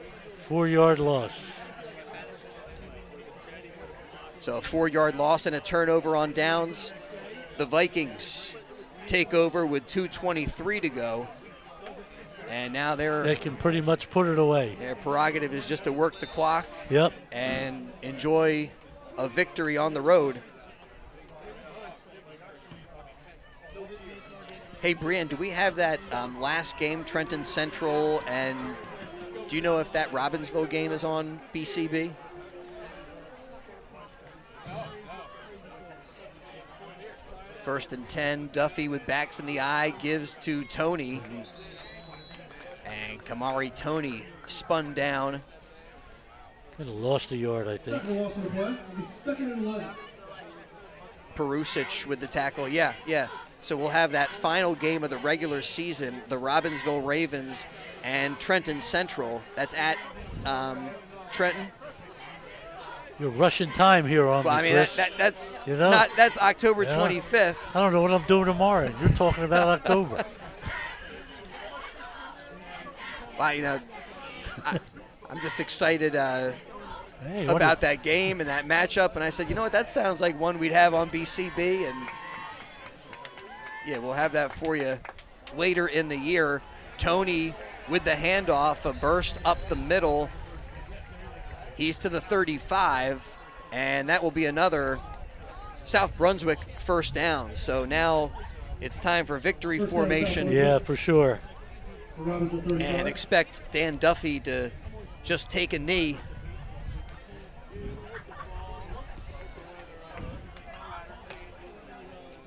4-yard loss. So a 4-yard loss and a turnover on downs. The Vikings take over with 2:23 to go. And now they can pretty much put it away. Their prerogative is just to work the clock. Yep. And enjoy a victory on the road. Hey, Brian, do we have that last game, Trenton Central, and do you know if that Robbinsville game is on BCB? First and 10, Duffy with backs in the eye gives to Tony. And Kamari Tony spun down. Kind of lost a yard, I think. Second and 11. Perusic with the tackle. Yeah. So we'll have that final game of the regular season, the Robbinsville Ravens and Trenton Central. That's at Trenton. You're rushing time here on Well, I mean, Chris. that's that's October 25th. I don't know what I'm doing tomorrow. And you're talking about October. Well, I'm just excited Hey, about that game and that matchup. And I said, you know what, that sounds like one we'd have on BCB. And yeah, we'll have that for you later in the year. Tony with the handoff, a burst up the middle. He's to the 35, and that will be another South Brunswick first down. So now it's time for victory formation. Yeah, for sure. And expect Dan Duffy to just take a knee.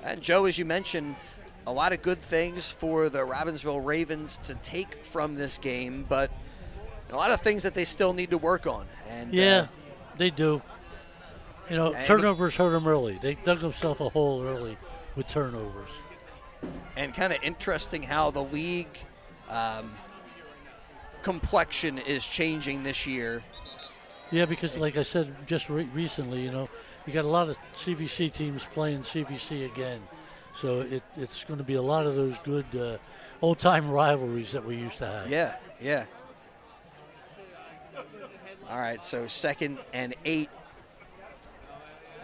And Joe, as you mentioned, a lot of good things for the Robbinsville Ravens to take from this game, but a lot of things that they still need to work on. And yeah, they do. You know, turnovers hurt them early. They dug themselves a hole early with turnovers. And kind of interesting how the league complexion is changing this year. Yeah, because like I said just recently, you know, you got a lot of CVC teams playing CVC again. So it's going to be a lot of those good old-time rivalries that we used to have. Yeah. All right, so 2nd and 8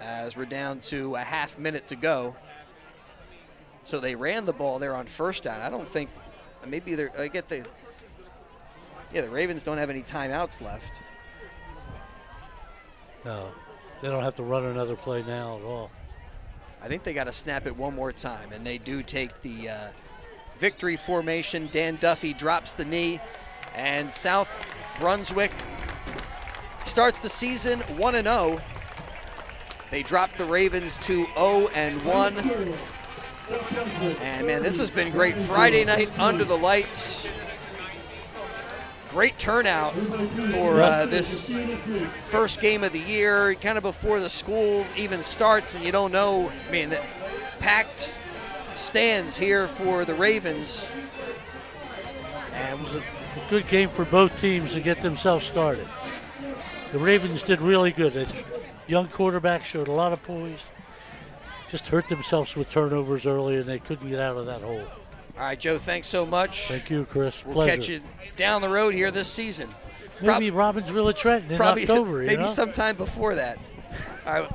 as we're down to a half minute to go. So they ran the ball there on first down. I don't think, maybe the Ravens don't have any timeouts left. No, they don't have to run another play now at all. I think they got to snap it one more time, and they do take the victory formation. Dan Duffy drops the knee, and South Brunswick starts the season 1-0. They dropped the Ravens to 0-1. And, man, this has been great. Friday night under the lights. Great turnout for this first game of the year, kind of before the school even starts, and you don't know. I mean, the packed stands here for the Ravens. And it was a good game for both teams to get themselves started. The Ravens did really good. The young quarterback showed a lot of poise. Just hurt themselves with turnovers early, and they couldn't get out of that hole. All right, Joe, thanks so much. Thank you, Chris. We'll Pleasure. catch you down the road here this season. Maybe Robbinsville at Trenton in October. Maybe sometime before that. All right.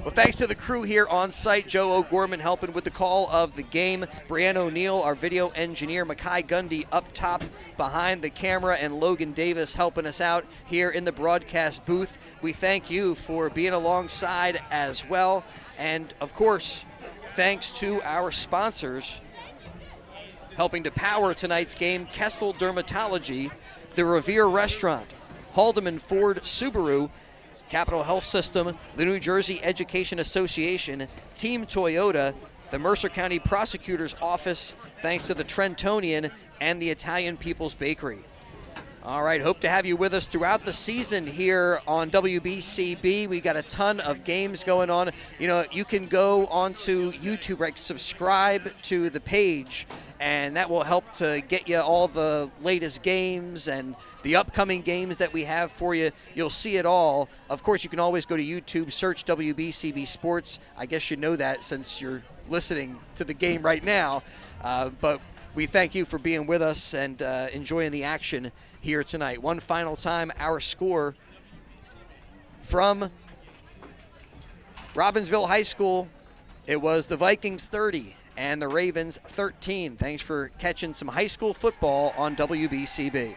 Well, thanks to the crew here on site. Joe O'Gorman helping with the call of the game. Brianne O'Neill, our video engineer. Makai Gundy up top behind the camera. And Logan Davis helping us out here in the broadcast booth. We thank you for being alongside as well. And, of course, thanks to our sponsors helping to power tonight's game: Kessel Dermatology, the Revere Restaurant, Haldeman Ford Subaru, Capital Health System, the New Jersey Education Association, Team Toyota, the Mercer County Prosecutor's Office, thanks to the Trentonian and the Italian People's Bakery. All right, hope to have you with us throughout the season here on WBCB. We got a ton of games going on. You know, you can go onto YouTube, right, subscribe to the page, and that will help to get you all the latest games and the upcoming games that we have for you. You'll see it all. Of course, you can always go to YouTube, search WBCB Sports. I guess you know that since you're listening to the game right now. But we thank you for being with us and enjoying the action here tonight. One final time, our score from Robbinsville High School, it was the Vikings 30 and the Ravens 13. Thanks for catching some high school football on WBCB.